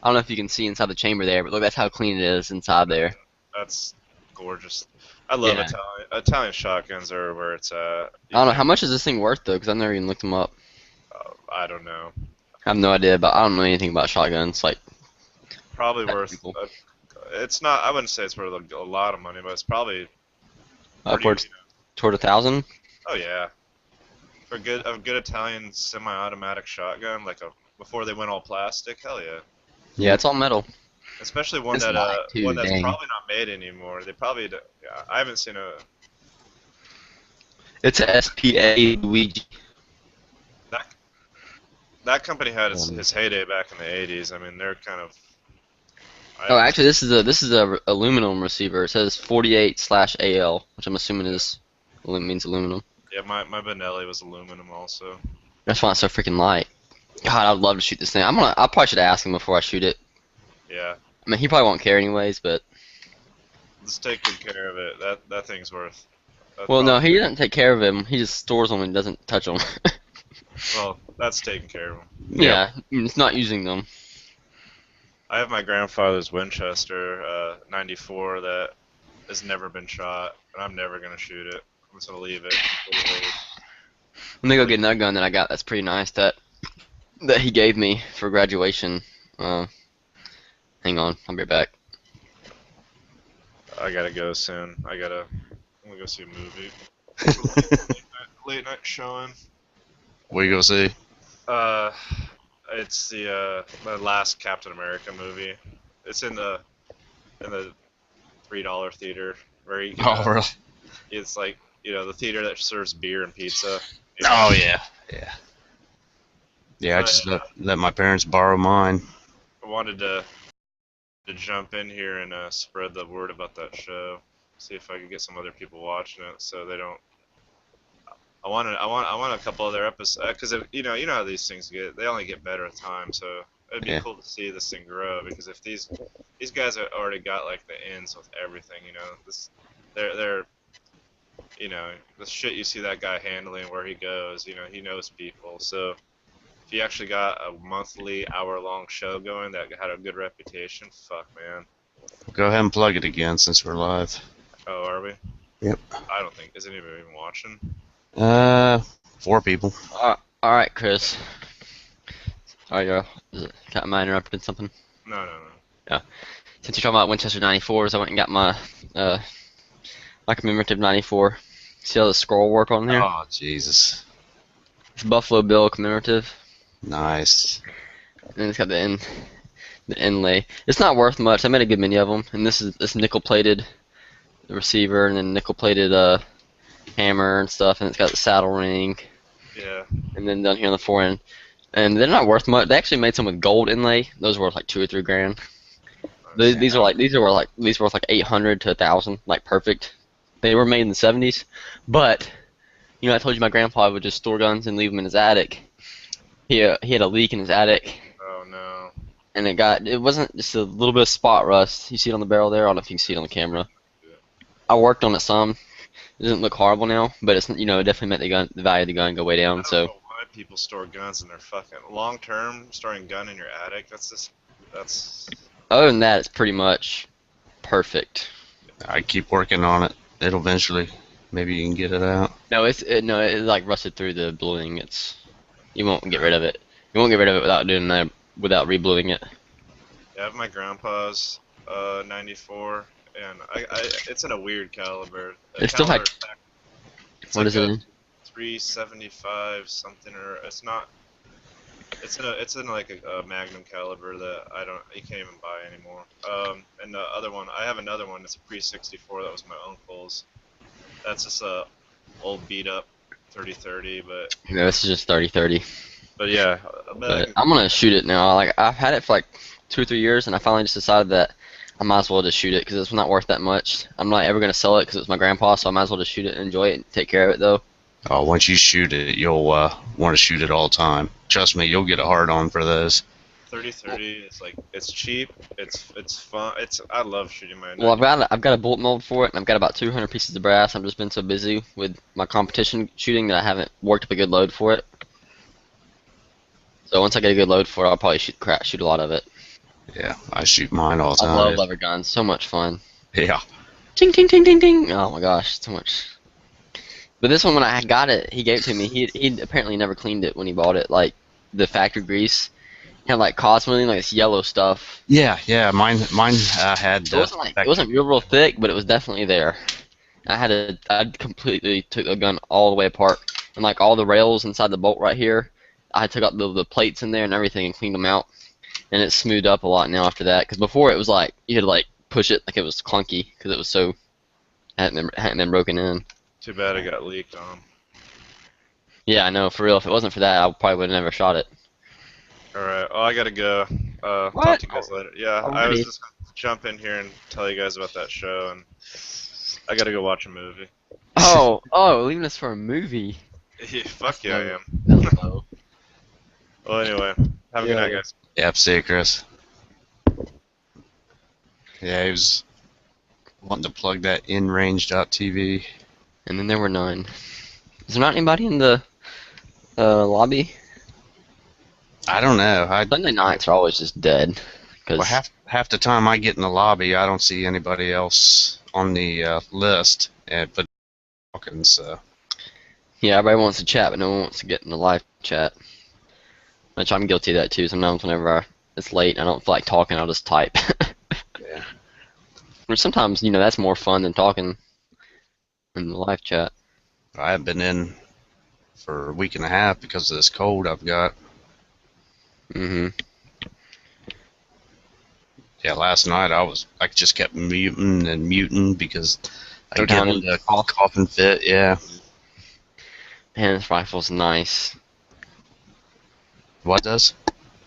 I don't know if you can see inside the chamber there, but look, that's how clean it is inside there. That's gorgeous. I love Yeah. Italian shotguns are where it's at. I You don't know how can't. much is this thing worth though, because I've never even looked them up. I don't know. I have no idea, but I don't know anything about shotguns. Like, Probably that's worth. pretty cool. It's not. I wouldn't say it's worth a lot of money, but it's probably pretty. Upwards toward 1,000. Oh yeah, for a good Italian semi-automatic shotgun, like a before they went all plastic. Hell yeah. Yeah, it's all metal. Especially one It's that light one too. that's Dang. probably not made anymore. They probably yeah, I haven't seen a It's a SPA Luigi. that that company had Um, his heyday back in the 80s. I mean, they're kind of I oh, haven't actually, this is a aluminum receiver. It says 48/AL, which I'm assuming is means aluminum. yeah, my Benelli was aluminum also. That's why it's so freaking light. God, I'd love to shoot this thing. I probably should ask him before I shoot it. Yeah, I mean, he probably won't care anyways, but let's take good care of it. That thing's worth. That's well, no, probably he doesn't take care of him. He just stores them and doesn't touch them. well, that's taken care of. Yep. Yeah, it's not using them. I have my grandfather's Winchester 94 that has never been shot, and I'm never gonna shoot it. I'm just gonna leave it completely. Let me go get another gun that I got. That's pretty nice. That he gave me for graduation. Uh, Hang on, I'll be right back. I gotta go soon. I'm gonna go see a movie. Late night showing. What you gonna see? Uh, it's the last Captain America movie. It's in the $3 theater where you can. Oh, really? It's like the theater that serves beer and pizza. Oh, yeah. Yeah. Yeah, I But just let my parents borrow mine. I wanted to jump in here and spread the word about that show. See if I could get some other people watching it, so they don't. I want a couple other episodes because you know how these things get. They only get better with time, so it'd be Yeah. cool to see this thing grow. Because if these guys have already got like the ends with everything, they're the shit you see that guy handling where he goes, he knows people. So if you actually got a monthly hour-long show going that had a good reputation, fuck man. Go ahead and plug it again since we're live. Oh, are we? Yep. I don't think is anybody even watching. Uh, 4 people. All right, Chris. All right, girl. Am I interrupting something? No, no, no. Yeah. Since you're talking about Winchester 94s, I went and got uh my commemorative 94. See all the scroll work on there? Oh, Jesus. It's Buffalo Bill commemorative, Nice. and it's got the inlay. It's not worth much. I made a good many of them, and this nickel plated receiver, and then nickel plated hammer and stuff, and it's got the saddle ring, Yeah. and then down here on the fore end. And they're not worth much. They actually made some with gold inlay. Those were worth like 2 or 3 grand. Nice. These were like 800 to 1,000, like perfect. They were made in the 70s, but I told you my grandpa would just store guns and leave them in his attic. He had a leak in his attic, Oh no. and it wasn't just a little bit of spot rust. You see it on the barrel there. I don't know if you can see it on the camera. I worked on it some. It doesn't look horrible now, but it's it definitely made the value of the gun go way I down. don't So know why people store guns in their fucking long term storing gun in your attic. That's other than that, it's pretty much perfect. I keep working on it. It'll eventually. Maybe you can get it out. No, it like rusted through the bluing. You won't get rid of it. You won't get rid of it without doing that, without rebluing it. I have my grandpa's 94, and it's in a weird caliber. The It's still caliber like it's what like is it a in? 375 something, or it's not. It's in like a Magnum caliber that you can't even buy anymore. And the other one, I have another one. It's a pre 64 that was my uncle's. That's just a old beat up 3030, No, this is just 30/30. but yeah, But I'm gonna shoot it now. Like I've had it for like 2 or 3 years, and I finally just decided that I might as well just shoot it because it's not worth that much. I'm not ever gonna sell it because it's my grandpa, so I might as well just shoot it and enjoy it and take care of it though. Oh, once you shoot it, you'll want to shoot it all the time. Trust me, you'll get a hard on for those. 3030 is like it's cheap. It's fun. I love shooting my. Well, I've got a bullet mold for it, and I've got about 200 pieces of brass. I've just been so busy with my competition shooting that I haven't worked up a good load for it. So once I get a good load for it, I'll probably shoot a lot of it. Yeah, I shoot mine all the I time. love lever guns. So much fun. Yeah. Ting ting ting ting ting. Oh my gosh, so much. But this one, when I got it, he gave it to me. He apparently never cleaned it when he bought it. Like the factory grease had like cosmetic, like this yellow stuff. Yeah, yeah. Mine had. It wasn't real thick, but it was definitely there. I completely took the gun all the way apart, and like all the rails inside the bolt right here, I took out the plates in there and everything and cleaned them out, and it's smoothed up a lot now after that. Because before it was like you had to like push it like it was clunky because it was so hadn't been broken in. Too bad it got leaked on. Yeah, I know, for real. If it wasn't for that, I probably would have never shot it. Alright, well, I gotta go. Talk What? to you guys later. Yeah, I was Already? just gonna jump in here and tell you guys about that show, and I gotta go watch a movie. Oh, leaving us for a movie. Yeah, fuck yeah, I am. Hello. Well, anyway, have a good night, Yeah. guys. Yep, see you, Chris. Yeah, he was wanting to plug that inrange.tv. And then there were none. Is there not anybody in the lobby? I don't know. Sunday nights are always just dead. Cause Well, half the time I get in the lobby, I don't see anybody else on the list, but talking. So yeah, everybody wants to chat, but no one wants to get in the live chat. Which I'm guilty of that too. Sometimes whenever it's late, I don't feel like talking. I'll just type. yeah, Or sometimes that's more fun than talking in the live chat. I haven't been in for a week and a half because of this cold I've got. Mm-hmm. Yeah, last night I just kept muting and muting because I get Sometimes into a coughing fit. Yeah. Man, this rifle's nice. What does?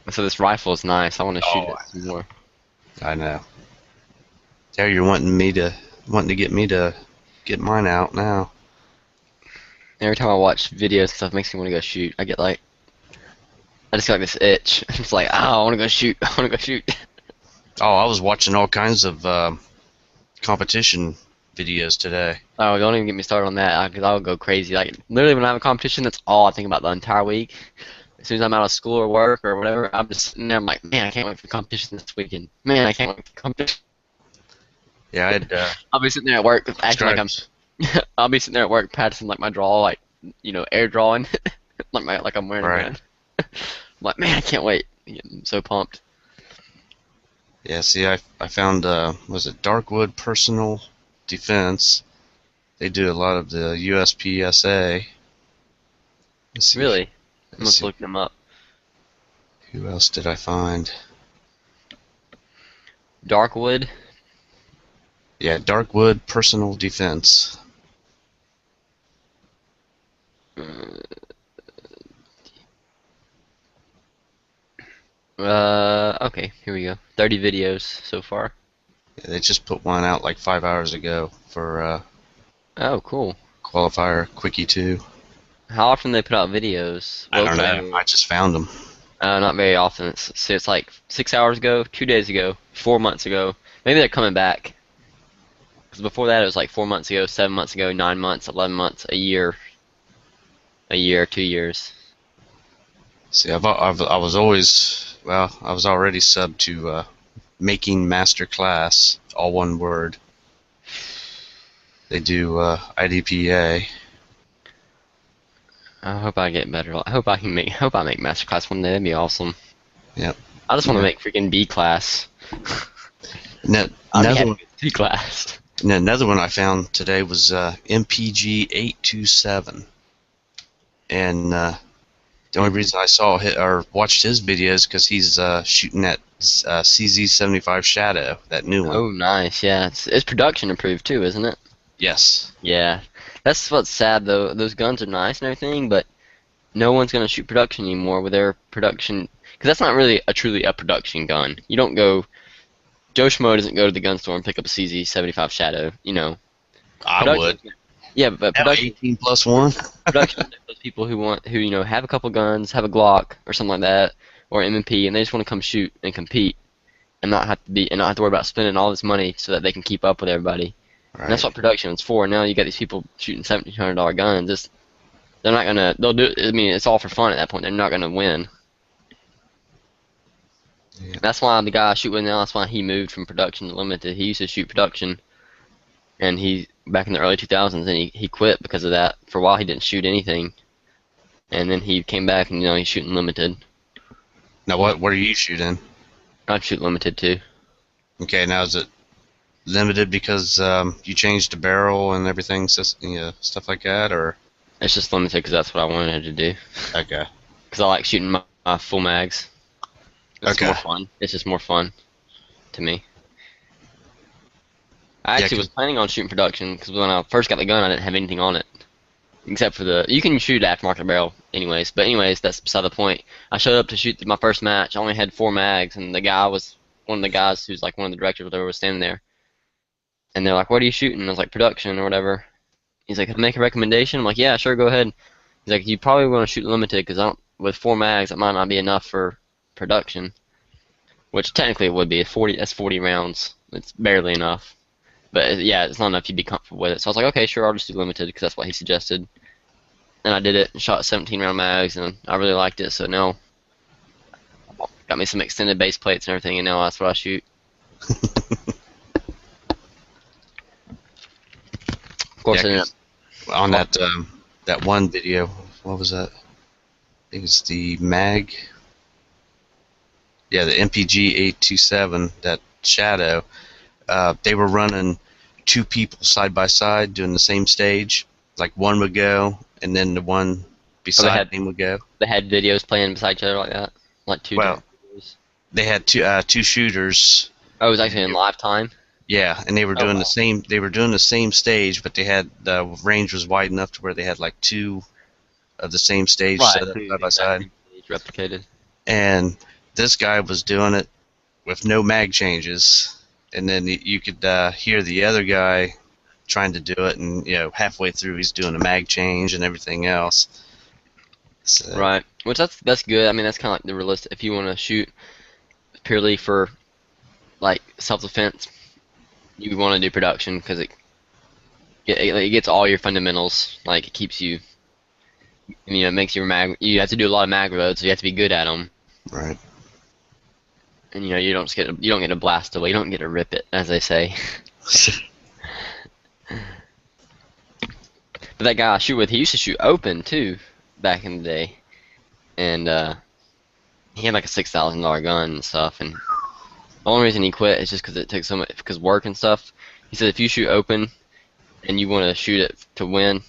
So this rifle is nice. I want to shoot Oh, it some more. I know. Yeah, you're wanting to get me to get mine out now. Every time I watch videos and stuff, it makes me want to go shoot. I just get like this itch. It's like, oh, I want to go shoot. I want to go shoot. Oh, I was watching all kinds of competition videos today. Oh, don't even get me started on that, because I'll go crazy. Like, literally, when I have a competition, that's all I think about the entire week. As soon as I'm out of school or work or whatever, I'm just sitting there. I'm like, man, I can't wait for the competition this weekend. Man, I can't wait for the competition. Yeah, I had I'll be sitting there at work acting like I'm. subscribed. I'll be sitting there at work practicing like my draw, like air drawing, like I'm wearing Right. a gun. I'm like, man, I can't wait. I'm so pumped. Yeah, see, I found was it Darkwood Personal Defense? They do a lot of the USPSA. Let's see. Really, I'm Let's just see. looking them up. Who else did I find? Darkwood. Yeah, Darkwood Personal Defense. Okay, here we go. 30 videos so far. Yeah, they just put one out like 5 hours ago for Oh, cool. qualifier quickie 2. How often do they put out videos? I don't know. I just found them. Not very often. It's like 6 hours ago, 2 days ago, 4 months ago. Maybe they're coming back. Because before that it was like 4 months ago, 7 months ago, 9 months, 11 months, a year, 2 years. See, I was always I was already subbed to Making Masterclass, all one word. They do IDPA. I hope I get better. I hope I make master class one day. That'd be awesome. Yep. I just want to Yeah. make freaking B class. No, I'd be another happy one. with C class. And another one I found today was MPG 827, and the only reason I saw or watched his videos because he's shooting that CZ 75 Shadow, that new one. Oh, nice. Yeah, it's production improved too, isn't it? Yes. Yeah, that's what's sad though. Those guns are nice and everything, but no one's gonna shoot production anymore with their production, because that's not really truly a production gun. You don't go. Joe Schmo doesn't go to the gun store and pick up a CZ75 Shadow. I Production- would. Yeah, but Now production 18 plus 1. production is those people who have a couple guns, have a Glock or something like that, or M&P, and they just want to come shoot and compete, and not have to worry about spending all this money so that they can keep up with everybody. Right. And that's what production is for. Now you got these people shooting $1,700 guns. They're not gonna. They'll do. I mean, it's all for fun at that point. They're not gonna win. Yeah. That's why the guy I shoot with now, that's why he moved from production to limited. He used to shoot production, and he back in the early 2000s, and he quit because of that. For a while, he didn't shoot anything, and then he came back, and he's shooting limited. Now, what are you shooting? I shoot limited too. Okay, now is it limited because you changed the barrel and everything, stuff like that, or? It's just limited because that's what I wanted to do. Okay. Because I like shooting my full mags. It's Okay. more fun. It's just more fun to me. I Yeah, actually was planning on shooting production because when I first got the gun, I didn't have anything on it except for the. You can shoot aftermarket barrel, anyways. But anyways, that's beside the point. I showed up to shoot my first match. I only had 4 mags, and the guy was one of the guys who's like one of the directors or whatever was standing there, and they're like, "What are you shooting?" And I was like, "Production or whatever." He's like, "Can I make a recommendation?" I'm like, "Yeah, sure, go ahead." He's like, "You probably want to shoot limited because I don't with 4 mags, it might not be enough for production." Which technically it would be. 40. That's 40 rounds. It's barely enough. But yeah, it's not enough you'd be comfortable with it. So I was like, okay, sure, I'll just do limited because that's what he suggested. And I did it and shot 17 round mags, and I really liked it. So now, got me some extended base plates and everything, and now that's what I shoot. Of course, Yeah, I ended 'cause on that one video, what was that? I think it's the mag. Yeah, the MPG 827, that Shadow. They were running 2 people side by side doing the same stage. Like one would go, and then the one beside him would go. they had videos playing beside each other like that, like 2 Well, different videos. they had two shooters. Oh, it was actually in live time. Yeah, and they were Oh doing wow. the same. They were doing the same stage, but they had the range was wide enough to where they had like 2 of the same stage Right. set up Two side by exact side. same stage replicated. And this guy was doing it with no mag changes, and then you could hear the other guy trying to do it, and halfway through he's doing a mag change and everything else. So, Right. Which that's good. I mean, that's kind of like the realistic. If you want to shoot purely for like self-defense, you want to do production because it gets all your fundamentals. Like it keeps you, it makes your mag. You have to do a lot of mag loads, so you have to be good at them. right. And you don't get to blast away. You don't get to rip it, as they say. But that guy I shoot with, he used to shoot open too, back in the day, and he had like a $6,000 gun and stuff. And the only reason he quit is just because it took so much, because work and stuff. He said if you shoot open and you want to shoot it to win,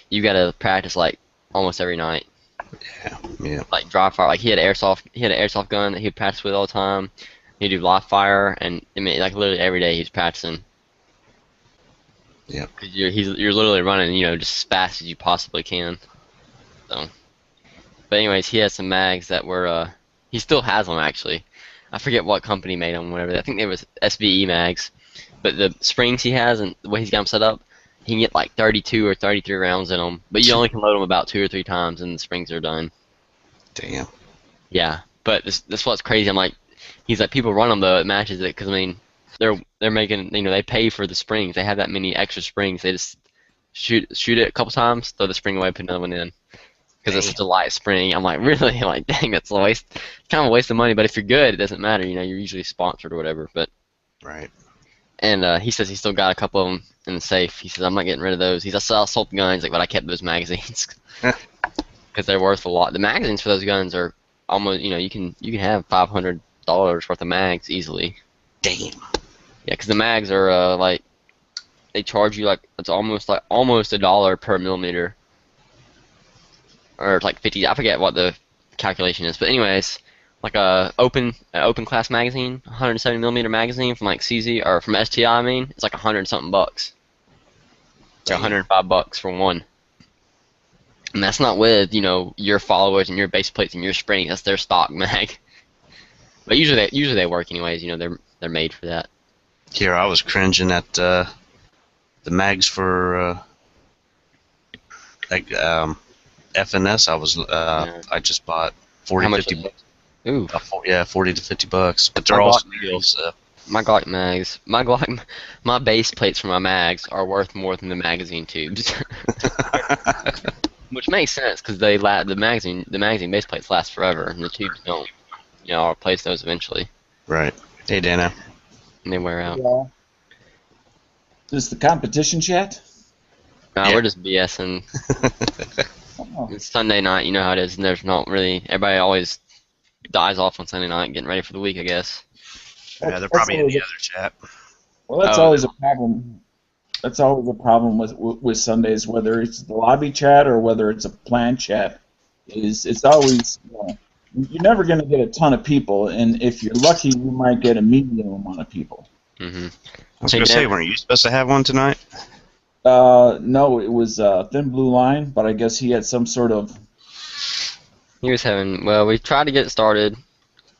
you got to practice like almost every night. Yeah. Like dry fire. Like he had an airsoft gun that he'd practice with all the time. He'd do live fire, and I mean, like literally every day he's practicing. Yeah. Cause you're literally running, just as fast as you possibly can. So, but anyways, he has some mags that were, he still has them actually. I forget what company made them, whatever. I think they was SVE mags. But the springs he has and the way he's got them set up, he can get like 32 or 33 rounds in them. But you only can load them about 2 or 3 times, and the springs are done. Damn. Yeah, but this what's crazy. I'm like, he's like, people run them though. It matches it because I mean, they're making, they pay for the springs. They have that many extra springs. They just shoot it a couple times, throw the spring away, put another one in because it's such a light spring. I'm like, really? Like, dang, that's a waste. It's kind of a waste of money. But if you're good, it doesn't matter. You're usually sponsored or whatever. But Right. and he says he still got a couple of them in the safe. He says I'm not getting rid of those. He's I sold the guns, like, but I kept those magazines because they're worth a lot. The magazines for those guns are almost, you can have $500 worth of mags easily. Damn. Yeah, because the mags are like they charge you like it's almost a dollar per millimeter, or like 50. I forget what the calculation is, but anyways, like a open class magazine, 170 millimeter magazine from like CZ or from STI. I mean, it's like 100 something bucks. It's like $105 for one. And that's not with, your followers and your base plates and your spring. That's their stock mag. But usually they work anyways. They're made for that. Here, I was cringing at the mags for like FNS. Yeah. I just bought 40, How much 50 is it? bucks. Ooh, 40 to 50 bucks. But they're My all Glock steels, so. my Glock mags, my base plates for my mags are worth more than the magazine tubes. Which makes sense because the magazine base plates last forever and the tubes don't. I'll replace those eventually. Right. Hey, Dana. and they wear out. Yeah. Is the competition chat? Nah, Yeah. we're just BSing. Oh, It's Sunday night, you know how it is, and there's not really everybody always dies off on Sunday night, getting ready for the week, I guess. Yeah, they're that's probably in always the a, other chat. well, that's Oh, always a problem. That's always a problem with Sundays, whether it's the lobby chat or whether it's a plan chat. Is it's always you're never going to get a ton of people, and if you're lucky, you might get a medium amount of people. mm-hmm. I was Hey, going to say, Dan. weren't you supposed to have one tonight? No, it was Thin Blue Line, but I guess he had some sort of. He was having, well, we tried to get it started.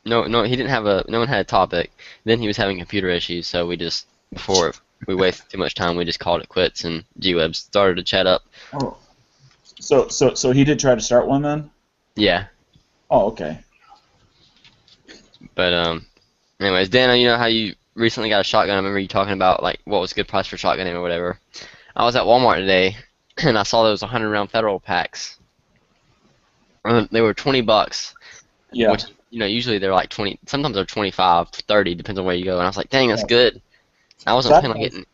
No, he didn't have no one had a topic. Then he was having computer issues, so we just, before we wasted too much time, we just called it quits, and G-Web started to chat up. Oh, so he did try to start one then. Yeah, Oh, okay. but, anyways, Dana, you know how you recently got a shotgun? I remember you talking about, like, what was a good price for shotgun or whatever. I was at Walmart today, and I saw those 100-round Federal packs. They were $20, Yeah. which, you know, usually they're like 20, sometimes they're 25, 30, depends on where you go. And I was like, dang, that's Yeah. good. I wasn't Side planning on by, getting,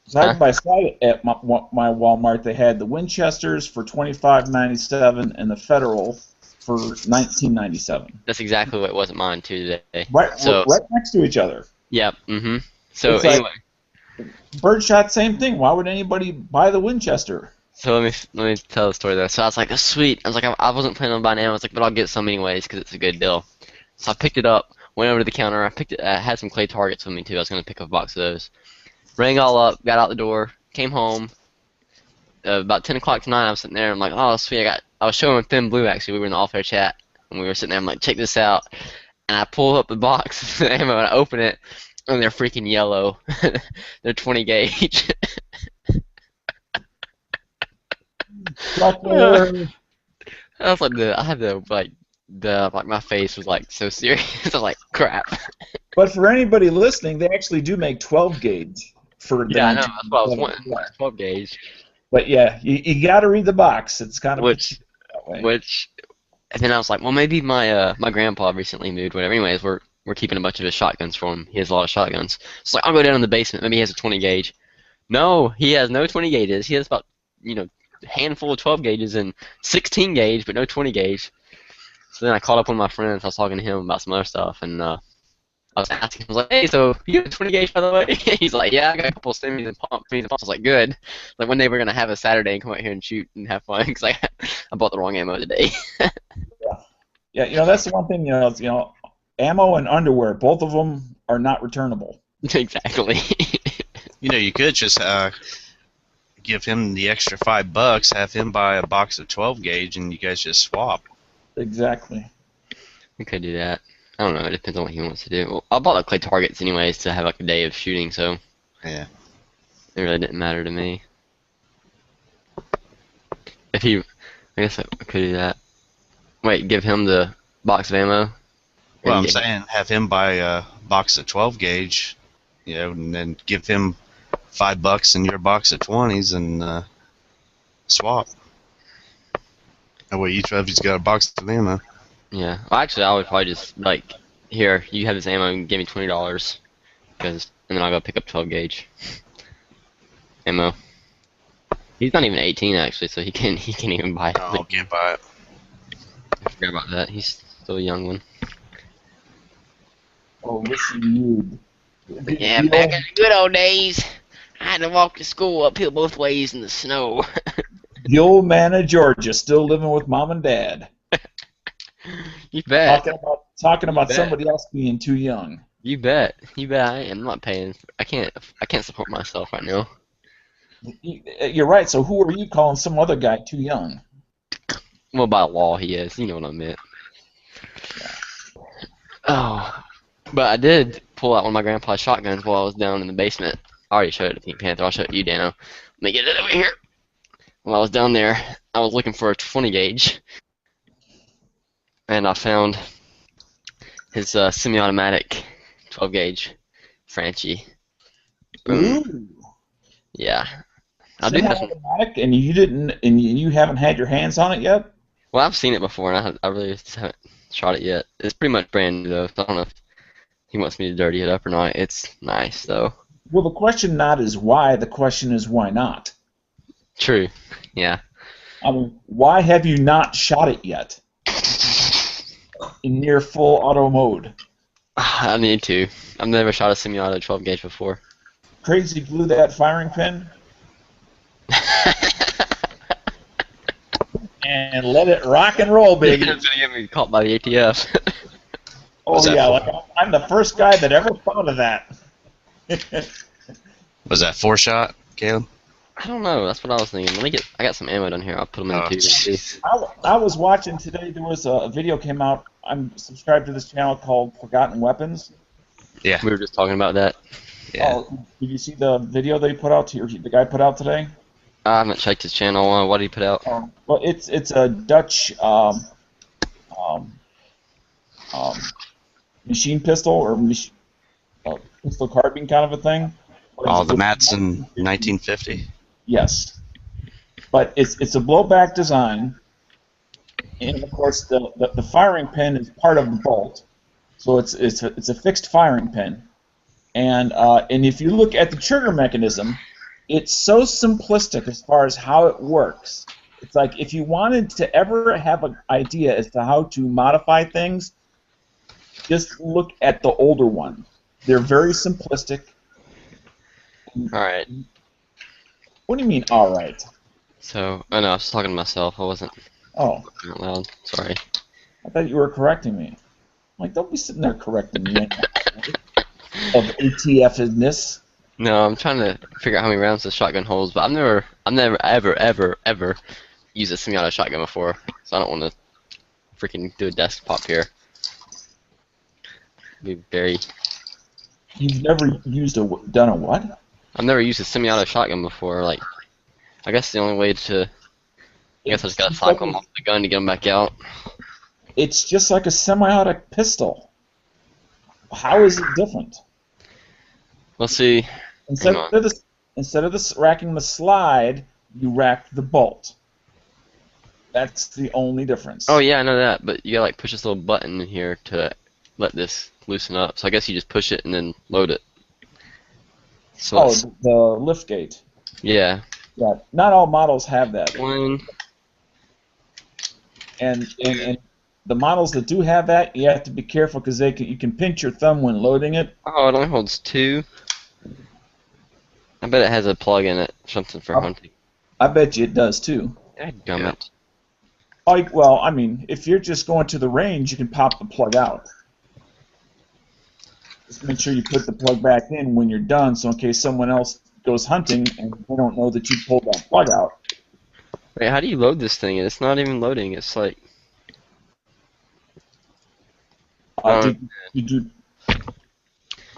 side by side at my Walmart, they had the Winchesters for $25.97 and the Federal for $19.97. that's exactly what it was at mine too today. Right, So, right next to each other. yep, mm-hmm. So It's like- anyway, Birdshot, same thing. Why would anybody buy the Winchester? so let me tell the story though. So I was like, that's sweet. I was like, I wasn't planning on buying it. I was like, but I'll get some anyways because it's a good deal. So I picked it up, went over to the counter. I had some clay targets with me too. I was gonna pick up a box of those. Rang all up, got out the door, came home. About 10 o'clock tonight, I was sitting there. I'm like, oh sweet. I was showing Thin Blue actually. We were in the off-air chat, and we were sitting there. I'm like, check this out. And I pull up the box of ammo and I open it, and they're freaking yellow. They're 20 gauge. Sucker. I was like, my face was like so serious. I was like, crap. But for anybody listening, they actually do make 12 gauge for the Yeah, I know. That's what I was 1997. wanting. Yeah. 12 gauge. But yeah, you got to read the box. It's kind of Which, that way. and then I was like, well, maybe my grandpa recently moved, whatever. Anyways, we're keeping a bunch of his shotguns for him. He has a lot of shotguns. So like, I'll go down in the basement. Maybe he has a 20 gauge. No, he has no 20 gauges. He has about, a handful of 12 gauges and 16 gauge, but no 20 gauge. So then I called up one of my friends. I was talking to him about some other stuff, and I was asking him, I was like, hey, so you have a 20 gauge, by the way? He's like, yeah, I got a couple of semis and pumps. I was like, good. Like, one day we're going to have a Saturday and come out here and shoot and have fun, because I bought the wrong ammo today. Yeah, that's the one thing, ammo and underwear, both of them are not returnable. Exactly. You could just give him the extra $5, have him buy a box of 12 gauge, and you guys just swap. Exactly. We could do that. I don't know. It depends on what he wants to do. Well, I bought the clay targets anyways to have like a day of shooting, so Yeah. it really didn't matter to me. I guess I could do that. Wait, give him the box of ammo? Well, I'm And get- saying have him buy a box of 12 gauge, and then give him $5 and your box of 20s and swap. That way each of you's got a box of ammo. Yeah. Well, actually, I would probably just, like, here, you have this ammo and give me $20, and then I'll go pick up 12 gauge ammo. He's not even 18, actually, so he can't even buy it. Oh, can't buy it. I forgot about that. He's still a young one. Oh, listen, you. Yeah, back in the good old days, I had to walk to school uphill both ways in the snow. The old man of Georgia still living with mom and dad. You bet. Talking about bet. somebody else being too young. You bet. You bet I am. I'm not paying. I can't support myself right now. You're right. So who are you calling some other guy too young? Well, by law, he is. You know what I meant. Oh. But I did pull out one of my grandpa's shotguns while I was down in the basement. I already showed it to Pink Panther. I'll show it to you, Dano. Let me get it over here. While I was down there, I was looking for a 20 gauge. And I found his semi-automatic 12 gauge Franchi. Boom. Ooh. Yeah. I do have some. Semi-automatic, and you haven't had your hands on it yet? Well, I've seen it before, and I really just haven't shot it yet. It's pretty much brand new, though. So I don't know if he wants me to dirty it up or not. It's nice though. Well, the question not is why. The question is why not. True. Yeah. I mean, why have you not shot it yet in near full auto mode? I need to. I've never shot a semi-auto 12 gauge before. Crazy glue that firing pin and let it rock and roll, baby. It's gonna get me caught by the ATF. Oh that yeah, for? like I'm the first guy that ever thought of that. Was that 4-shot, Caleb? I don't know. That's what I was thinking. Let me get. I got some ammo down here. I'll put them in the Oh, tube. jeez. I was watching today. There was a video came out. I'm subscribed to this channel called Forgotten Weapons. Yeah. We were just talking about that. Yeah. Oh, did you see the video they put out? Or the guy put out today? I haven't checked his channel. What did he put out? Oh, well, it's a Dutch um, machine pistol or pistol carbine kind of a thing. Oh, the Matson 1950. Yes, but it's a blowback design, and of course the firing pin is part of the bolt, so it's a fixed firing pin, and if you look at the trigger mechanism, it's so simplistic as far as how it works. It's like if you wanted to ever have an idea as to how to modify things, just look at the older one. They're very simplistic. All right. What do you mean, all right? So, I know I was talking to myself. I wasn't Oh, out loud. Sorry. I thought you were correcting me. I'm like, don't be sitting there correcting me of ATF-ness. No, I'm trying to figure out how many rounds the shotgun holds, but I've never ever used a semi-auto shotgun before, so I don't want to freaking do a desk pop here. Be very. You've never done a what? I've never used a semi-auto shotgun before. Like, I guess the only way to. I guess I just gotta cycle them off the gun to get them back out. It's just like a semi-auto pistol. How is it different? We'll see. Instead Hang on. of racking the slide, you rack the bolt. That's the only difference. Oh yeah, I know that, but you gotta like push this little button in here to let this loosen up. So I guess you just push it and then load it. So Oh, it's, the lift gate. yeah. Yeah, not all models have that. One. And the models that do have that, you have to be careful because you can pinch your thumb when loading it. Oh, it only holds 2. I bet it has a plug in it, something for hunting. I bet you it does too. Dadgummit. Well, I mean, if you're just going to the range, you can pop the plug out. Just make sure you put the plug back in when you're done, so in case someone else goes hunting and they don't know that you pulled that plug out. Wait, how do you load this thing? It's not even loading. It's like. Did you?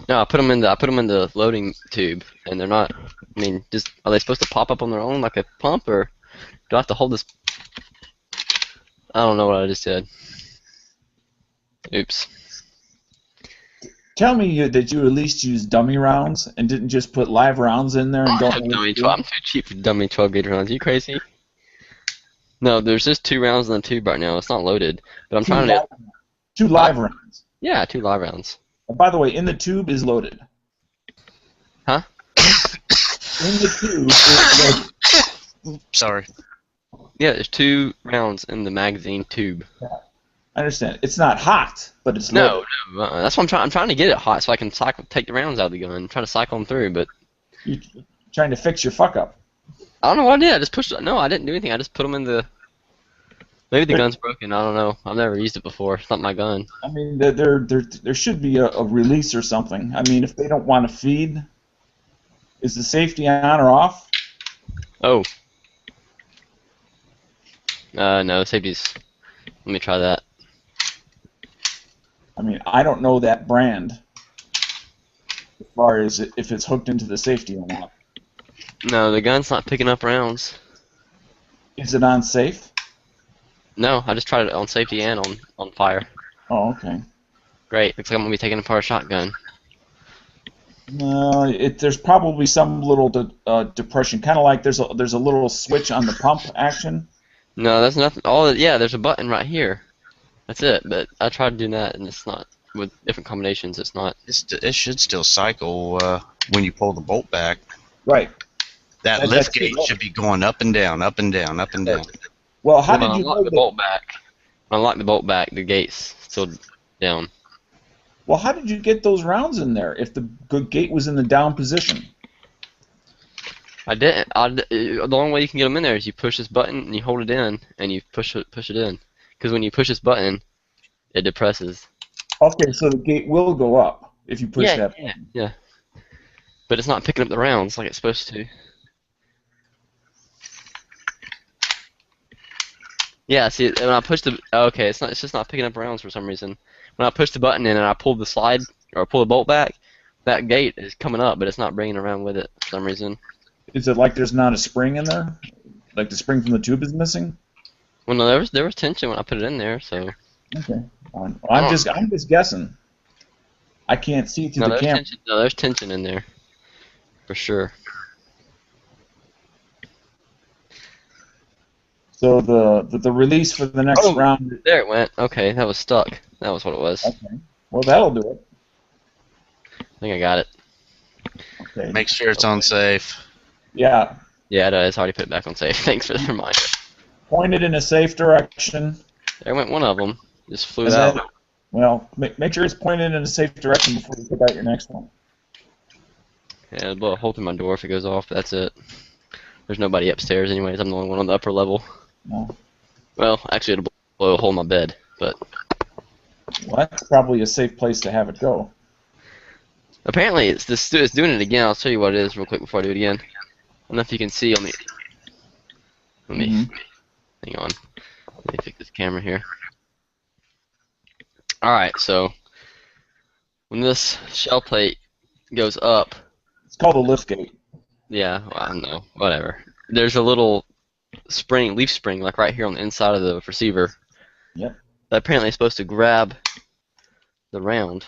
No, I put them in the loading tube, and they're not. I mean, just are they supposed to pop up on their own like a pump, or do I have to hold this? I don't know what I just did. Oops. Tell me that you at least used dummy rounds and didn't just put live rounds in there and don't. Dummy 12. I'm too cheap for dummy 12 gauge rounds. Are you crazy? No, there's just 2 rounds in the tube right now. It's not loaded, but I'm trying to. 2 live rounds. Yeah, 2 live rounds. And by the way, in the tube is loaded. Huh? In the tube is loaded. Sorry. Yeah, there's 2 rounds in the magazine tube. I understand. It's not hot, but it's loaded. No, that's what I'm trying to get it hot so I can take the rounds out of the gun, try to cycle them through. But You're trying to fix your fuck up. I don't know what I did. I just pushed it. No, I didn't do anything. I just put them in the. Maybe the gun's broken. I don't know. I've never used it before. It's not my gun. I mean, there should be a release or something. I mean, if they don't want to feed, is the safety on or off? Oh. No, safety's. Let me try that. I mean, I don't know that brand as far as if it's hooked into the safety or not. No, the gun's not picking up rounds. Is it on safe? No, I just tried it on safety and on fire. Oh, okay. Great. Looks like I'm gonna be taking apart a shotgun. No, there's probably some little depression, kind of like there's a little switch on the pump action. No, there's nothing. Yeah, there's a button right here. That's it. But I tried doing that and it's not. with different combinations, it's not. It should still cycle when you pull the bolt back. Right. That That lift should gate should be going up and down, up and down, up and down. Well, how When did I you lock know the that? bolt back, when I lock the bolt back, the gate's still down. Well, how did you get those rounds in there if the gate was in the down position? I didn't. The only way you can get them in there is you push this button and you hold it in and you push it in. Because when you push this button, it depresses. Okay, so the gate will go up if you push that button. Yeah. But it's not picking up the rounds like it's supposed to. Yeah, see, when I push the okay, it's just not picking up rounds for some reason. When I push the button in and I pull the slide or pull the bolt back, that gate is coming up, but it's not bringing around with it for some reason. Is it like there's not a spring in there? Like the spring from the tube is missing? Well, no, there was tension when I put it in there, so. Okay. I'm just guessing. I can't see through the camera. No, there's tension in there, for sure. So the release for the next round. There it went. Okay, that was stuck. That was what it was. Okay. Well, that'll do it. I think I got it. Okay. Make sure it's on safe. Yeah. Yeah, it's already put it back on safe. Thanks for the reminder. Point it in a safe direction. There went one of them. Just flew And out. then, well, make sure it's pointed in a safe direction before you put out your next one. Yeah, it'll blow a hole through my door if it goes off, but that's it. There's nobody upstairs anyways. I'm the only one on the upper level. No. Well, actually, it'll blow a hole in my bed, but Well, that's probably a safe place to have it go. apparently it's doing it again. I'll show you what it is real quick before I do it again. I don't know if you can see on the. Let me hang on. Let me fix this camera here. All right, so when this shell plate goes up, It's called a lift gate. yeah, well, I don't know, whatever. There's a little spring, leaf spring, like right here on the inside of the receiver. Yep. That apparently is supposed to grab the round.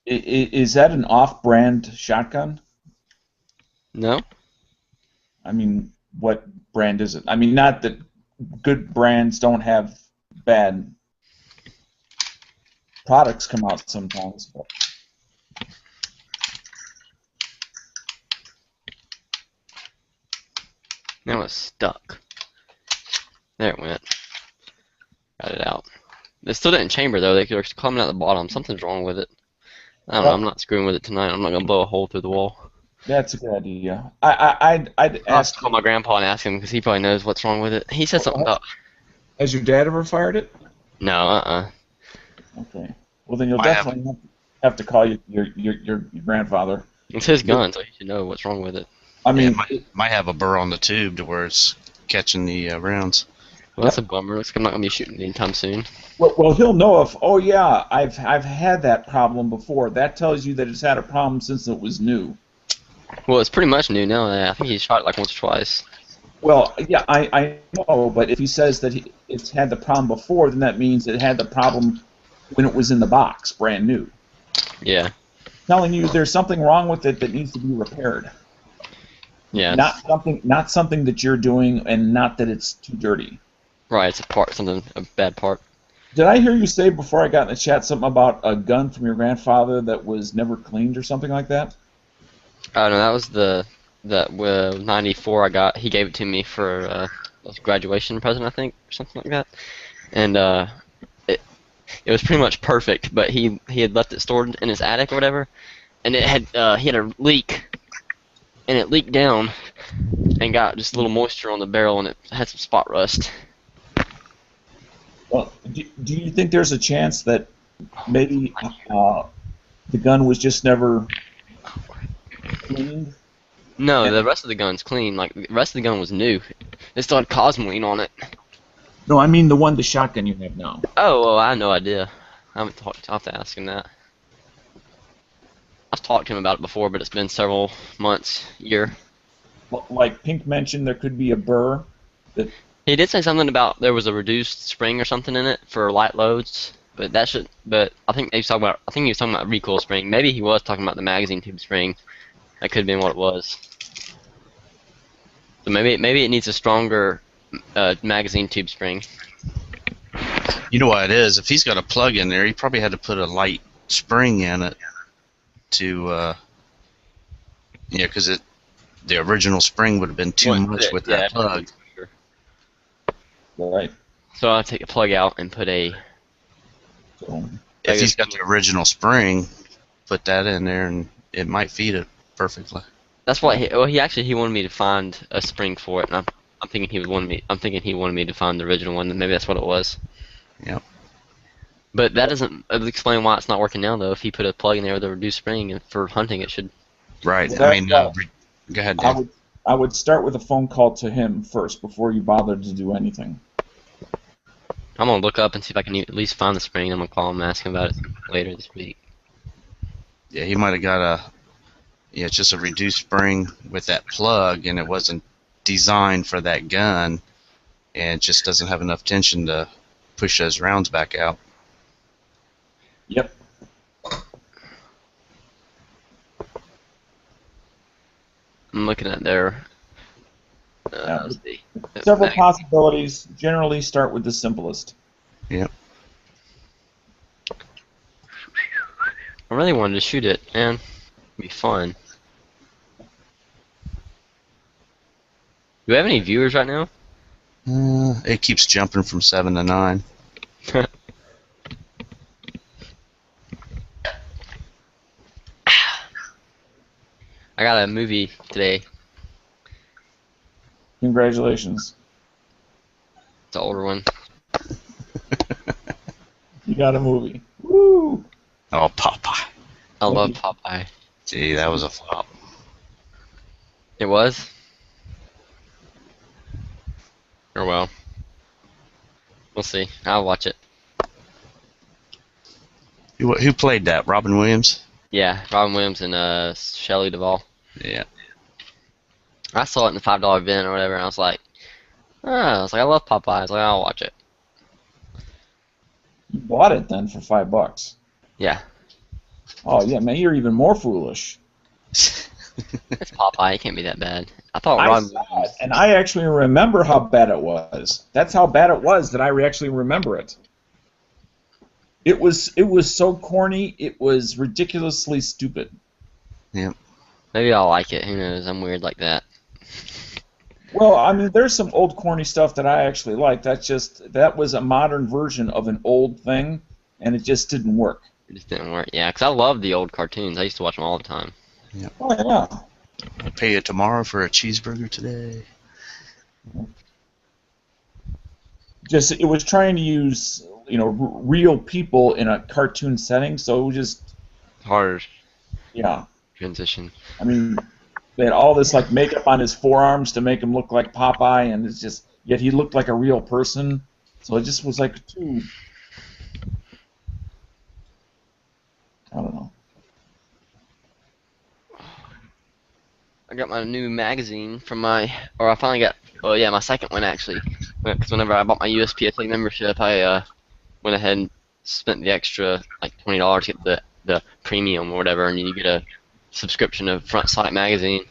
Is that an off-brand shotgun? No? I mean, what brand is it? I mean, not that good brands don't have bad products come out sometimes. But. Now it's stuck. There it went. Got it out. It still didn't chamber though. They're coming out the bottom. Something's wrong with it. I don't know. I'm not screwing with it tonight. I'm not gonna blow a hole through the wall. That's a good idea. I'd I'll ask. call my grandpa and ask him because he probably knows what's wrong with it. He said something about. Has your dad ever fired it? No, Okay. Well, then you'll I definitely have to call your grandfather. It's his gun, so he should know what's wrong with it. I mean, Might have a burr on the tube to where it's catching the rounds. Well, that's a bummer. Looks like I'm not gonna be shooting anytime soon. well, he'll know if. Oh yeah, I've had that problem before. That tells you that it's had a problem since it was new. Well, it's pretty much new now. I think he shot it like once or twice. Well, yeah, I know, but if he says that it's had the problem before, then that means it had the problem when it was in the box, brand new. Yeah. Telling you there's something wrong with it that needs to be repaired. Yeah. Not something that you're doing, and not that it's too dirty. Right. It's a bad part. Did I hear you say before I got in the chat something about a gun from your grandfather that was never cleaned or something like that? Oh no, that was that 94 I got. He gave it to me for a graduation present, I think, or something like that. And it was pretty much perfect, but he had left it stored in his attic or whatever, and it had he had a leak, and it leaked down and got just a little moisture on the barrel, and it had some spot rust. Well, do you think there's a chance that maybe the gun was just never cleaned? No, the rest of the gun's clean. Like the rest of the gun was new. It still had Cosmoline on it. No, I mean the shotgun you have now. Oh, well, I have no idea. I haven't talked. I'll have to ask him that. I've talked to him about it before, but it's been several months, year. Well, like Pink mentioned, there could be a burr. He did say something about there was a reduced spring or something in it for light loads, but that should. But I think he was talking about recoil spring. Maybe he was talking about the magazine tube spring. That could have been what it was. So maybe it needs a stronger magazine tube spring. You know what it is? If he's got a plug in there, he probably had to put a light spring in it to, because the original spring would have been too much with that plug. Right. So I'll take a plug out and put a. So, If he's got the original spring, put that in there, and it might feed it perfectly. That's what he wanted me to find a spring for it, and I'm thinking he wanted me to find the original one. And maybe that's what it was. Yep. But that doesn't explain why it's not working now, though. If he put a plug in there with a reduced spring, and for hunting, it should. Right. Well, I mean, go ahead, Dan. I would start with a phone call to him first before you bother to do anything. I'm gonna look up and see if I can at least find the spring. I'm gonna call him and ask him about it later this week. Yeah, he might have got it's just a reduced spring with that plug, and it wasn't designed for that gun, and it just doesn't have enough tension to push those rounds back out. Yep. I'm looking at their. Let's see. Several possibilities. Generally, start with the simplest. Yep. I really wanted to shoot it, man. It'd be fun. Do we have any viewers right now? It keeps jumping from 7 to 9. I got a movie today. Congratulations. It's an older one. You got a movie. Woo! Oh, Popeye. I love Popeye. Gee, that was a flop. It was? Or well. We'll see. I'll watch it. Who played that? Robin Williams? Yeah, Robin Williams and Shelley Duvall. Yeah. I saw it in the $5 bin or whatever, and I was like, I love Popeye. I was like, I'll watch it. You bought it then for $5. Yeah. Oh yeah, man, you're even more foolish. It's Popeye. It can't be that bad. I thought I Robin saw Williams. it, and I actually remember how bad it was. That's how bad it was that I actually remember it. It was so corny. It was ridiculously stupid. Yep. Maybe I'll like it. Who knows? I'm weird like that. Well, I mean, there's some old corny stuff that I actually like. That was a modern version of an old thing, and it just didn't work. It just didn't work. Yeah, because I love the old cartoons. I used to watch them all the time. Oh yeah. I'll pay you tomorrow for a cheeseburger today. Just it was trying to use real people in a cartoon setting, so it was just Hard yeah. transition. I mean, they had all this like makeup on his forearms to make him look like Popeye, and it's just yet he looked like a real person. So it just was like too. I don't know. I got my new magazine I finally got, my second one actually. Because whenever I bought my USPSA membership, I went ahead and spent the extra like $20 to get the premium or whatever, and you get a subscription of Front Sight magazine.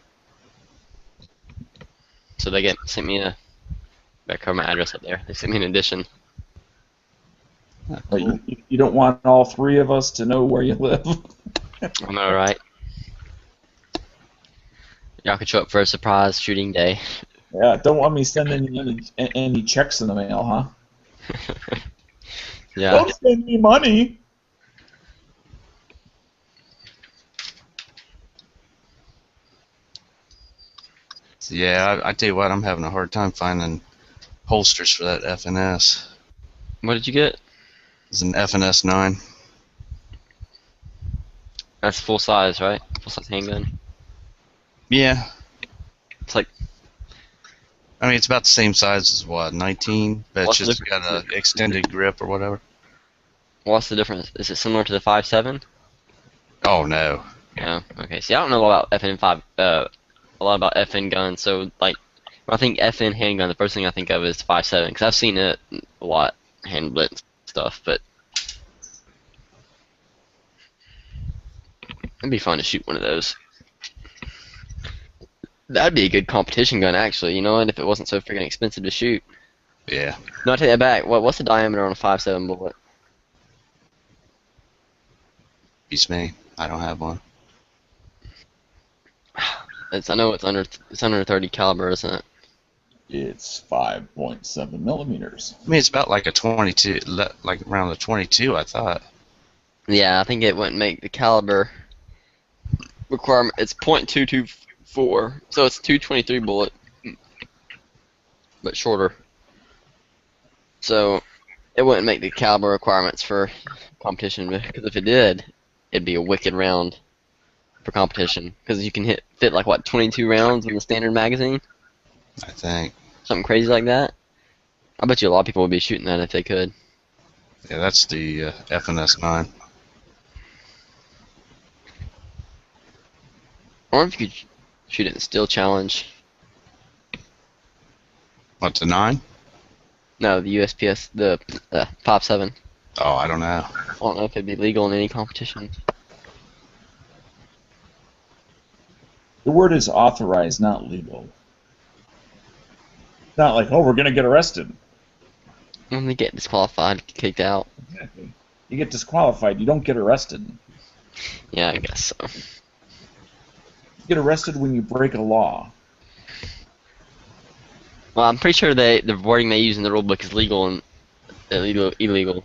So they sent me better cover my address up there. They sent me an edition. But you don't want all three of us to know where you live. I know, right? Y'all could show up for a surprise shooting day. Yeah, don't want me sending you any checks in the mail, huh? Yeah. Don't send me money. Yeah, I tell you what, I'm having a hard time finding holsters for that FNS. What did you get? It's an FNS 9. That's full size, right? Full size handgun. Yeah. It's like, I mean, it's about the same size as what, 19, but What's it's the just got difference? an extended grip or whatever. what's the difference? Is it similar to the 5.7? Oh no. Yeah. Okay. See, I don't know a lot about FN5, a lot about FN guns. So, like, when I think FN handgun, the first thing I think of is 5.7 because I've seen it a lot, handled it and stuff. But it'd be fun to shoot one of those. That'd be a good competition gun, actually. You know, and if it wasn't so freaking expensive to shoot. Yeah. No, I take that back. What's the diameter on a 5.7 bullet? Beats me. I don't have one. I know it's under 30 caliber, isn't it? It's 5.7 millimeters. I mean, it's about like a 22, like around the 22, I thought. Yeah, I think it wouldn't make the caliber requirement. It's .224, so it's 223 bullet, but shorter. So it wouldn't make the caliber requirements for competition, because if it did, it'd be a wicked round for competition. Because you can fit like what 22 rounds in the standard magazine, I think. something crazy like that. I bet you a lot of people would be shooting that if they could. Yeah, that's the FNS 9. I wonder if you could shoot it in Steel Challenge. What, the 9? No, the USPS, the 5.7. Oh, I don't know. I don't know if it'd be legal in any competition. The word is authorized, not legal. It's not like, oh, we're going to get arrested. When they get disqualified, kicked out. Exactly. You get disqualified, you don't get arrested. Yeah, I guess so. You get arrested when you break a law. Well, I'm pretty sure the wording they use in the rule book is legal and illegal.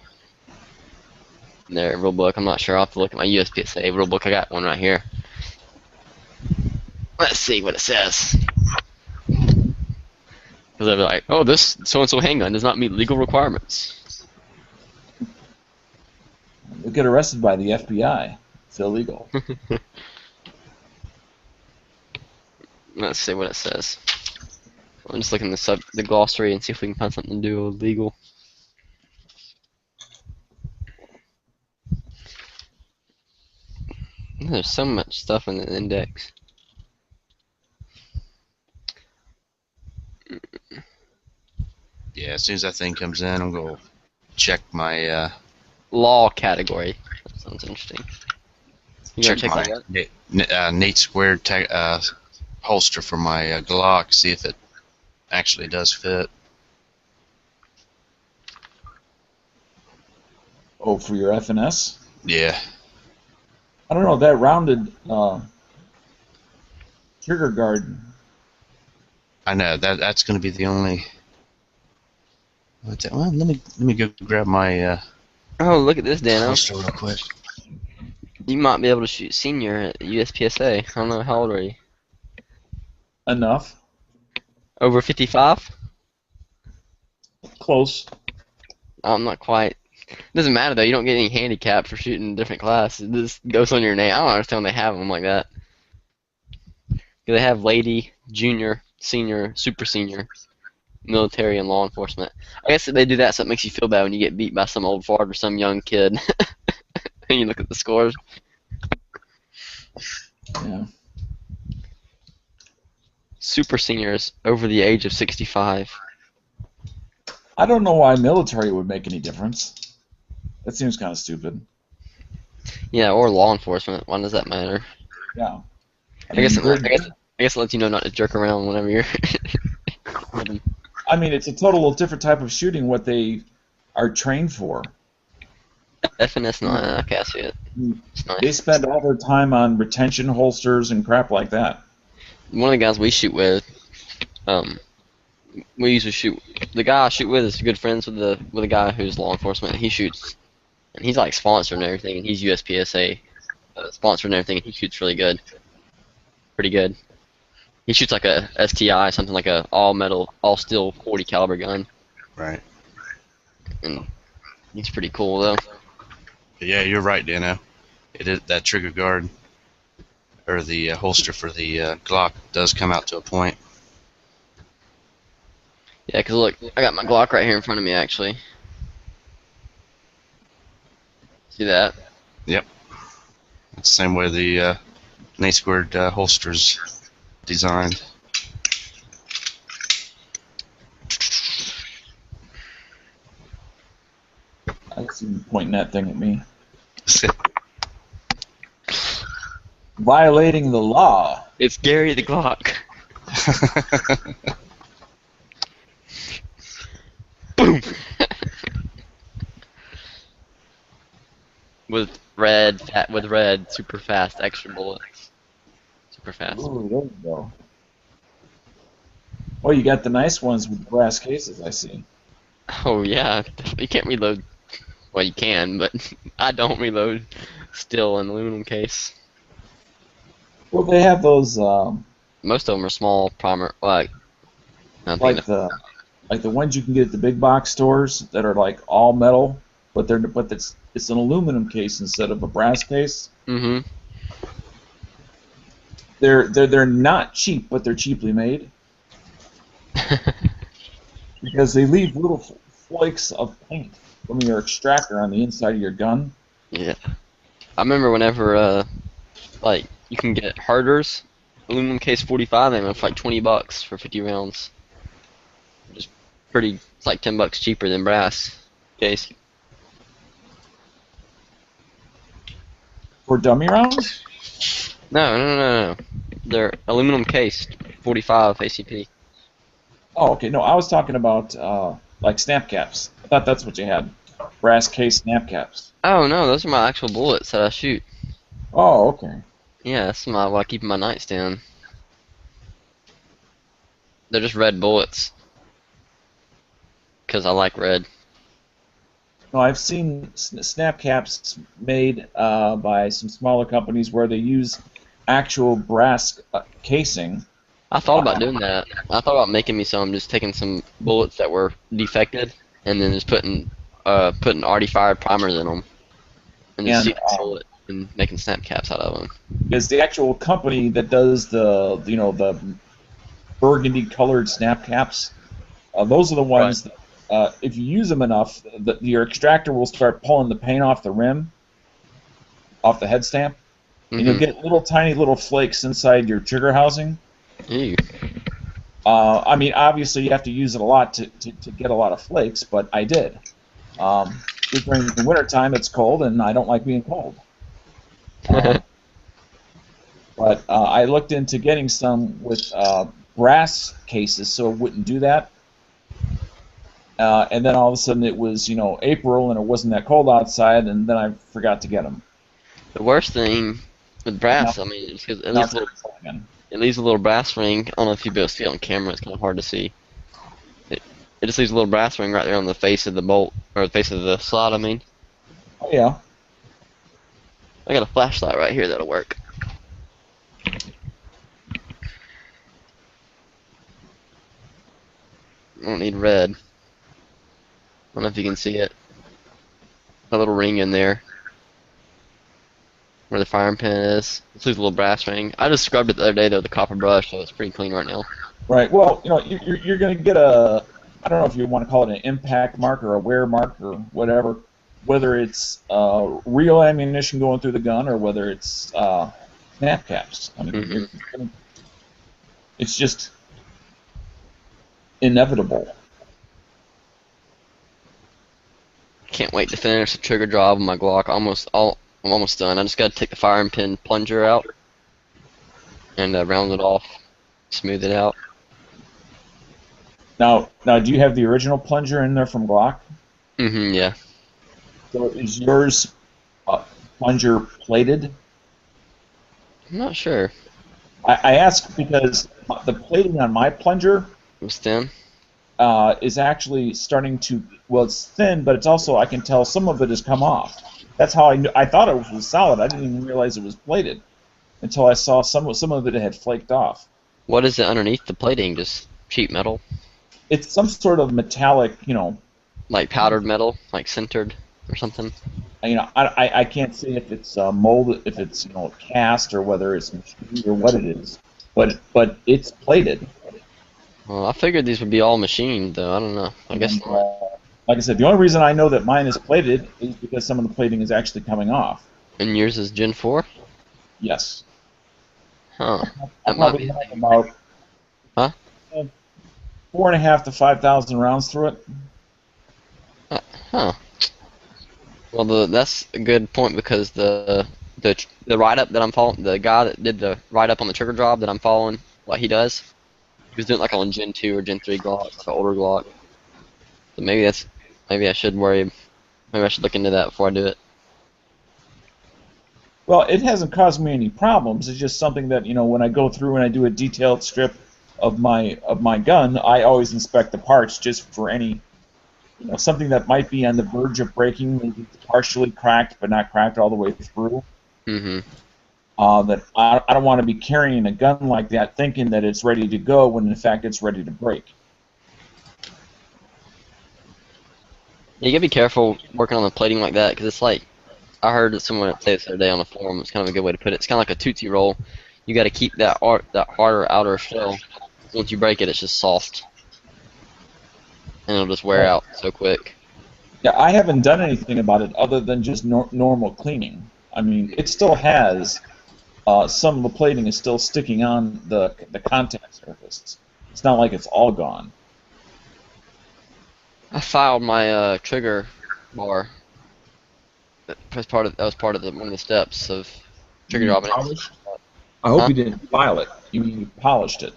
In their rule book, I'm not sure. I'll have to look at my USPSA rule book. I got one right here. Let's see what it says. Because they'll be like, oh, this so-and-so handgun does not meet legal requirements. You'll get arrested by the FBI. It's illegal. Let's see what it says. I'm just looking the glossary and see if we can find something to do illegal. There's so much stuff in the index. Yeah, as soon as that thing comes in, I'm going to check my Law category. That sounds interesting. You gotta check that out? Nate Squared holster for my Glock, see if it actually does fit. Oh, for your FNS? Yeah. I don't know, that rounded trigger guard. I know that's going to be the only. Well, let me go grab my Oh, look at this, Dano. holster real quick. You might be able to shoot senior at USPSA. I don't know, how old are you? Enough. Over 55? Close. I'm not quite. Doesn't matter though. You don't get any handicap for shooting a different class. It just goes on your name. I don't understand when they have them like that. They have lady, junior, senior, super senior, military, and law enforcement. I guess if they do that, so it makes you feel bad when you get beat by some old fart or some young kid. And you look at the scores. Yeah. Super seniors over the age of 65. I don't know why military would make any difference. That seems kind of stupid. Yeah, or law enforcement. Why does that matter? Yeah. I guess it lets you know not to jerk around whenever you're. I mean, it's a total different type of shooting what they are trained for. FNS 9. Okay, I see it. It's nice. They spend all their time on retention holsters and crap like that. One of the guys we shoot with, we usually shoot. The guy I shoot with is good friends with the guy who's law enforcement. He shoots, and he's like sponsored and everything, and he's USPSA sponsored and everything. And he shoots really good, pretty good. He shoots like a STI, something like a all metal, all steel 40 caliber gun, Right. and he's pretty cool though. Yeah, you're right, Dano. It is that trigger guard or the holster for the Glock does come out to a point. Yeah, 'cause look, I got my Glock right here in front of me actually. See that? Yep. It's the same way the Nate Squared holster's designed. I see you pointing that thing at me. Violating the law. It's Gary the Glock. boom. with red, super fast, extra bullets, super fast. Ooh, there you go. Oh, you got the nice ones with brass cases, I see. Oh yeah, you can't reload. Well, you can, but I don't reload. Still in aluminum case. Well, they have those Most of them are small primer. Like I'm thinking. like the ones you can get at the big box stores that are like all metal, but it's an aluminum case instead of a brass case. Mm-hmm. They're not cheap, but they're cheaply made because they leave little flakes of paint from your extractor on the inside of your gun. Yeah. I remember whenever like you can get harders, aluminum case 45, they went for like $20 for 50 rounds. Just pretty. It's like $10 cheaper than brass case. For dummy rounds? No. They're aluminum cased 45 ACP. Oh, okay. No, I was talking about like snap caps. I thought that's what you had. Brass case snap caps. Oh no, those are my actual bullets that I shoot. Oh, okay. Yeah, that's what I keep in my nightstand. They're just red bullets. Because I like red. No, I've seen snap caps made by some smaller companies where they use actual brass casing. I thought about doing that. I thought about making me some, just taking some bullets that were defected, and then just putting already fired primers in them, and just And sealing the bullet and making snap caps out of them. because the actual company that does the burgundy colored snap caps, those are the ones that if you use them enough, your extractor will start pulling the paint off the rim, off the head stamp, and you'll get little tiny little flakes inside your trigger housing. Ew. I mean, obviously you have to use it a lot to get a lot of flakes, but I did. During the wintertime, it's cold, and I don't like being cold. But I looked into getting some with brass cases so it wouldn't do that. And then all of a sudden it was, April, and it wasn't that cold outside, and then I forgot to get them. The worst thing with brass, I mean, it's 'cause it leaves a little brass ring. I don't know if you'll be able to see it on camera. It's kind of hard to see. It just leaves a little brass ring right there on the face of the bolt, or the face of the slot, I mean. Oh, yeah. I got a flashlight right here that'll work. I don't need red. I don't know if you can see it. A little ring in there. Where the firing pin is. It's a little brass ring. I just scrubbed it the other day though with a copper brush, so it's pretty clean right now. Right. Well, you're going to get I don't know if you want to call it an impact mark or a wear mark or whatever, whether it's real ammunition going through the gun or whether it's snap caps. I mean, it's just inevitable. Can't wait to finish the trigger job on my Glock. I'm almost done. I just gotta take the firing pin plunger out and round it off, smooth it out. Now, do you have the original plunger in there from Glock? Yeah. So is yours plunger plated? I'm not sure. I ask because the plating on my plunger It was thin. is actually starting to, well, it's thin, but it's also, I can tell some of it has come off. That's how I knew. I thought it was solid. I didn't even realize it was plated until I saw some of it had flaked off. What is it underneath the plating? Just cheap metal? It's some sort of metallic, Like powdered metal? Like sintered or something? I can't say if it's molded, if it's cast, or whether it's machined or what it is, but it's plated. Well, I figured these would be all machined though. I don't know. I guess not. Like I said, the only reason I know that mine is plated is because some of the plating is actually coming off. And yours is Gen 4? Yes. Huh. I That might probably be. have about Huh? 4,500 to 5,000 rounds through it. Huh. Well, that's a good point because the write up that I'm following, the guy that did the write up on the trigger job that I'm following, what he does, he was doing like on Gen 2 or Gen 3 Glock, like an older Glock. So maybe I should worry. Maybe I should look into that before I do it. Well, it hasn't caused me any problems. It's just something that, when I go through and I do a detailed strip of my gun, I always inspect the parts just for any, something that might be on the verge of breaking, maybe it's partially cracked but not cracked all the way through. Hmm. That I don't want to be carrying a gun like that thinking that it's ready to go when in fact it's ready to break. You gotta be careful working on the plating like that because it's like I heard that someone say this the other day on the forum. It's kind of a good way to put it. It's kind of like a Tootsie Roll. You got to keep that harder outer shell. Once you break it, it's just soft, and it'll just wear out so quick. Yeah, I haven't done anything about it other than just normal cleaning. I mean, it still has some of the plating is still sticking on the contact surface. It's not like it's all gone. I filed my trigger bar. That was part of one of the steps of trigger dropping it. Polished? I hope Huh? you didn't file it. You mean you polished it?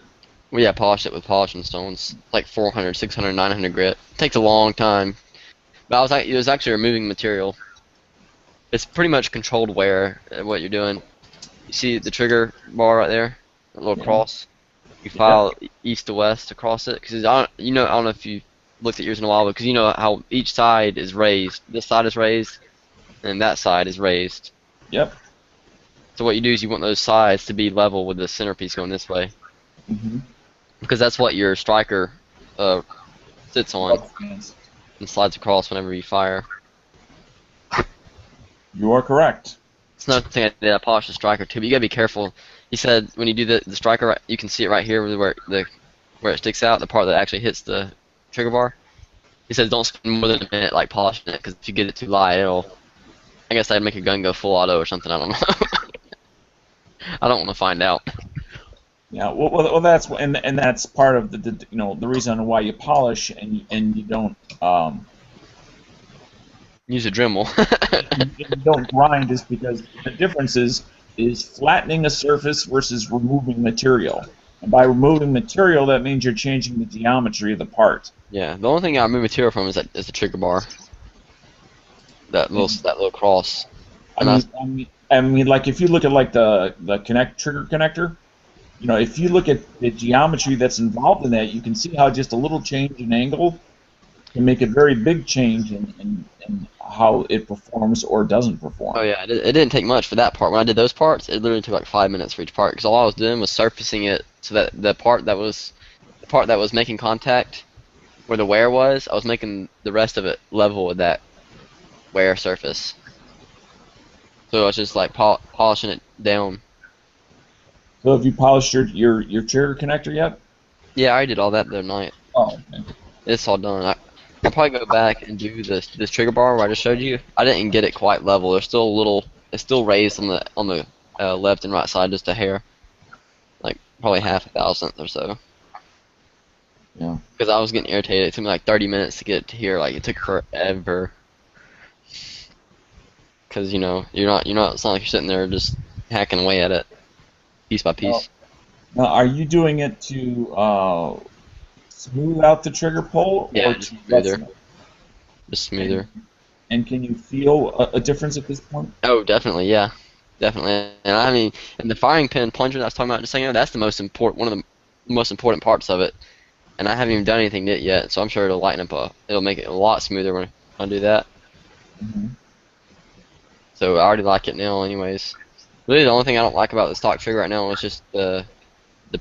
Well, yeah, polished it with polishing stones, like 400, 600, 900 grit. Takes a long time. But it was actually removing material. It's pretty much controlled wear. What you're doing. You see the trigger bar right there, that little Yeah. cross. You file east to west across it, because I don't know if you looked at yours in a while, because you know how each side is raised. This side is raised, and that side is raised. Yep. So what you do is you want those sides to be level with the centerpiece going this way, Mm-hmm. because that's what your striker sits on and slides across whenever you fire. You are correct. It's another thing I did. I polished the striker too, but you gotta be careful. He said when you do the striker, you can see it right here where it sticks out, the part that actually hits the trigger bar. He says don't spend more than a minute like polishing it, because if you get it too light, I guess that'd make your gun go full auto or something. I don't know. I don't want to find out. Yeah. Well, that's part of the reason why you polish and you don't Use a Dremel. you don't grind is because the difference is flattening a surface versus removing material. And by removing material, that means you're changing the geometry of the part. Yeah, the only thing I remove material from is the trigger bar. That little cross. I mean, like if you look at like the trigger connector, if you look at the geometry that's involved in that, you can see how just a little change in angle can make a very big change in how it performs or doesn't perform. Oh yeah, it didn't take much for that part. When I did those parts, it literally took like 5 minutes for each part, because all I was doing was surfacing it so that the part that was making contact where the wear was, I was making the rest of it level with that wear surface. So I was just like polishing it down. So have you polished your trigger connector yet? Yeah, I already did all that the other night. Oh, okay. It's all done. I'll probably go back and do this trigger bar where I just showed you. I didn't get it quite level. There's still a little. It's still raised on the left and right side just a hair, like probably half a thousandth or so. Yeah. Because I was getting irritated. It took me like 30 minutes to get it to here. Like it took forever. Because you're not. It's not like you're sitting there just hacking away at it, piece by piece. Now, are you doing it to smooth out the trigger pull, Yeah, or just to smoother. Just smoother. And can you feel a difference at this point? Oh, definitely, yeah, definitely. And I mean, and the firing pin plunger that I was talking about just a second ago, that's one of the most important parts of it. And I haven't even done anything to it yet, so I'm sure it'll make it a lot smoother when I do that. Mm-hmm. So I already like it now, anyways. Really, the only thing I don't like about the stock trigger right now is just the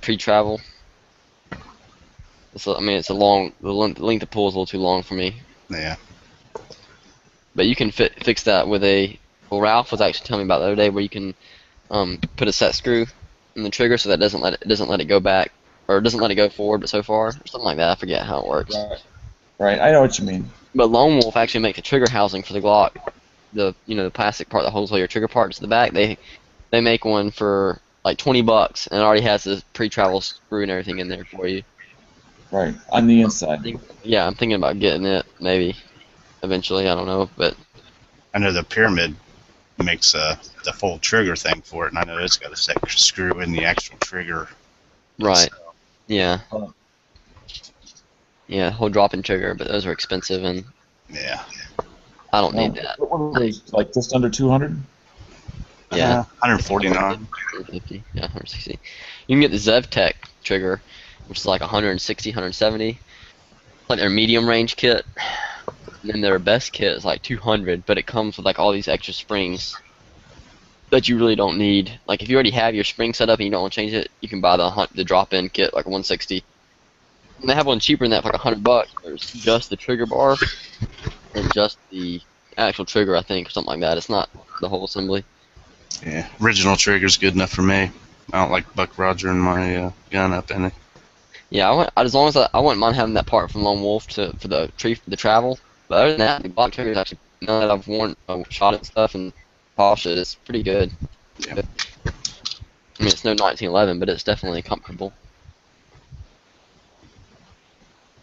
pre-travel. I mean, the length of pull is a little too long for me. Yeah. But you can fix that with well, Ralph was actually telling me about the other day where you can put a set screw in the trigger so that it doesn't let it go back, or it doesn't let it go forward but so far, or something like that. I forget how it works. Right. I know what you mean. But Lone Wolf actually makes a trigger housing for the Glock, the plastic part that holds all your trigger parts to the back. They make one for like $20, and it already has the pre-travel screw and everything in there for you. Right. On the inside. Yeah, I'm thinking about getting it maybe eventually. I don't know, but I know the Pyramid makes the full trigger thing for it, and I know it's got a set screw in the actual trigger. right, yeah. Yeah, whole drop in trigger, but those are expensive, and Yeah. I don't Well, need that. what were those, like just under 200? Yeah, 149. 150, yeah, 160. You can get the ZevTech trigger, which is like 160, 170. Like their medium range kit, and then their best kit is like 200, but it comes with like all these extra springs that you really don't need. Like if you already have your spring set up and you don't want to change it, you can buy the drop-in kit like 160. And they have one cheaper than that for like $100. There's just the trigger bar and just the actual trigger, I think, or something like that. It's not the whole assembly. Yeah. Original trigger's good enough for me. I don't like Buck Roger and my gun up in it. Yeah, as long as I wouldn't mind having that part from Lone Wolf for the travel. But other than that, the block trigger is actually now that I've worn shot it and stuff and polished it, it's pretty good. Yeah. I mean, it's no 1911, but it's definitely comfortable.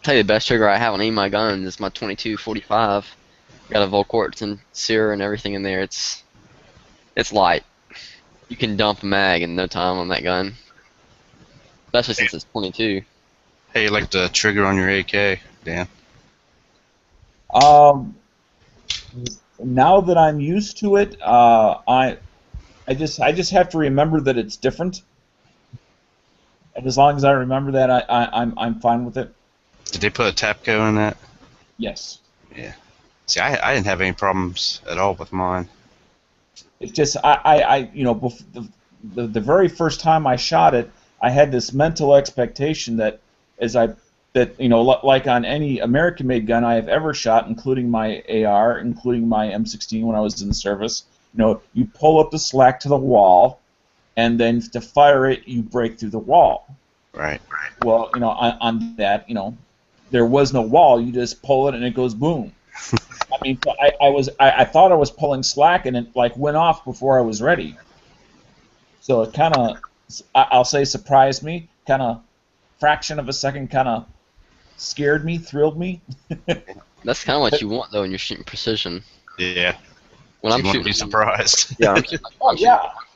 Tell you the best trigger I have on any of my guns is my 22-45. Got a Volquartz and Sear and everything in there. It's light. You can dump a mag in no time on that gun, especially since it's 22. Hey, you like the trigger on your AK, Dan? Now that I'm used to it, I just have to remember that it's different. And as long as I remember that, I'm fine with it. Did they put a Tapco in that? Yes. Yeah. See, I didn't have any problems at all with mine. It's just the very first time I shot it, I had this mental expectation that like on any American-made gun I have ever shot, including my AR, including my M16 when I was in the service, you pull up the slack to the wall, and then to fire it, you break through the wall. Right. Well, on that, there was no wall. You just pull it and it goes boom. I mean, I thought I was pulling slack and it like went off before I was ready. So it kind of, I'll say, surprised me. Kind of, fraction of a second, kind of scared me, thrilled me. That's kind of what you want though when you're shooting precision. Yeah. When I'm you want to shooting, be surprised. yeah,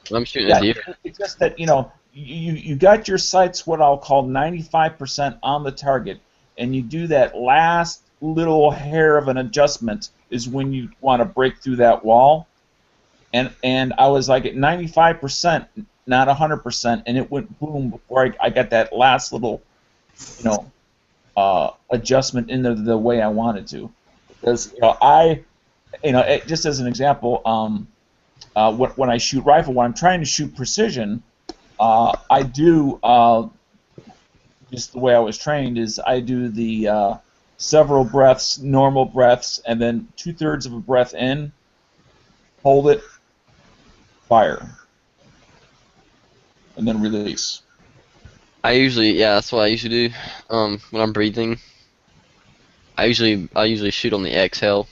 when I'm shooting a deer. It's just that you got your sights what I'll call 95% on the target, and you do that last little hair of an adjustment is when you want to break through that wall. And I was like at 95%, not 100%, and it went boom before I got that last little, adjustment in there the way I wanted to. Because just as an example, when I shoot rifle, when I'm trying to shoot precision, I do just the way I was trained is I do the several breaths, normal breaths, and then 2/3 of a breath in, hold it, fire, and then release. That's what I usually do. When I'm breathing, I usually shoot on the exhale.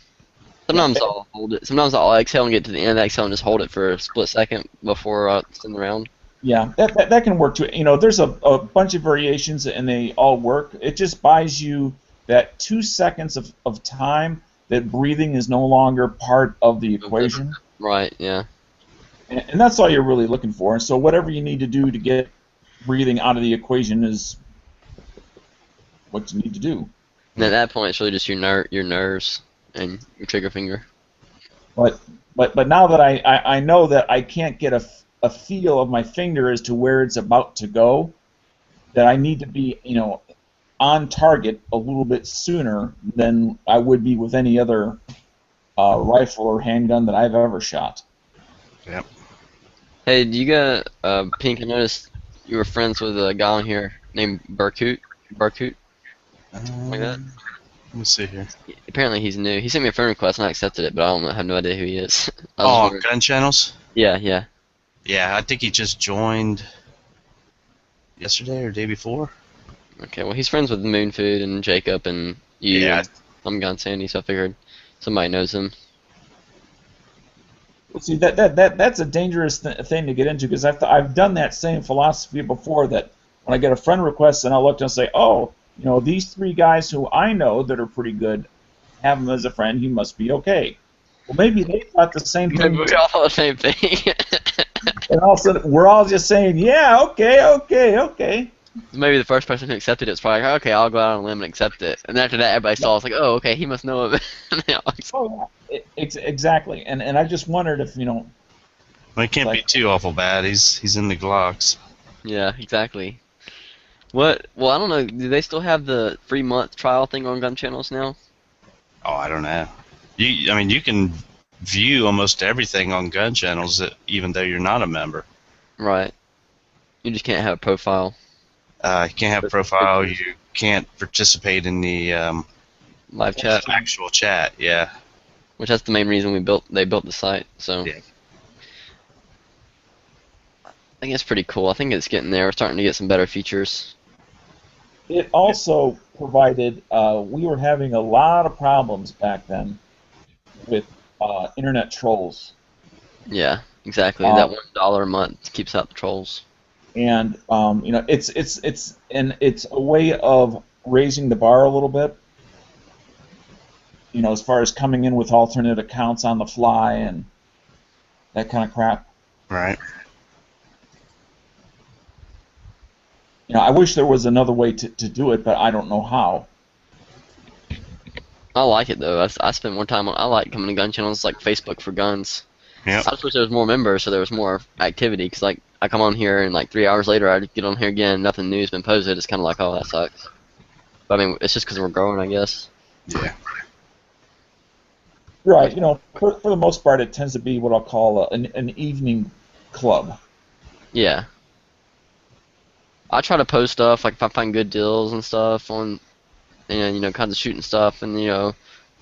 Sometimes I'll hold it. Sometimes I'll exhale and get to the end of the exhale and just hold it for a split second before I send the round. Yeah, that can work too. There's a bunch of variations and they all work. It just buys you that 2 seconds of time that breathing is no longer part of the equation. Right, yeah. And that's all you're really looking for. And so whatever you need to do to get breathing out of the equation is what you need to do. And at that point, it's really just your nerves and your trigger finger. But now that I know that I can't get a feel of my finger as to where it's about to go, that I need to be on target a little bit sooner than I would be with any other rifle or handgun that I've ever shot. Yep. Hey, do you got Pink? I noticed you were friends with a guy on here named Barkut. Like that. Let me see here. Apparently he's new. He sent me a friend request and I accepted it, but I have no idea who he is. Gun channels? Yeah, yeah. Yeah, I think he just joined yesterday or day before. Okay, well he's friends with Moon Food and Jacob and you. Yeah. And I'm Gun Sandy, so I figured somebody knows him. See, that's a dangerous thing to get into because I've done that same philosophy before. That when I get a friend request, and I'll look and say, oh, these 3 guys who I know that are pretty good, have him as a friend. He must be okay. Well, maybe they thought the same thing. Maybe we all thought the same thing. And all of a sudden, we're all just saying, yeah, okay. maybe the first person who accepted it was probably like, okay, I'll go out on a limb and accept it. And after that, everybody saw. It's like, oh, okay, he must know him. Oh yeah, exactly. And I just wondered if Well, it can't be like too awful bad. He's in the Glocks. Yeah, exactly. What? Well, I don't know. Do they still have the free month trial thing on gun channels now? Oh, I don't know. I mean, you can view almost everything on gun channels, even though you're not a member. Right. You just can't have a profile. You can't have a profile. You can't participate in the Live chat, actual chat. Yeah. which that's the main reason they built the site. So Yeah. I think it's pretty cool. I think it's getting there. We're starting to get some better features. it also provided. We were having a lot of problems back then with internet trolls. Yeah, exactly. Um, That $1 a month keeps out the trolls. and it's a way of raising the bar a little bit. As far as coming in with alternate accounts on the fly and that kind of crap. Right. I wish there was another way to do it, but I don't know how. I like it though. I spend more time on. I like coming to gun channels like Facebook for guns. Yep. I just wish there was more members, so there was more activity. Cause like I come on here and like 3 hours later I get on here again, nothing new has been posted. It's kind of like, oh, that sucks. But I mean, it's just because we're growing, I guess. Yeah. Right. For the most part, it tends to be what I'll call an evening club. Yeah. I try to post stuff like if I find good deals and stuff on, and kinds of shooting stuff, and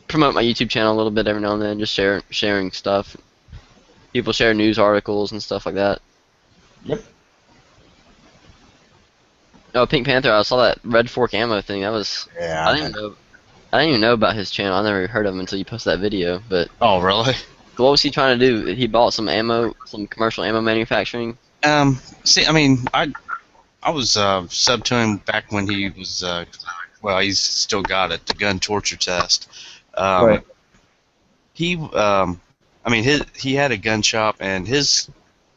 promote my YouTube channel a little bit every now and then, just sharing stuff. People share news articles and stuff like that. Yep. Oh, Pink Panther! I saw that Red Fork ammo thing. That was Yeah. I didn't even know about his channel. I never heard of him until you posted that video. But Oh, really? what was he trying to do? He bought some ammo, some commercial ammo manufacturing. See, I mean, I was sub to him back when he was well, he's still got it, the gun torture test. Right. I mean, he had a gun shop, and his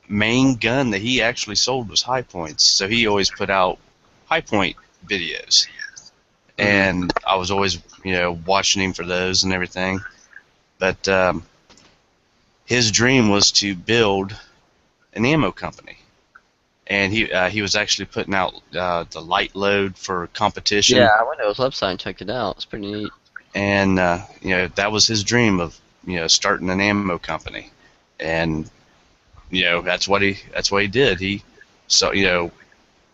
main gun that he actually sold was high points. So he always put out high point videos, and I was always watching him for those and everything. But his dream was to build an ammo company. And he was actually putting out the light load for competition. Yeah, I went to his website and checked it out. It's pretty neat. And that was his dream of starting an ammo company. And that's what he did. He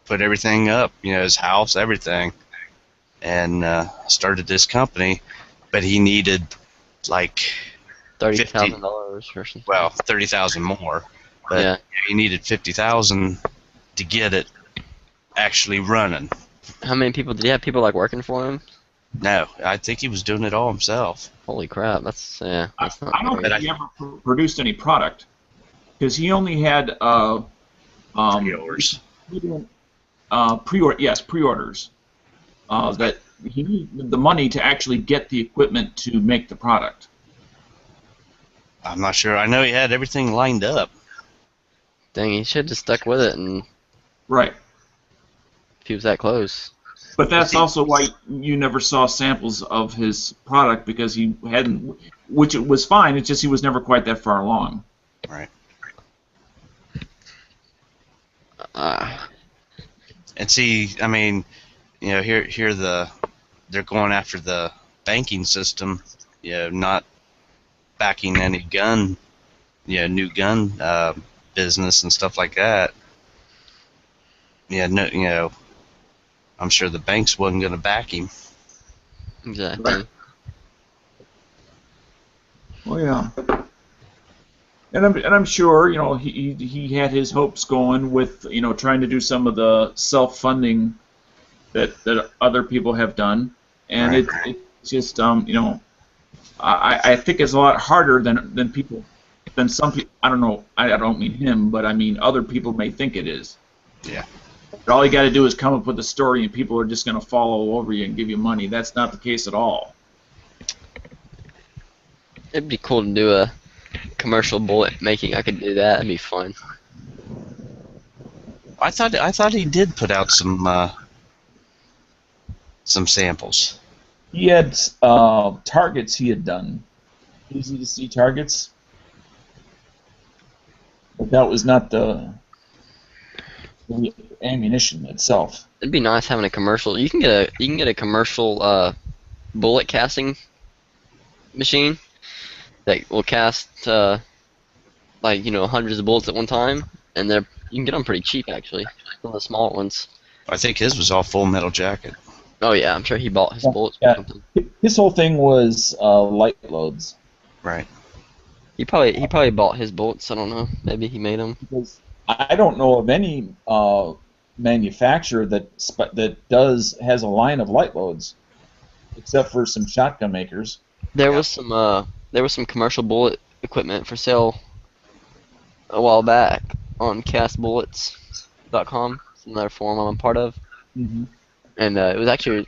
put everything up, his house, everything, and started this company. But he needed like $30,000 or something. well, 30,000 more. But Yeah. he needed 50,000 to get it actually running. How many people did he have? People like working for him? No, I think he was doing it all himself. Holy crap! That's not I don't great. think he ever produced any product because he only had Pre-orders. pre-orders. That he needed the money to actually get the equipment to make the product. I'm not sure. I know he had everything lined up. Dang, he should have just stuck with it, and Right. if he was that close. But that's also why you never saw samples of his product because he hadn't, which it was fine. It's just he was never quite that far along. Right. Ah, And see, I mean, here they're going after the banking system, not backing any gun, new gun business and stuff like that. Yeah, no, I'm sure the banks wasn't going to back him. exactly. Oh yeah. And I'm sure he had his hopes going with trying to do some of the self-funding that other people have done, and Right. it's just I think it's a lot harder than some people. I don't know. I don't mean him, but I mean other people may think it is. Yeah. But all you got to do is come up with a story, and people are just going to fall all over you and give you money. That's not the case at all. It'd be cool to do a commercial bullet making. I could do that. That'd be fun. I thought he did put out some samples. He had targets he had done, easy to see targets, but that was not the ammunition itself. It'd be nice having a commercial. You can get a commercial bullet casting machine that will cast like hundreds of bullets at one time, and you can get them pretty cheap actually. Some of the small ones. I think his was all Full Metal Jacket. Oh yeah, I'm sure he bought his bullets or Yeah. something. His whole thing was light loads. Right. He probably bought his bullets. I don't know. Maybe he made them. Because I don't know of any manufacturer that has a line of light loads, except for some shotgun makers. There was some commercial bullet equipment for sale a while back on castbullets.com. It's another forum I'm a part of, Mm-hmm. and it was actually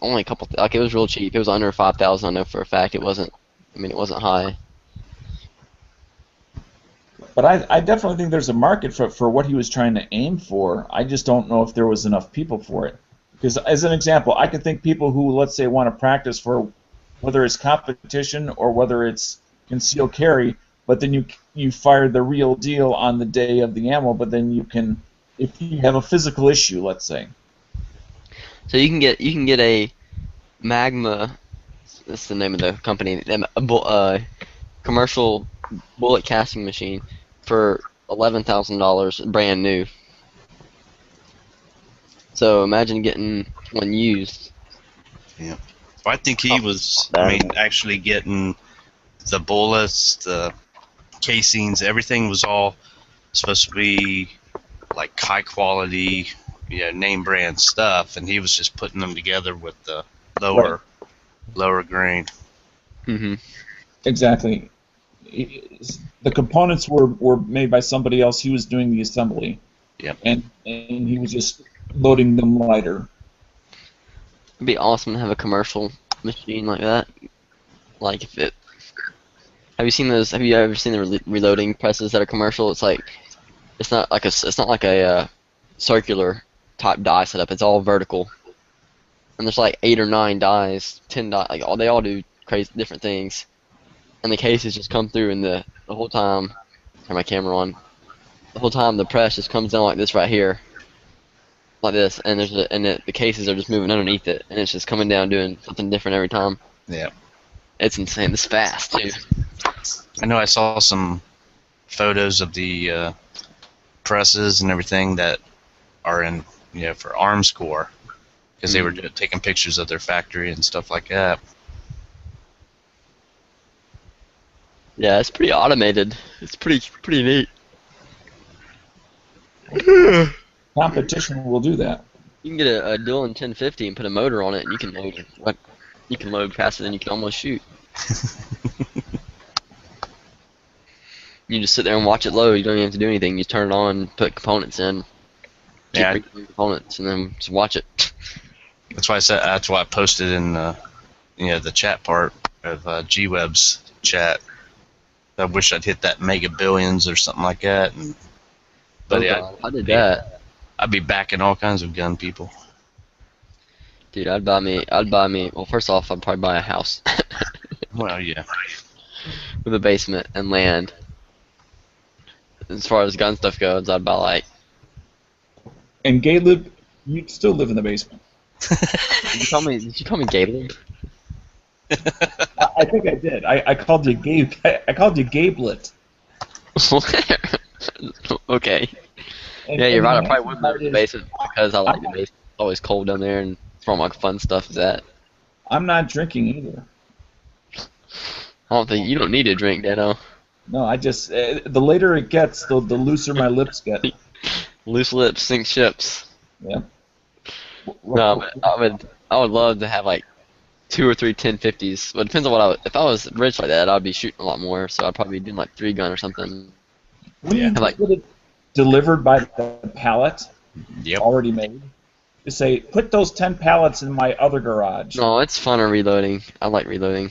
only a couple. Like it was real cheap. It was under 5,000. I know for a fact. It wasn't. I mean, it wasn't high. But I definitely think there's a market for what he was trying to aim for. I just don't know if there was enough people for it. Because as an example, I could think people who, let's say, want to practice for whether it's competition or whether it's concealed carry, but then you fire the real deal on the day of the ammo, but then you can, if you have a physical issue, let's say. So you can get a Magma. That's the name of the company. A commercial bullet casting machine for $11,000, brand new. So imagine getting one used. Yeah. Well, I think he was. I mean, actually getting the bullets, the casings, everything was all supposed to be like high quality, name brand stuff, and he was just putting them together with the lower grain. Mm-hmm. Exactly. The components were made by somebody else. He was doing the assembly. Yep. And he was just loading them lighter. It'd be awesome to have a commercial machine like that. Like if it. Have you seen those? Have you ever seen the reloading presses that are commercial? It's like it's not like a circular type die setup. It's all vertical. And there's like 8 or 9 dies, 10 die. Like they all do crazy different things. And the cases just come through, and the whole time. Turn my camera on. The whole time the press just comes down like this right here. Like this, and the cases are just moving underneath it, and it's just coming down doing something different every time. Yeah. It's insane. It's fast too. I know I saw some photos of the presses and everything that are in, for Arms Corps, because they were taking pictures of their factory and stuff like that. Yeah, it's pretty automated. It's pretty neat. Competition will do that. You can get a Dillon 1050 and put a motor on it, and you can load faster than you can almost shoot. You just sit there and watch it load. You don't even have to do anything. You just turn it on, put components in, Yeah. keep bringing components, and then just watch it. That's why I said. That's why I posted in the chat part of G-Web's chat. I wish I'd hit that Mega Billions or something like that. But I did that. I'd be backing all kinds of gun people. Dude, I'd buy me. Well, first off, I'd probably buy a house Well, yeah. with a basement and land. As far as gun stuff goes, I'd buy like. And you'd still live in the basement. Did you call me Gabe? I think I did. I called you Gabe. I called you Gabelet. Okay. Yeah, you're right. I probably would live in the basement because I like the basement. It's always cold down there, and where all my fun stuff is at. I'm not drinking either. I don't think you don't need to drink, Dano. No, I just the later it gets, the looser my lips get. Loose lips sink ships. Yeah. No, I would love to have like 2 or 3 1050s. But it depends on if I was rich like that, I'd be shooting a lot more. So I'd probably be doing like 3-gun or something. When you like- get it delivered by the pallet, Yep. already made, you say, put those 10 pallets in my other garage. No, it's funner reloading. I like reloading.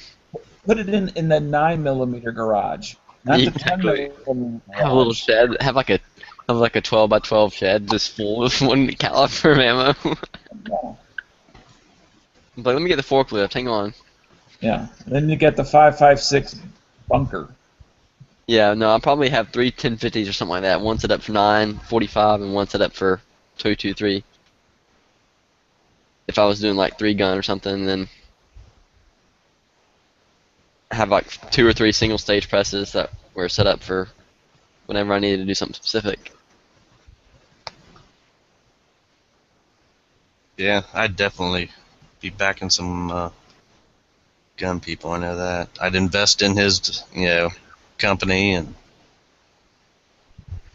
Put it in the 9mm garage, not the Exactly. 10mm garage. Have a little shed. Have like a have like a 12 by 12 shed just full of one caliber of ammo. But let me get the forklift. Hang on. Yeah. Then you get the 5.56 bunker. Yeah, no, I probably have three 1050s or something like that. One set up for 9.45 and one set up for 2.23. If I was doing like 3-gun or something, then have like 2 or 3 single stage presses that were set up for whenever I needed to do something specific. Yeah, I'd definitely be backing some gun people. I know that. I'd invest in his, company and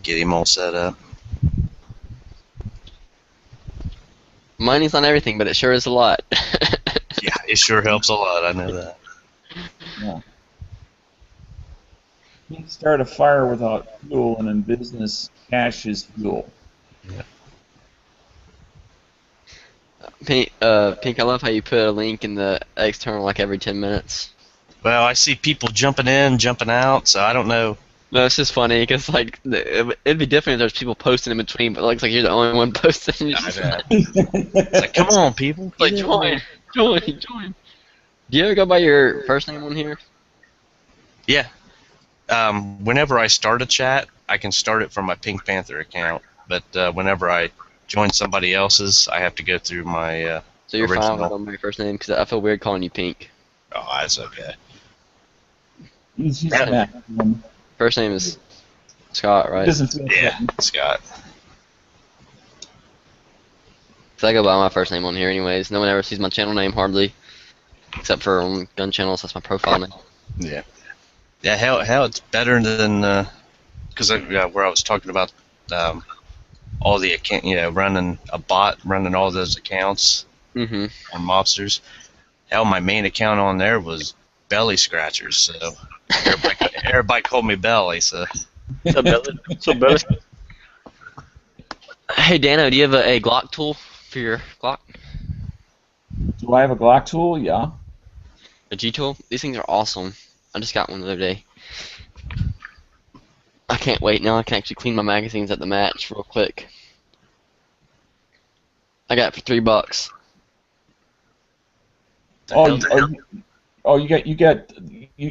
get him all set up. Money's not everything, but it sure is a lot. Yeah, it sure helps a lot. I know that. Yeah. You can start a fire without fuel, and in business, cash is fuel. Pink, I love how you put a link in the external like every 10 minutes. Well, I see people jumping in, jumping out, so I don't know. No, it's just funny because like it'd be different if there's people posting in between, but it looks like you're the only one posting. You're just It's like, come on, people. like join. Do you ever go by your first name on here? Yeah. Whenever I start a chat, I can start it from my Pink Panther account, but whenever I join somebody else's, I have to go through my So you're fine with original. going by your first name because I feel weird calling you Pink. Oh, that's okay. He's maximum. First name is Scott, right? Doesn't feel Yeah, Scott. So I go by my first name on here anyways. No one ever sees my channel name hardly, except for on Gun Channels. That's my profile name. Yeah. Yeah, how it's better than because where I was talking about all the account, running a bot, running all those accounts Mm-hmm. on mobsters. Hell, my main account on there was Belly Scratchers, so everybody called me Belly. So Hey Dano, do you have a Glock tool for your Glock? Do I have a Glock tool? Yeah. A G tool? These things are awesome. I just got one the other day. I can't wait now. I can actually clean my magazines at the match real quick. I got it for $3.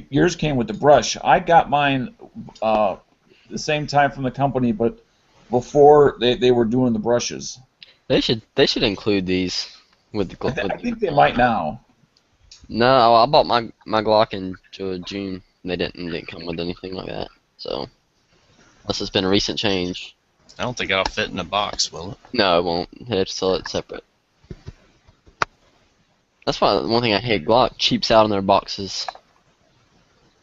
Yours came with the brush. I got mine the same time from the company, but before they were doing the brushes. They should include these with the Glock. I think they might now. No, I bought my Glock in June. They didn't come with anything like that. So unless it's been a recent change. I don't think it'll fit in a box, will it? No, it won't. They have to sell it separate. That's why one thing I hate, Glock cheaps out on their boxes.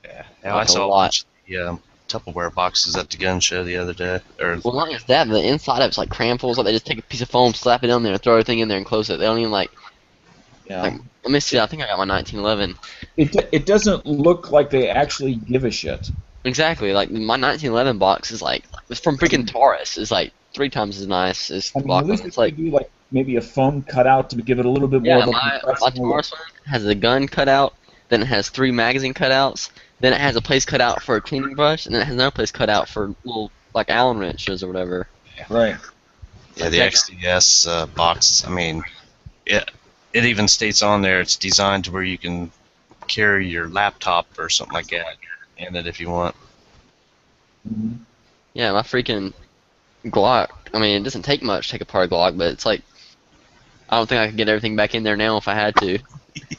Yeah. Like I a saw a lot. bunch of the Tupperware boxes at the gun show the other day. Well, not just that, the inside of it's like cramfuls. Like they just take a piece of foam, slap it on there, and throw everything in there and close it. They don't even like. Yeah. Like, let me see. I think I got my 1911. It doesn't look like they actually give a shit. Exactly. Like my 1911 box is like it's from freaking Taurus. It's like 3 times as nice as I mean, Glock at least one. it's It's like do like maybe a foam cutout to give it a little bit more yeah, of a my professional look. Taurus one has a gun cutout, then it has 3 magazine cutouts, then it has a place cut out for a cleaning brush, and then it has another place cut out for little like Allen wrenches or whatever. Right. Yeah, the XDS box. I mean, it even states on there it's designed to where you can carry your laptop or something like that in it if you want. Mhm. Yeah, my freaking Glock. I mean, it doesn't take much to take apart a Glock, but it's like I don't think I could get everything back in there now if I had to.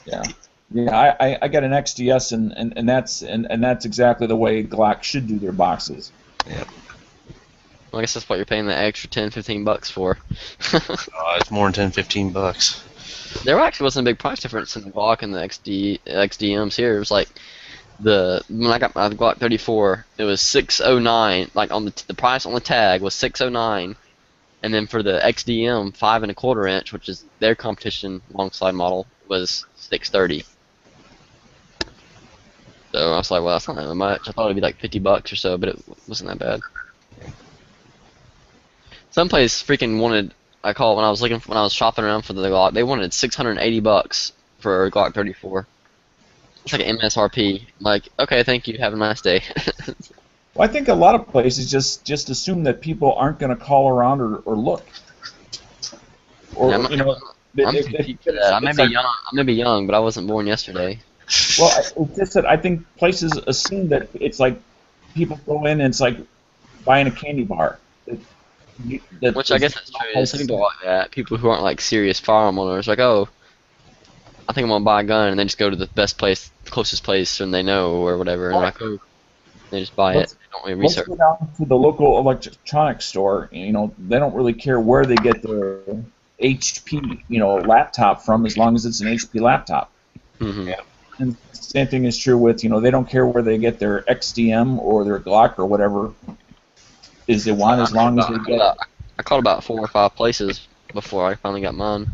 Yeah. Yeah, I got an XDS and that's exactly the way Glock should do their boxes. Well, I guess that's what you're paying the extra $10-15 for. It's more than $10-15. There actually wasn't a big price difference in the Glock and the XDMs here. It was like when I got my Glock 34, it was $609. Like on the price on the tag was $609, and then for the XDM 5 1/4 inch, which is their competition long slide model, was $630. So I was like, well, that's not that much. I thought it'd be like $50 or so, but it wasn't that bad. Some place freaking wanted. I called when I was shopping around for the Glock. They wanted $680 for a Glock 34. It's like an MSRP. I'm like, okay, thank you. Have a nice day. Well, I think a lot of places just assume that people aren't going to call around or look, Yeah, or I'm too cheap for that. I may it's be like, young. I may be young, but I wasn't born yesterday. well, it's just that I think places assume that it's like people go in and it's like buying a candy bar. That Which I is guess that's true. not There's some people like that. People who aren't like serious firearm owners, like, oh, I think I'm gonna buy a gun, and they just go to the best place, the closest place, and they know or whatever, and they're like, oh, they just buy it. let's They don't really let's research. go down to the local electronics store. They don't really care where they get their HP, laptop from, as long as it's an HP laptop. Hmm. And same thing is true with, they don't care where they get their XDM or their Glock or whatever is they want, as long as they get it. I called about 4 or 5 places before I finally got mine.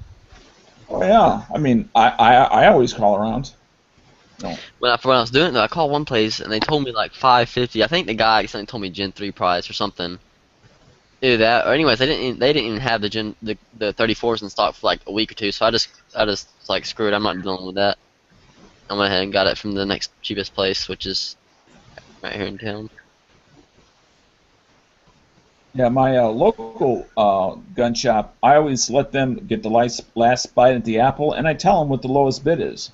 Oh yeah, I mean, I always call around. No. When I was doing it, though, I called one place and they told me like 550. I think the guy accidentally told me Gen 3 price or something. Either that, or anyways, they didn't even have the 34s in stock for like a week or two. So I just like screw it. I'm not dealing with that. I went ahead and got it from the next cheapest place, which is right here in town. Yeah, my local gun shop, I always let them get the last bite at the apple, and I tell them what the lowest bid is.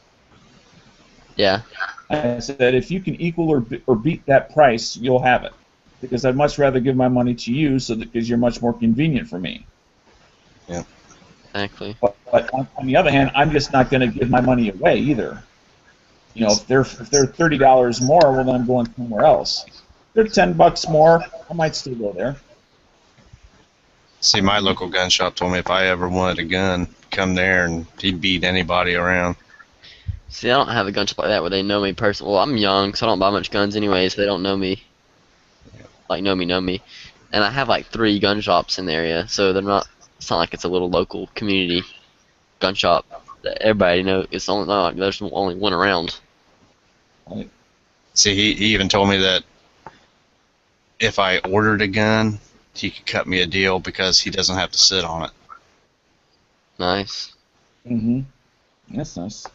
Yeah. I said, if you can equal or beat that price, you'll have it. Because I'd much rather give my money to you, because you're much more convenient for me. Yeah. Exactly. But on the other hand, I'm just not going to give my money away either. If they're $30 more, well, then I'm going somewhere else. If they're $10 more, I might still go there. See, my local gun shop told me if I ever wanted a gun, come there and he'd beat anybody around. See, I don't have a gun shop like that where they know me personally. Well, I'm young, so I don't buy much guns anyways. They don't know me. Like, know me. And I have like 3 gun shops in the area, so they're not. It's not like it's a little local community gun shop that everybody knows. It's only not like there's only one around. Right? See, he even told me that if I ordered a gun, he could cut me a deal because he doesn't have to sit on it. Nice. Mm-hmm. That's nice.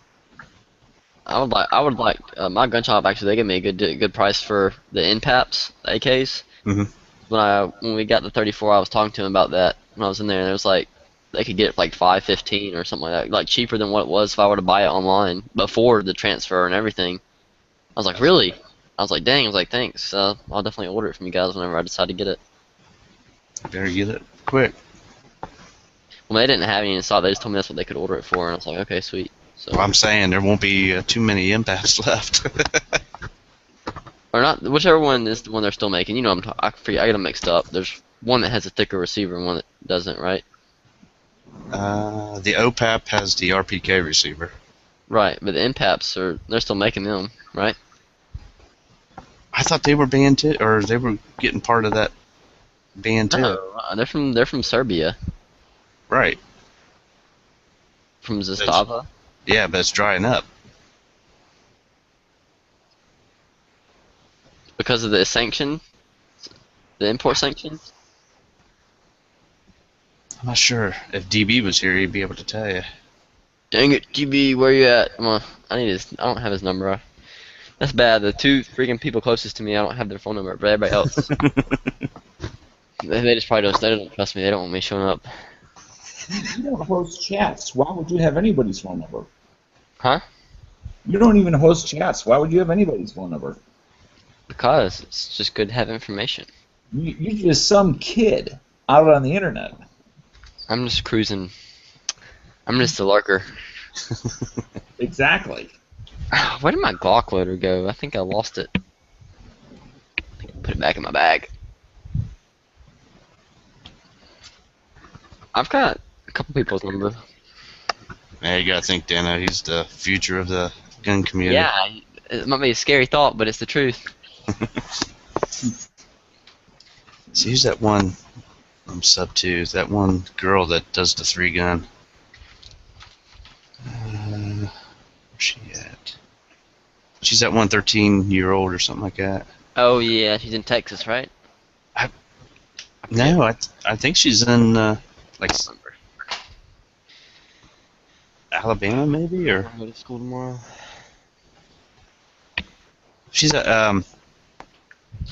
I would like my gun shop actually. They give me a good price for the NPAPs, the AKs. Mhm. When we got the 34, I was talking to him about that when I was in there, and it was like they could get it for like 515 or something like that, like cheaper than what it was if I were to buy it online before the transfer and everything. I was like, really? I was like, dang. I was like, thanks. I'll definitely order it from you guys whenever I decide to get it. Better get it quick. Well, they didn't have any in stock. They just told me that's what they could order it for, and I was like, okay, sweet. So. Well, I'm saying there won't be too many impacts left. Or not, whichever one is the one they're still making. I forget, I get them mixed up. There's one that has a thicker receiver and one that doesn't, right? The OPAP has the RPK receiver. Right, but the MPAPs they're still making them, right? I thought they were banned too, or they were getting part of that ban too. No, they're from Serbia, Right. from Zastava. Yeah, but it's drying up. Because of the sanction, the import sanctions. I'm not sure. If DB was here, he'd be able to tell you. Dang it, GB, where you at? Come on, I don't have his number. That's bad. The 2 freaking people closest to me, I don't have their phone number, but everybody else, they just probably they don't trust me. They don't want me showing up. You don't host chats. Why would you have anybody's phone number? Huh? You don't even host chats. Why would you have anybody's phone number? Because it's just good to have information. You're just some kid out on the internet. I'm just cruising. I'm just a lurker. Exactly. Where did my Glock loader go? I think I lost it. Put it back in my bag. I've got a couple people's number. Yeah, you gotta think, Dano. He's the future of the gun community. Yeah, it might be a scary thought, but it's the truth. See, who's that one? I'm sub 2. That one girl that does the 3-gun. Where's she at? She's that one 13-year-old or something like that. Oh yeah, she's in Texas, right? No, I think she's in like Alabama maybe, or I go to school tomorrow. she's at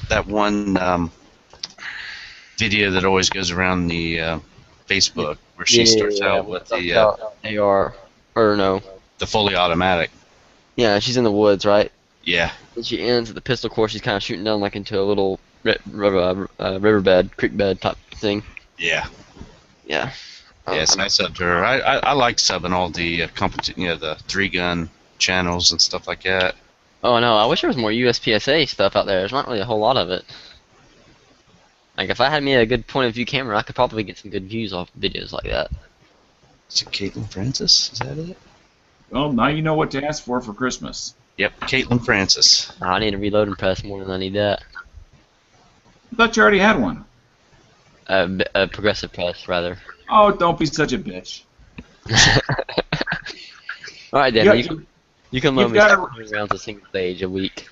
that one video that always goes around the Facebook where she starts Yeah, out we with talked about AR, or no. the fully automatic. Yeah, she's in the woods, right? Yeah. And she ends at the pistol course. She's kind of shooting down like into a little riverbed, creek bed type thing. Yeah. Yeah. Yes, I subbed her. I like subbing all the the 3-gun channels and stuff like that. Oh no, I wish there was more USPSA stuff out there. There's not really a whole lot of it. Like if I had me a good point of view camera, I could probably get some good views off videos like that. Is it Caitlin Francis? Is that it? Well, now you know what to ask for Christmas. Yep, Caitlin Francis. I need a reloading press more than I need that. I thought you already had one. A progressive press, rather. Oh, don't be such a bitch. Alright then, you can load you've me got 700 rounds of single stage a week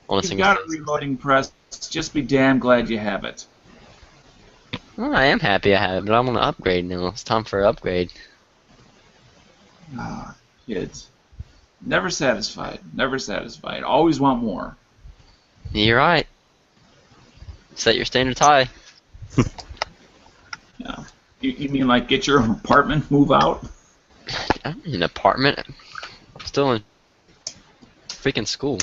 on a You've single got a stage. reloading press. Just be damn glad you have it. Well, I am happy I have it, but I want to upgrade now. It's time for an upgrade. Ah, kids. Never satisfied. Never satisfied. Always want more. You're right. Set your standards high. Yeah. You mean like get your apartment, move out? I'm in an apartment. I'm still in freaking school.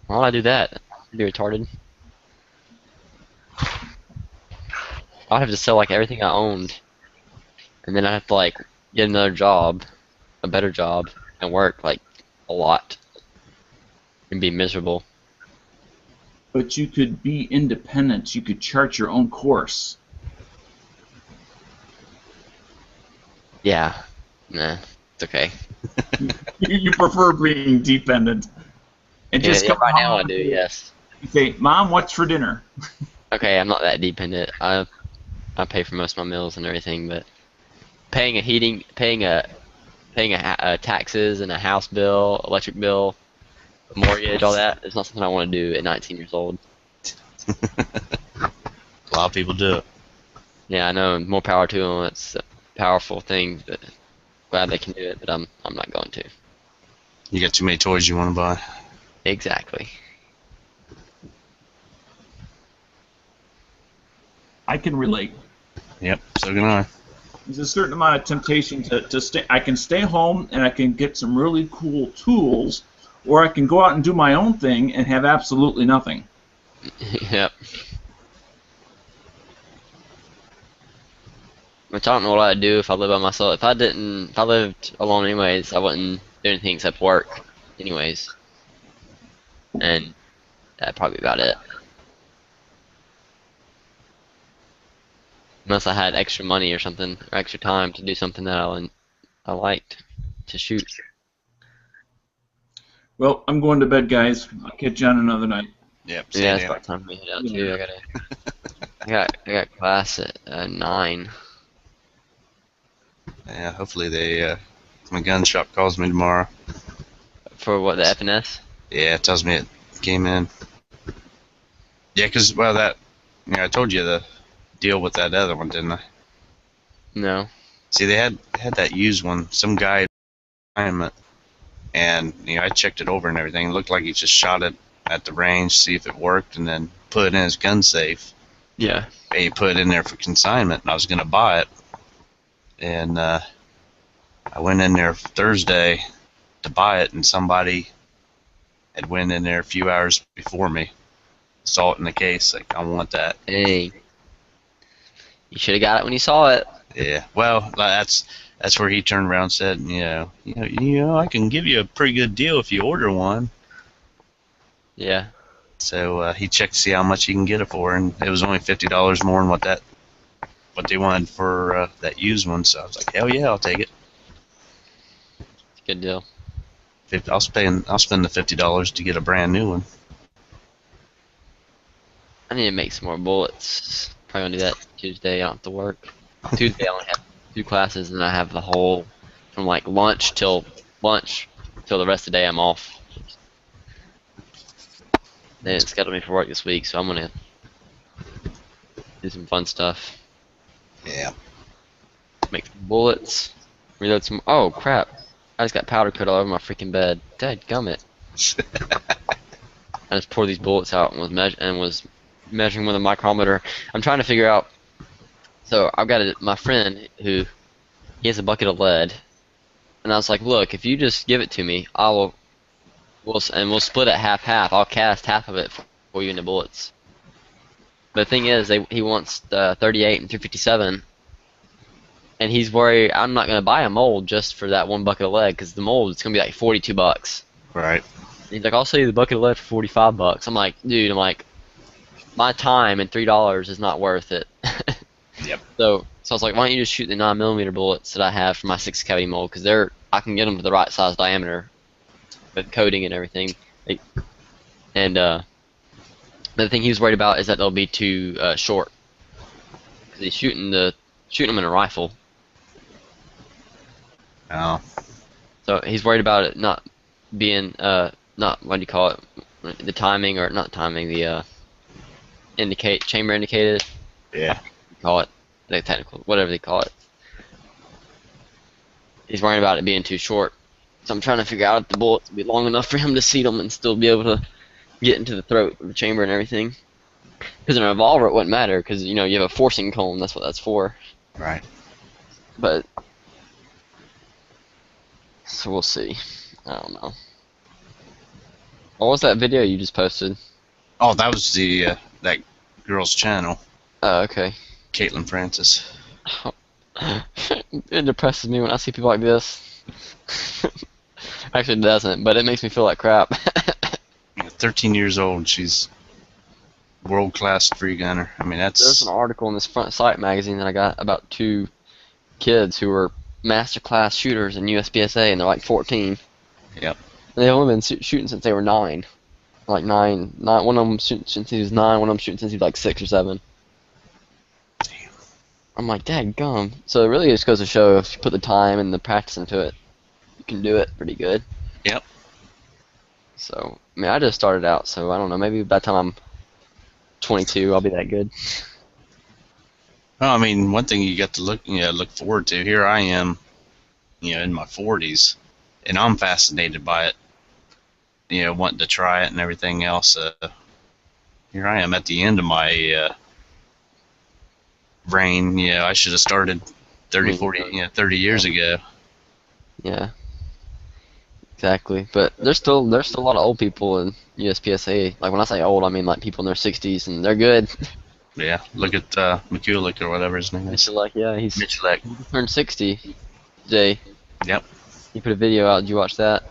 Why would I do that? I'd be retarded. I'd have to sell like everything I owned, and then I'd have to like get another job, a better job, and work like a lot, and be miserable. But you could be independent. You could chart your own course. Yeah, nah, it's okay. You prefer being dependent. And just come right now home I do. Yes. and say, Mom, what's for dinner? Okay, I'm not that dependent. I pay for most of my meals and everything, but paying taxes and a house bill, electric bill, a mortgage, all that is not something I want to do at 19 years old. A lot of people do it. Yeah, I know. More power to them. It's a powerful thing, but glad they can do it. But I'm not going to. You got too many toys you want to buy. Exactly. I can relate. Yep, so can I. There's a certain amount of temptation to stay. I can stay home and I can get some really cool tools, or I can go out and do my own thing and have absolutely nothing. Yep. Which I don't know what I'd do if I lived by myself. If I lived alone anyways, I wouldn't do anything except work anyways. And that'd probably be about it. Unless I had extra money or something, or extra time to do something that I liked to shoot. Well, I'm going to bed, guys. I'll catch you on another night. Yep, Yeah, it's about time for me to head out too. I got class at 9. Yeah, hopefully my gun shop calls me tomorrow. For what, the FNS? Yeah, it tells me it came in. Yeah, because, well, I told you the deal with that other one, didn't I? No. See, they had that used one. Some guy assignment, and I checked it over and everything. It looked like he just shot it at the range, see if it worked, and then put it in his gun safe. Yeah. And he put it in there for consignment, and I was gonna buy it. And I went in there Thursday to buy it, and somebody had went in there a few hours before me, saw it in the case. Like, I want that. Dang. You should have got it when you saw it. Yeah. Well, that's where he turned around and said, I can give you a pretty good deal if you order one. Yeah. So he checked to see how much he can get it for, and it was only $50 more than what they wanted for that used one. So I was like, hell yeah, I'll take it. It's a good deal. I'll spend the $50 to get a brand new one. I need to make some more bullets. Probably gonna do that Tuesday. I don't have to work. Tuesday I only have 2 classes, and I have the whole from like lunch till the rest of the day I'm off. They didn't schedule me for work this week, so I'm gonna do some fun stuff. Yeah. Make some bullets. Reload some. Oh crap! I just got powder coat all over my freaking bed. Dadgummit. I just poured these bullets out and was measuring with a micrometer. I'm trying to figure out. So I've got my friend who he has a bucket of lead, and I was like, look, if you just give it to me, we'll split it half half. I'll cast half of it for you into bullets. But the thing is, he wants the 38 and 357, and he's worried I'm not gonna buy a mold just for that one bucket of lead because the mold it's gonna be like $42. Right. He's like, I'll sell you the bucket of lead for $45. I'm like, dude, my time and $3 is not worth it. Yep. So I was like, why don't you just shoot the 9mm bullets that I have for my 6 cavity mold because I can get them to the right size diameter with coating and everything. And the thing he was worried about is that they'll be too short because he's shooting them in a rifle. Oh. So he's worried about it not being not what do you call it, the timing or not timing, the chamber indicated. Yeah. Call it the technical, whatever they call it. He's worried about it being too short. So I'm trying to figure out if the bullets will be long enough for him to seat them and still be able to get into the throat of the chamber and everything. Because in a revolver it wouldn't matter because you have a forcing cone. That's what that's for. Right. But so we'll see. I don't know. What was that video you just posted? Oh, that was that girl's channel, Oh, okay. Caitlin Francis. It depresses me when I see people like this. Actually, it doesn't, but it makes me feel like crap. 13 years old. She's world-class free gunner. I mean, There's that's an article in this Front Sight magazine that I got about 2 kids who were master class shooters in USPSA, and they're like 14. Yep. And they've only been shooting since they were 9. Like 9. One of them shooting since he was 9. One of them shooting since he was like 6 or 7. Damn. I'm like, dadgum. So it really just goes to show if you put the time and the practice into it, you can do it pretty good. Yep. So, I mean, I just started out, so I don't know. Maybe by the time I'm 22, I'll be that good. Well, I mean, one thing you got to look forward to. Here I am, in my 40s, and I'm fascinated by it. Wanting to try it and everything else. Here I am at the end of my reign. I should have started 30, 40, 30 years ago. Yeah. Exactly. But there's still a lot of old people in USPSA. Like when I say old, I mean like people in their 60s, and they're good. Yeah, look at McCulloch or whatever his name is. Like, yeah, he Mitchellek. turned 60 today. Yep. He put a video out. Did you watch that?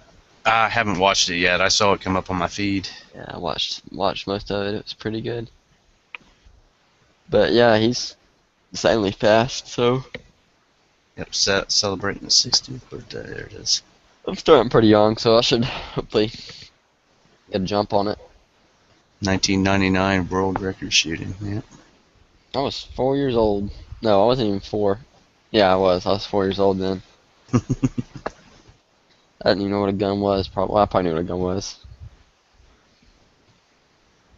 I haven't watched it yet. I saw it come up on my feed. Yeah, I watched most of it. It was pretty good. But yeah, he's insanely fast. So Yep, celebrating his 60th birthday. There it is. I'm starting pretty young, so I should hopefully get a jump on it. 1999 world record shooting. Yep. I was 4 years old. No, I wasn't even 4. Yeah, I was. I was 4 years old then. I didn't even know what a gun was. Well, I probably knew what a gun was.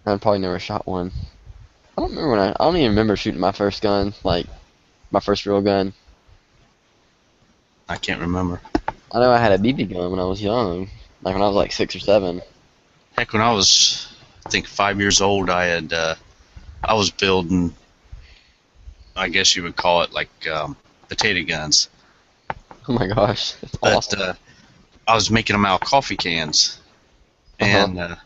I probably never shot one. I don't remember I don't even remember shooting my first gun, like my first real gun. I can't remember. I know I had a BB gun when I was young, like when I was like 6 or 7. Heck, when I was, I think 5 years old, I was building, I guess you would call it like potato guns. Oh my gosh, that's But awesome. I was making them out of coffee cans, and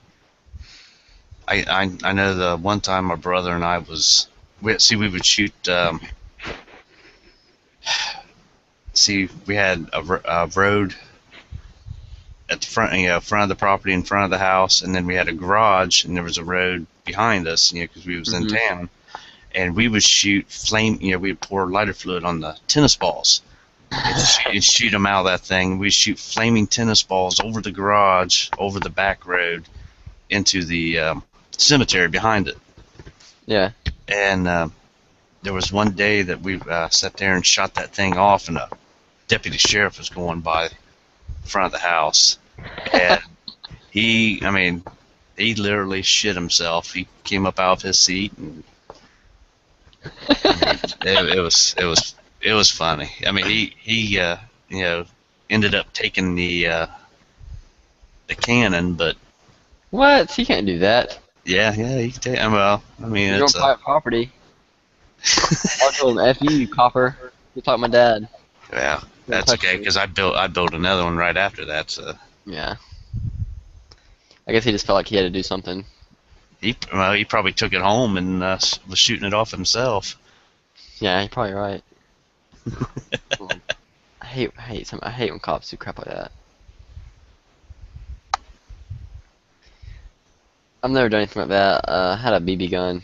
I know the one time my brother and I we would shoot. We had a road at the front, front of the property, in front of the house, and then we had a garage, and there was a road behind us, because we was in town, and we would shoot we would pour lighter fluid on the tennis balls. And shoot them out of that thing. We'd shoot flaming tennis balls over the garage, over the back road, into the cemetery behind it. Yeah. And there was one day that we sat there and shot that thing off, and a deputy sheriff was going by the front of the house. And he literally shit himself. He came up out of his seat, and it was funny. I mean, he ended up taking the cannon, but What? He can't do that. Yeah, you can take. Well, I mean, You're on it's a. private property. I told him, "F you, copper." Just like my dad. Yeah, Don't that's touch okay me. because I built another one right after that. So Yeah. I guess he just felt like he had to do something. he probably took it home and was shooting it off himself. Yeah, you're probably right. I hate when cops do crap like that. I've never done anything like that. I had a BB gun,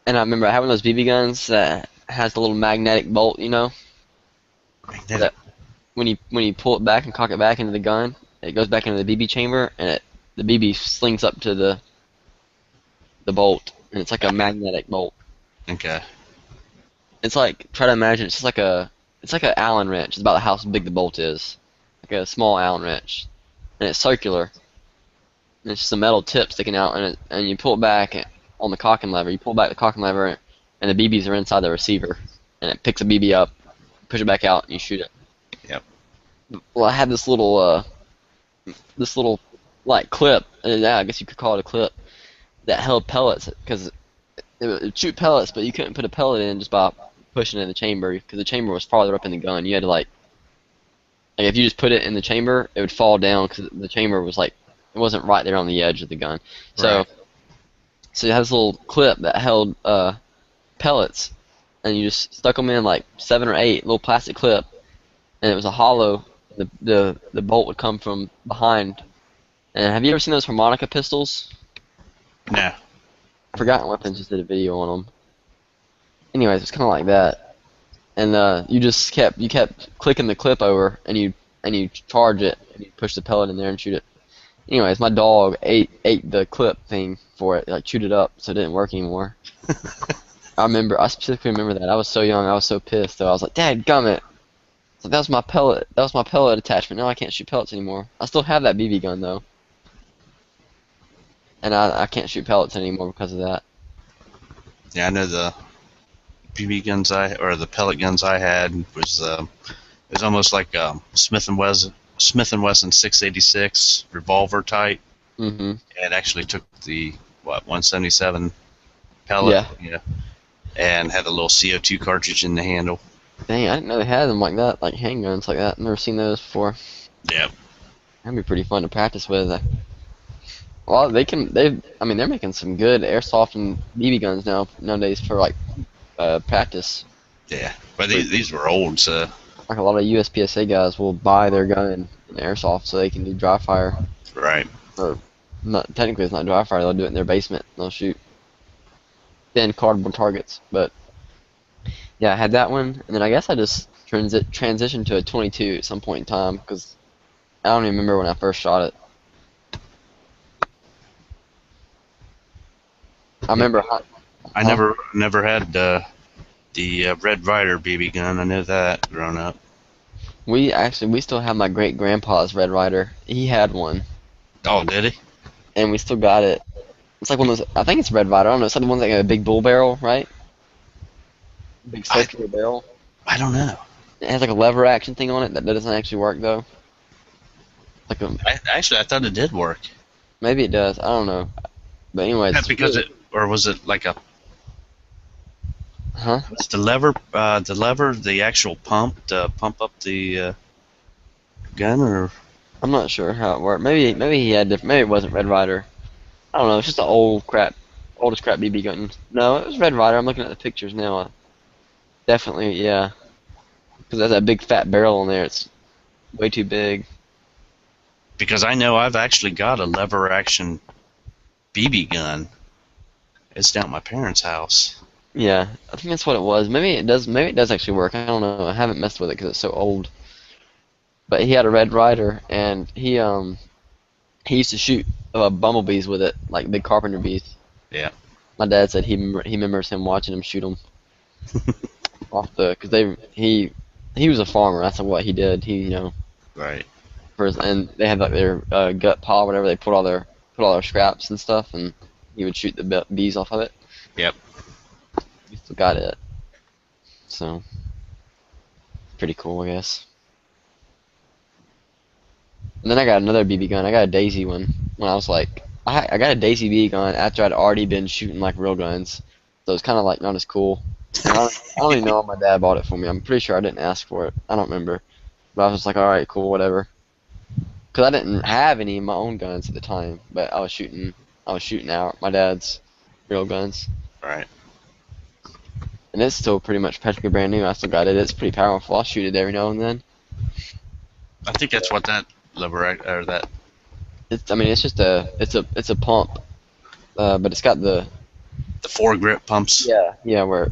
and I remember having those BB guns that has the little magnetic bolt, Magnetic. that when you pull it back and cock it back into the gun, it goes back into the BB chamber, and the BB slings up to the bolt, and it's like a magnetic bolt. Okay. It's like, try to imagine, it's like an Allen wrench. It's about how big the bolt is, like a small Allen wrench, and it's circular. And it's just a metal tip sticking out, and you pull it back on the cocking lever. You pull back the cocking lever, and the BBs are inside the receiver, and it picks a BB up, push it back out, and you shoot it. Yep. Well, I had this little like clip, and yeah, I guess you could call it a clip that held pellets because it would shoot pellets, but you couldn't put a pellet in just by pushing it in the chamber because the chamber was farther up in the gun. You had to like if you just put it in the chamber, it would fall down because the chamber was like it wasn't right there on the edge of the gun. So Right. so it has a little clip that held pellets, and you just stuck them in like 7 or 8 little plastic clip, and it was a hollow. The bolt would come from behind. And have you ever seen those harmonica pistols? No. Forgotten Weapons just did a video on them. Anyways, it's kind of like that, and you kept clicking the clip over, and you charge it, and you push the pellet in there and shoot it. Anyways, my dog ate the clip thing for it, like chewed it up, so it didn't work anymore. I specifically remember that. I was so young, I was so pissed though. I was like, Dad, gummit. So that was my pellet attachment. Now I can't shoot pellets anymore. I still have that BB gun though, and I can't shoot pellets anymore because of that. Yeah, I know the BB guns or the pellet guns I had was it was almost like Smith and Wesson 686 revolver type. Mm-hmm. It actually took the 177 pellet, Yeah. and had a little CO2 cartridge in the handle. Dang, I didn't know they had them like that, like handguns like that. Never seen those before. Yep. That'd be pretty fun to practice with. Well, I mean, they're making some good airsoft and BB guns nowadays for like practice. Yeah, but these were old, so Like a lot of USPSA guys will buy their gun in airsoft so they can do dry fire. right. Or not technically, it's not dry fire. They'll do it in their basement. They'll shoot thin cardboard targets. But yeah, I had that one, and then I guess I just transitioned to a 22 at some point in time because I don't even remember when I first shot it. I remember. I never had the Red Ryder BB gun. I know that growing up. We still have my great grandpa's Red Ryder. He had one, Oh, did he? and we still got it. It's like one of those. I think it's Red Ryder. I don't know. It's like the ones that got a big bull barrel, right? Big circular barrel. I don't know. It has like a lever action thing on it that doesn't actually work though. Like Actually, I thought it did work. maybe it does. I don't know. But anyway, That's because or was it like a? Huh? Was the lever the actual pump to pump up the gun, or? I'm not sure how it worked. Maybe he had different. Maybe it wasn't Red Ryder. I don't know. It's just an oldest crap BB gun. No, it was Red Ryder. I'm looking at the pictures now. Definitely, yeah. Because there's that big fat barrel in there. It's way too big. Because I know I've actually got a lever action BB gun. It's down at my parents' house. Yeah, I think that's what it was. Maybe it does. Maybe it does actually work. I don't know. I haven't messed with it because it's so old. But he had a Red Ryder, and he used to shoot bumblebees with it, like big carpenter bees. Yeah. My dad said he remembers him watching him shoot them off because he was a farmer. That's what he did. Right. And they had like their gut pile, whatever. They put all their scraps and stuff, and he would shoot the bees off of it. Yep. We still got it, so pretty cool, I guess. And then I got another BB gun. I got a Daisy one. when I was like, I got a Daisy B gun after I'd already been shooting like real guns, so it's kind of like not as cool. And I don't even know if my dad bought it for me. I'm pretty sure I didn't ask for it. I don't remember, but I was just like, all right, cool, whatever. Because I didn't have any of my own guns at the time, but I was shooting out my dad's real guns, Right. and it's still pretty much practically brand new. I still got it. It's pretty powerful. I'll shoot it every now and then. I think that's what that or that. I mean, it's just it's a pump, but it's got The foregrip pumps. yeah, where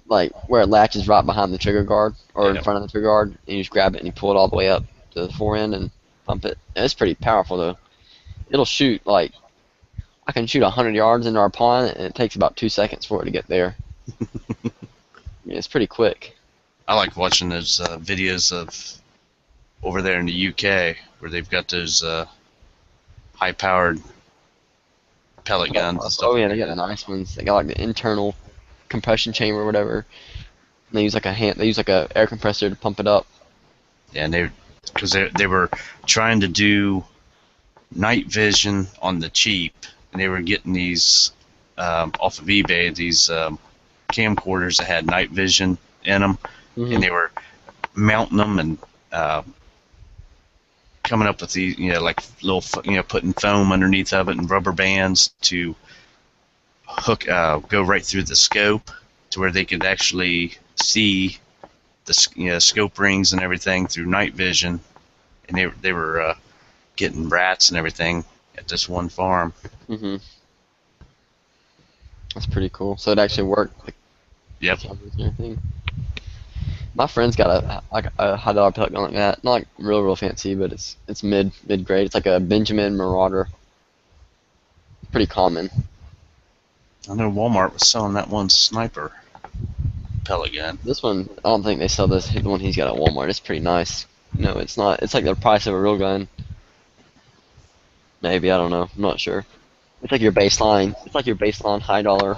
it latches right behind the trigger guard or Yeah. in front of the trigger guard, and you just grab it and you pull it all the way up to the fore end and pump it. And it's pretty powerful though. It'll shoot like I can shoot 100 yards into our pond, and it takes about 2 seconds for it to get there. I mean, it's pretty quick. I like watching those videos of over there in the UK where they've got those high-powered pellet guns and stuff. Oh yeah, like they got the nice ones. They got like the internal compression chamber or whatever. And they use like a air compressor to pump it up. Yeah, and because they were trying to do night vision on the cheap, and they were getting these off of eBay, these camcorders that had night vision in them, and they were mounting them and coming up with these, like little, putting foam underneath of it and rubber bands to go right through the scope to where they could actually see the scope rings and everything through night vision, and they were getting rats and everything at this one farm. Mm-hmm. That's pretty cool. So it actually worked. Like, Yep. cameras and everything. My friend's got a $100 pellet gun like that. Not like real fancy, but it's mid grade. It's like a Benjamin Marauder. Pretty common. I know Walmart was selling that one sniper pellet gun. This one, I don't think they sell this. The one he's got at Walmart. It's pretty nice. No, it's not. It's like the price of a real gun. Maybe, I don't know. I'm not sure. It's like your baseline. It's like your baseline high dollar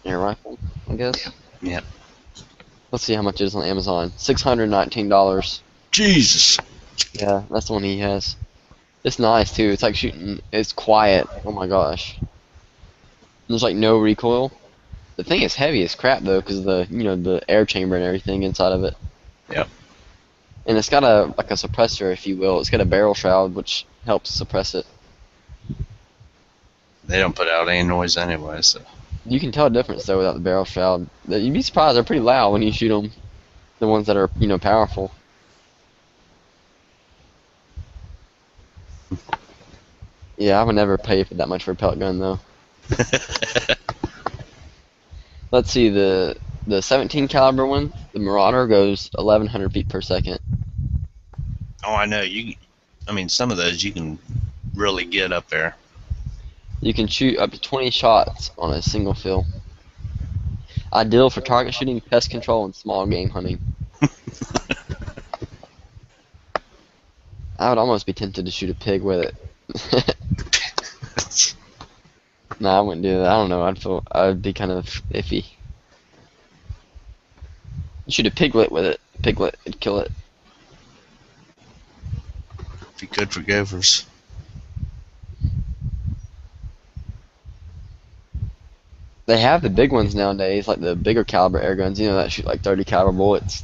air rifle, I guess. Yep. Let's see how much it is on Amazon. $619. Jesus. Yeah, that's the one he has. It's nice too. It's like shooting. It's quiet. Oh my gosh. There's like no recoil. The thing is heavy as crap though, because the the air chamber and everything inside of it. Yep. And it's got a suppressor, if you will. It's got a barrel shroud which helps suppress it. They don't put out any noise anyway, so. You can tell a difference though without the barrel shroud. You'd be surprised. They're pretty loud when you shoot them. The ones that are powerful. Yeah, I would never pay for that much for a pellet gun though. Let's see, the 17 caliber one, the Marauder, goes 1,100 feet per second. Oh, I know. Some of those you can really get up there. You can shoot up to 20 shots on a single fill. Ideal for target shooting, pest control, and small game hunting. I would almost be tempted to shoot a pig with it. No, I wouldn't do that. I don't know. I'd be kind of iffy. You shoot a piglet with it. Piglet, it'd kill it. Be good for gophers. They have the big ones nowadays, like the bigger caliber air guns. That shoot like 30 caliber bullets.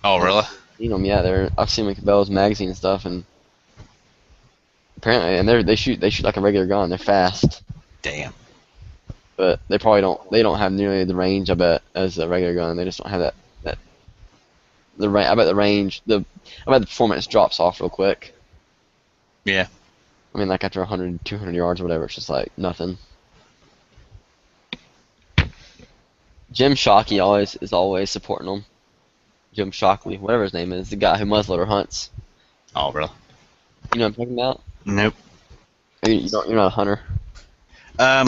Oh, really? Seen them, yeah. I've seen like Bell's magazine and stuff, and apparently, and they shoot like a regular gun. They're fast, Damn. but they probably don't. They don't have nearly the range, I bet, as a regular gun. They just don't have that. I bet the range. I bet the performance drops off real quick. Yeah. I mean, like after 100, 200 yards or whatever, it's just like nothing. Jim Shockey is always supporting them. Jim Shockley, whatever his name is, the guy who muzzleloader hunts. Oh, really? You know what I'm talking about? Nope. You're not a hunter. I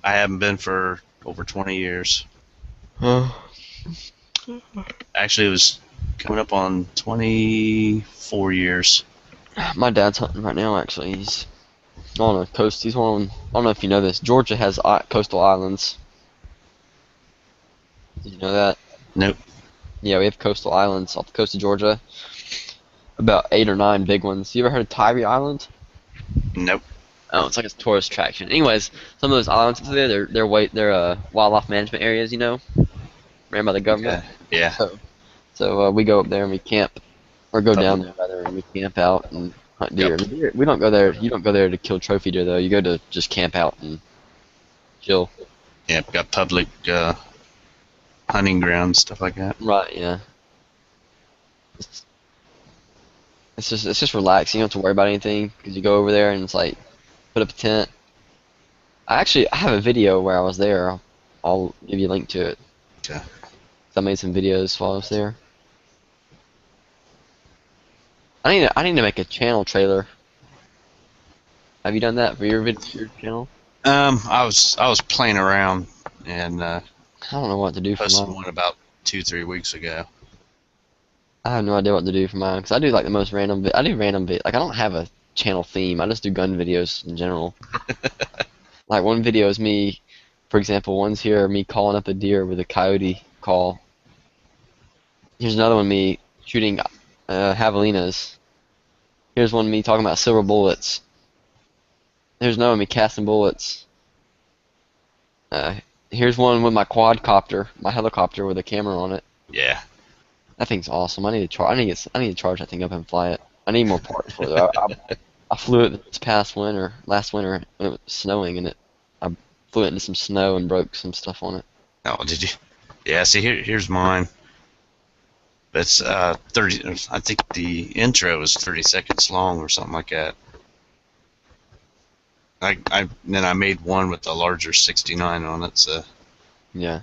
haven't been for over 20 years. Actually, it was coming up on 24 years. My dad's hunting right now. Actually, he's on a coast. He's on. I don't know if you know this. Georgia has coastal islands. Did you know that? Nope. Yeah, we have coastal islands off the coast of Georgia. About 8 or 9 big ones. You ever heard of Tybee Island? Nope. Oh, it's like a tourist attraction. Anyways, some of those islands up there, they're wildlife management areas, ran by the government. Okay. Yeah. So we go up there and we camp, or go down Public. there rather, and we camp out and hunt deer. Yep. We don't go there. You don't go there to kill trophy deer though. You go to just camp out and chill. Yeah. Got public hunting grounds, stuff like that. Right? Yeah. It's, it's just relaxing. You don't have to worry about anything because you go over there and it's like put up a tent. I have a video where I was there. I'll give you a link to it. Okay. I made some videos while I was there. I need to make a channel trailer. Have you done that for your your channel? I was playing around and I don't know what to do for posted mine. one about 2-3 weeks ago. I have no idea what to do for mine because I do like the most random. I do random Like I don't have a channel theme. I just do gun videos in general. Like one video is me, for example, one's here me calling up a deer with a coyote call. Here's another one me shooting javelinas. Here's one me talking about silver bullets. Here's another one me casting bullets. Here's one with my quadcopter, my helicopter with a camera on it. Yeah. That thing's awesome. I need to I need to charge that thing up and fly it. I need more parts for it. I flew it this past winter, last winter when it was snowing, and I flew it into some snow and broke some stuff on it. Oh, did you? Yeah. See, here's mine. It's 30. I think the intro is 30 seconds long or something like that. Then I made one with the larger 69 on it. So Yeah.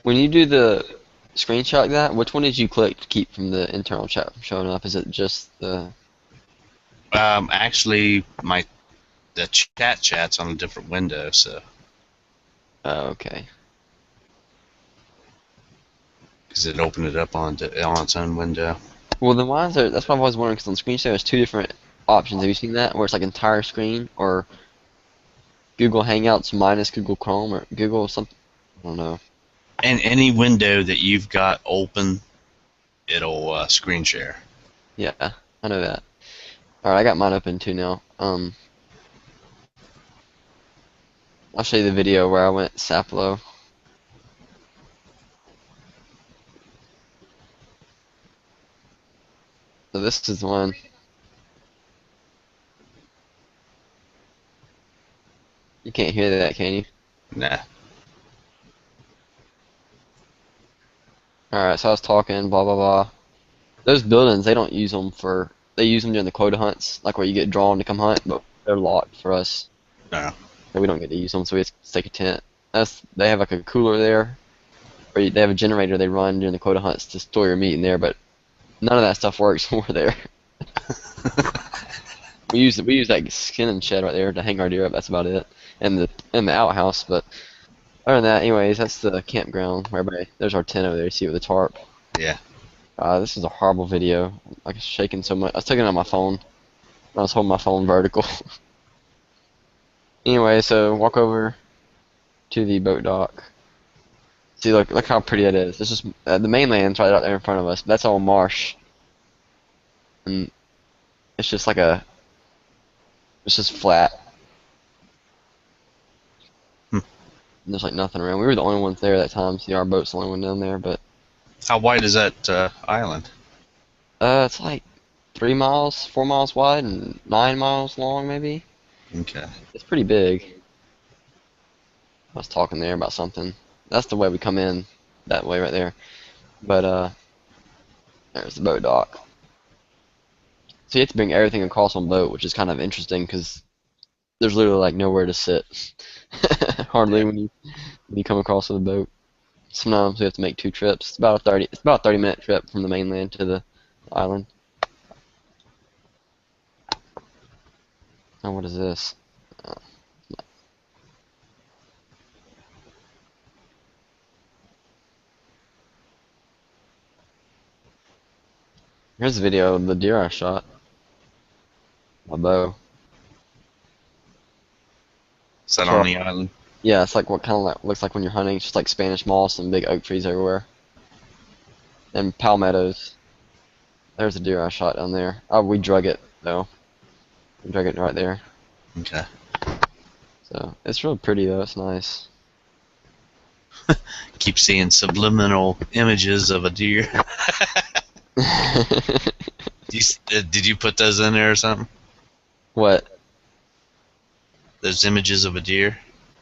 When you do the screenshot like that, which one did you click to keep from the internal chat from showing up? Is it just the? actually, the chat's on a different window. So Oh, okay. because it opened it up on its own window. Well, the ones are. That's what I've always wondered because on the screen share there's two different options. Have you seen that? Where it's like entire screen or Google Hangouts minus Google Chrome or Google something. I don't know. And any window that you've got open, it'll screen share. Yeah, I know that. All right, I got mine open too now. I'll show you the video where I went Sapelo. So this is the one. You can't hear that, can you? Nah. Alright, so I was talking, blah blah blah. Those buildings, they don't use them for. They use them during the quota hunts, like where you get drawn to come hunt, but they're locked for us. No. So we don't get to use them, so we have to take a tent. They have like a cooler there, or they have a generator they run during the quota hunts to store your meat in there, but none of that stuff works when we're there. We use that skinning shed right there to hang our deer up. That's about it, and the outhouse. But other than that, anyways, that's the campground. Where everybody, there's our tent over there. You see it with the tarp. Yeah. This is a horrible video. Like it's shaking so much. I was taking it on my phone. I was holding my phone vertical. Anyway, so walk over to the boat dock. See, look how pretty it is. It's just the mainland's right out there in front of us. But that's all marsh, and it's just it's just flat. Hmm. And there's like nothing around. We were the only ones there that time. See, our boat's the only one down there, but How wide is that island? it's like 3 miles, 4 miles wide, and 9 miles long, maybe. Okay. It's pretty big. I was talking there about something. That's the way we come in, that way right there. But there's the boat dock. So you have to bring everything across on boat, which is kind of interesting because there's literally like nowhere to sit. Hardly when you come across with a boat. Sometimes we have to make 2 trips. It's about a 30-minute trip from the mainland to the island. Oh, what is this? Here's a video of the deer I shot. My bow. Is that Sure. on the island? Yeah, it's like what kind of like looks like when you're hunting. It's just like Spanish moss and big oak trees everywhere. And palmettos. There's a deer I shot down there. Oh, we drug it though. drag it right there. Okay. So it's real pretty though. It's nice. Keep seeing subliminal images of a deer. Did you put those in there or something? What? Those images of a deer?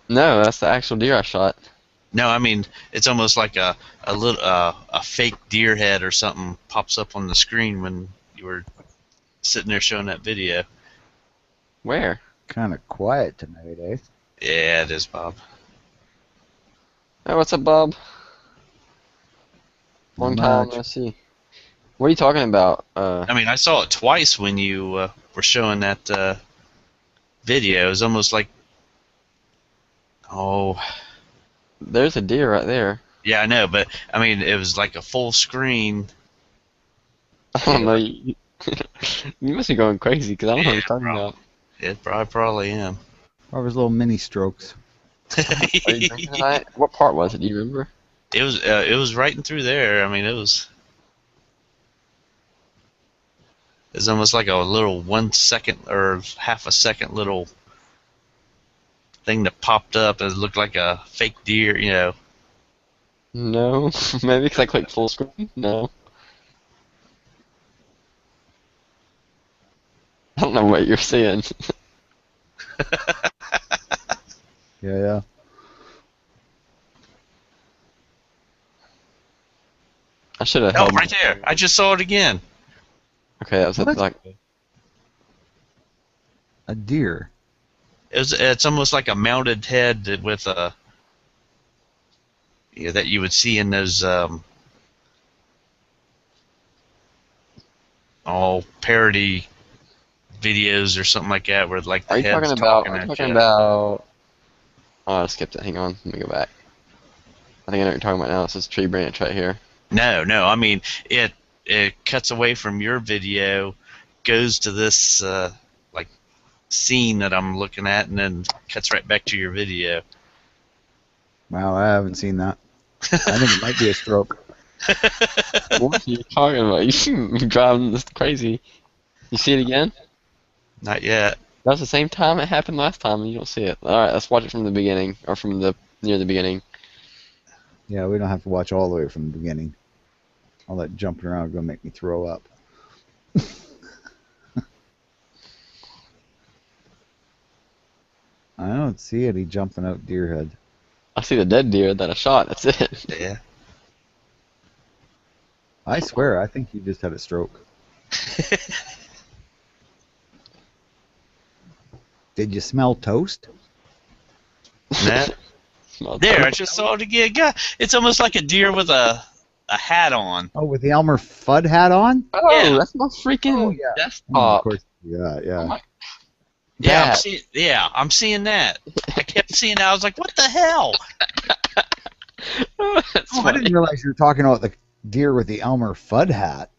No, that's the actual deer I shot. No, I mean it's almost like a little a fake deer head or something pops up on the screen when you were sitting there showing that video. Where? Kind of quiet tonight, eh? Yeah, it is, Bob. Hey, what's up, Bob? Long Not time much. no see. What are you talking about? I mean, I saw it twice when you were showing that video. It was almost like, oh, There's a deer right there. yeah, I know, but I mean, it was like a full screen. I don't know. You must be going crazy because I don't know what Yeah, you're talking probably. about. I probably am. Or was little mini strokes. Are you drinking tonight? What part was it? Do you remember? It was right in through there. I mean, it was almost like a little 1 second or half a second little thing that popped up and it looked like a fake deer, you know. No. Maybe because I clicked full screen? No. I don't know what you're seeing. Yeah. I should have Oh, held. right there! I just saw it again. Okay, that was What? like. A deer. It's almost like a mounted head with a that you would see in those all parody videos or something like that, where like the Are you head's talking about? talking Are you at talking you. about? Oh, I skipped it. Hang on. Let me go back. I think I know what you're talking about now. It's this tree branch right here. No, I mean it cuts away from your video, goes to this like scene that I'm looking at, and then cuts right back to your video. Wow, I haven't seen that. I think it might be a stroke. What are you talking about? You driving this crazy. You see it again? Not yet. That was the same time it happened last time, and you don't see it. All right, let's watch it from the beginning, or from the near the beginning. Yeah, we don't have to watch all the way from the beginning. All that jumping around is going to make me throw up. I don't see any jumping out deer head. I see the dead deer that I shot. That's it. Yeah. I swear, I think you just had a stroke. Did you smell toast? That, there, I just saw it again. God, it's almost like a deer with a hat on. Oh, with the Elmer Fudd hat on? Oh, Yeah. that's my freaking Oh, yeah. desktop. Of course. Yeah. Oh my- Yeah, That. I'm seeing that. I kept seeing that. I was like, what the hell? That's Oh, I funny. didn't realize you were talking about the deer with the Elmer Fudd hat.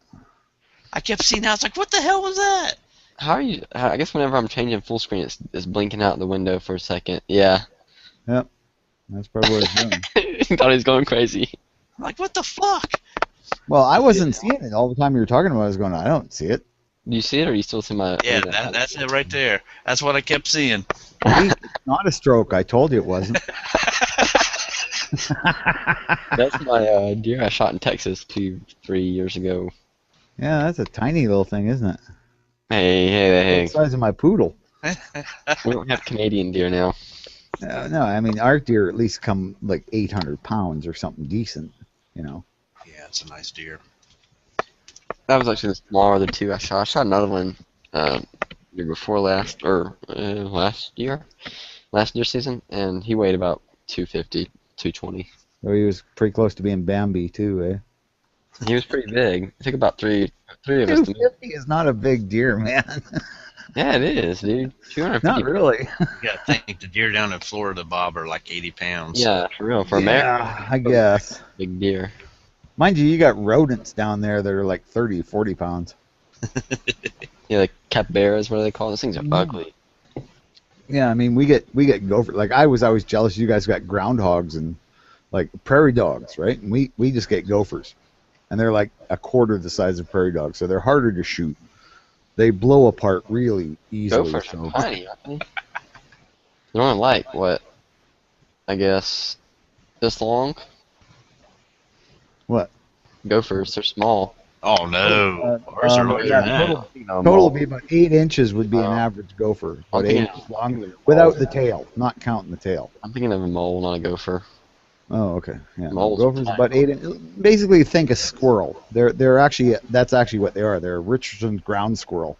I kept seeing that. I was like, what the hell was that? How are you? I guess whenever I'm changing full screen, it's blinking out the window for a second. Yeah. That's probably what it's doing. He thought he was going crazy. I'm like, what the fuck? Well, I wasn't seeing it all the time you were talking about it. I was going, I don't see it. Do you see it, or you still see my? Yeah, that's it right there. That's what I kept seeing. See, it's not a stroke. I told you it wasn't. That's my deer I shot in Texas 3 years ago. Yeah, that's a tiny little thing, isn't it? Hey. The size of my poodle. We don't have Canadian deer now. No, I mean, our deer at least come like 800 pounds or something decent, you know. Yeah, it's a nice deer. That was actually the smaller of the two I shot. I shot another one year before last, or last deer season, and he weighed about 250, 220. So he was pretty close to being Bambi, too, eh? He was pretty big. It took about three of us to 250 is not a big deer, man. Yeah, it is, dude. 250. Not really. You gotta think the deer down in Florida, Bob, are like 80 pounds. Yeah, for real. For America, Yeah, I guess. big deer. Mind you, you got rodents down there that are like 30, 40 pounds. Yeah, like capybaras, what do they call those things? Are ugly. Yeah, I mean, we get gopher. Like, I was always jealous you guys got groundhogs and like prairie dogs, right? And we just get gophers, and they're like a quarter the size of prairie dogs, so they're harder to shoot. they blow apart really easily. Gophers So are tiny, aren't they? They're only like, what, I guess, this long? what? Gophers, they're small. Oh no, ours are larger Yeah, than that. total would be about 8 inches would be an Oh. average gopher. I'm About 8 thinking inches of- long, without the tail, not counting the tail. I'm thinking of a mole, not a gopher. Oh, okay. Yeah, no, Moles are gophers tiny. about 8 inches. Basically, think a squirrel. They're actually that's actually what they are. They're Richardson's ground squirrel.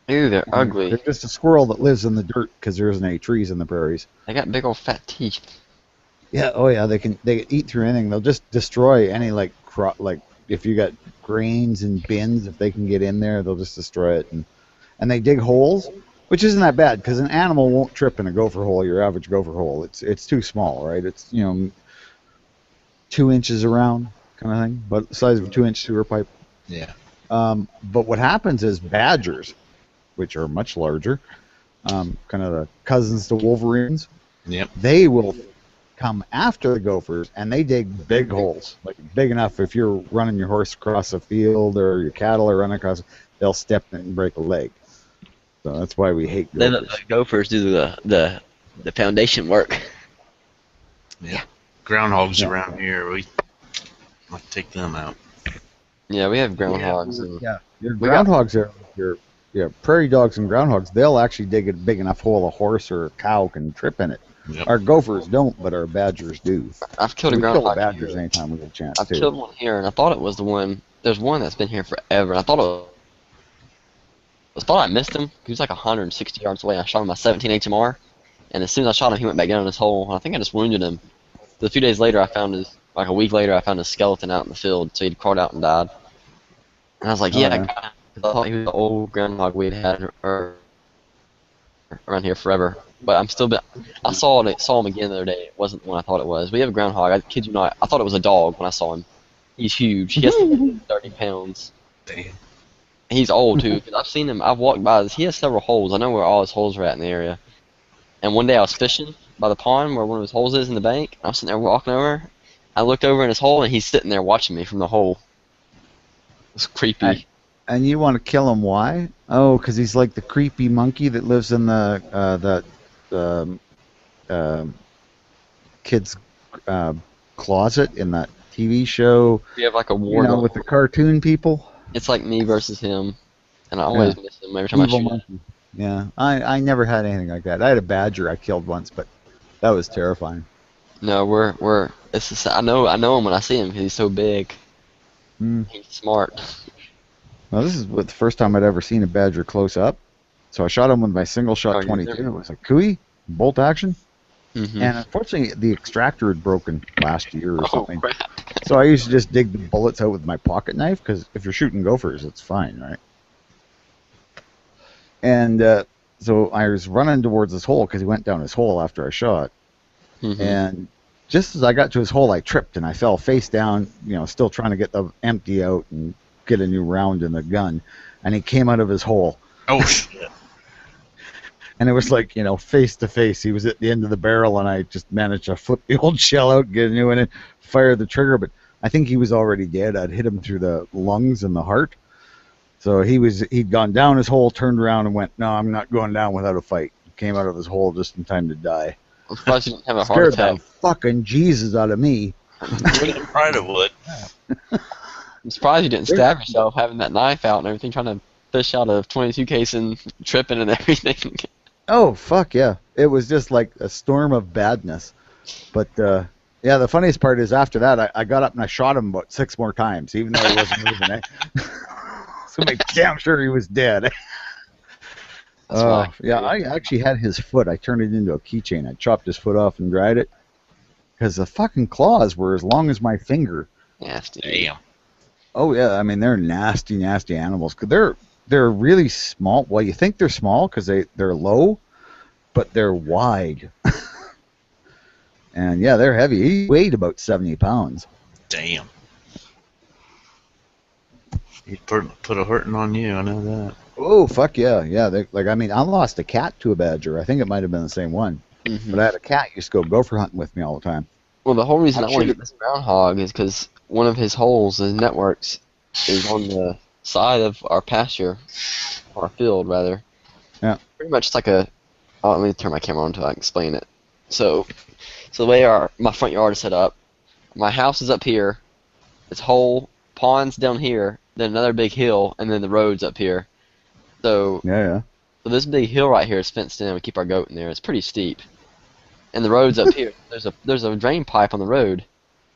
Ew, they're They're ugly. just a squirrel that lives in the dirt because there isn't any trees in the prairies. They got big old fat teeth. Yeah, oh yeah, they can eat through anything. They'll just destroy any like if you got grains and bins, if they can get in there, they'll just destroy it. And they dig holes, which isn't that bad because an animal won't trip in a gopher hole. Your average gopher hole, it's too small, right? It's 2 inches around kind of thing, but the size of a 2-inch sewer pipe. Yeah. But what happens is badgers, which are much larger, kind of the cousins to wolverines, Yep. they will come after the gophers, and they dig big holes, like big enough if you're running your horse across a field or your cattle are running across, they'll step in it and break a leg. So that's why we hate They let gophers. the gophers do the foundation work. Yeah. Groundhogs Yeah. around here, we like take them out. Yeah, we have groundhogs. And Yeah, your We got- groundhogs are prairie dogs and groundhogs. They'll actually dig a big enough hole a horse or a cow can trip in it. Yep. Our gophers don't, but our badgers do. I've killed a We kill groundhog. badgers here. anytime we get a chance I've too. killed one here, and I thought it was the one. There's one that's been here forever, and I thought I missed him. He was like 160 yards away. I shot him my 17 HMR, and as soon as I shot him, he went back down in his hole. And I think I just wounded him. So a few days later, a week later, I found his skeleton out in the field. So he'd crawled out and died. And I was like, Oh, yeah, yeah. 'cause I thought he was the old groundhog we'd had around here forever. But I saw him again the other day. It wasn't the one I thought it was. We have a groundhog. I kid you not. I thought it was a dog when I saw him. He's huge. He has to be 30 pounds. Damn. He's old too, because I've seen him. I've walked by this. He has several holes. I know where all his holes are at in the area. And one day I was fishing by the pond where one of his holes is in the bank. I was sitting there walking over. I looked over in his hole, and he's sitting there watching me from the hole. It's creepy. And you want to kill him? Why? Oh, because he's like the creepy monkey that lives in the kid's closet in that TV show. We have like a You war know, going with the on. cartoon people. It's like me versus him, and I always miss him every time Evil I shoot. monkey. Yeah, I never had anything like that. I had a badger I killed once, but that was terrifying. No, it's just, I know him when I see him because he's so big. Mm. He's smart. Well, this is the first time I'd ever seen a badger close up. So I shot him with my single shot Oh, you 22. did? It was a Cooey bolt action, Mm-hmm. and unfortunately the extractor had broken last year or Oh something. crap! So I used to just dig the bullets out with my pocket knife because if you're shooting gophers, it's fine, right? And so I was running towards his hole because he went down his hole after I shot. Mm-hmm. And just as I got to his hole, I tripped and I fell face down, still trying to get the empty out and get a new round in the gun. And he came out of his hole. Oh shit. And it was like, face to face. He was at the end of the barrel, and I just managed to flip the old shell out, get a new one in, fire the trigger. But I think he was already dead. I'd hit him through the lungs and the heart. So he'd gone down his hole, turned around, and went, "No, I'm not going down without a fight." Came out of his hole just in time to die. I'm surprised you didn't have a heart Scared attack. the fucking Jesus out of me. Pride of wood. I'm surprised you didn't stab yourself having that knife out and everything, trying to fish out a 22 case and tripping and everything. Oh, fuck yeah. It was just like a storm of badness. But, yeah, the funniest part is after that, I got up and I shot him about 6 more times, even though he wasn't moving. So make damn sure he was dead. That's why. Yeah, I actually had his foot. I turned it into a keychain. I chopped his foot off and dried it. Because the fucking claws were as long as my finger. Nasty. Damn. Oh, yeah, I mean, they're nasty, nasty animals. 'Cause they're really small. Well, you think they're small because they're low, but they're wide. And yeah, they're heavy. He weighed about 70 pounds. Damn. He put a hurting on you, I know that. Oh, fuck yeah. Yeah, I lost a cat to a badger. I think it might have been the same one. Mm-hmm. But I had a cat who used to go gopher hunting with me all the time. Well, the whole reason I want to Actually- get this groundhog is because one of his holes, his networks, is on the side of our pasture, our field rather. Yeah. Pretty much like a. Oh, let me turn my camera on until I can explain it. So the way my front yard is set up, my house is up here. It's whole ponds down here, then another big hill, and then the road's up here. So, Yeah. so this big hill right here is fenced in. We keep our goat in there. It's pretty steep, and the road's up here. There's a drain pipe on the road,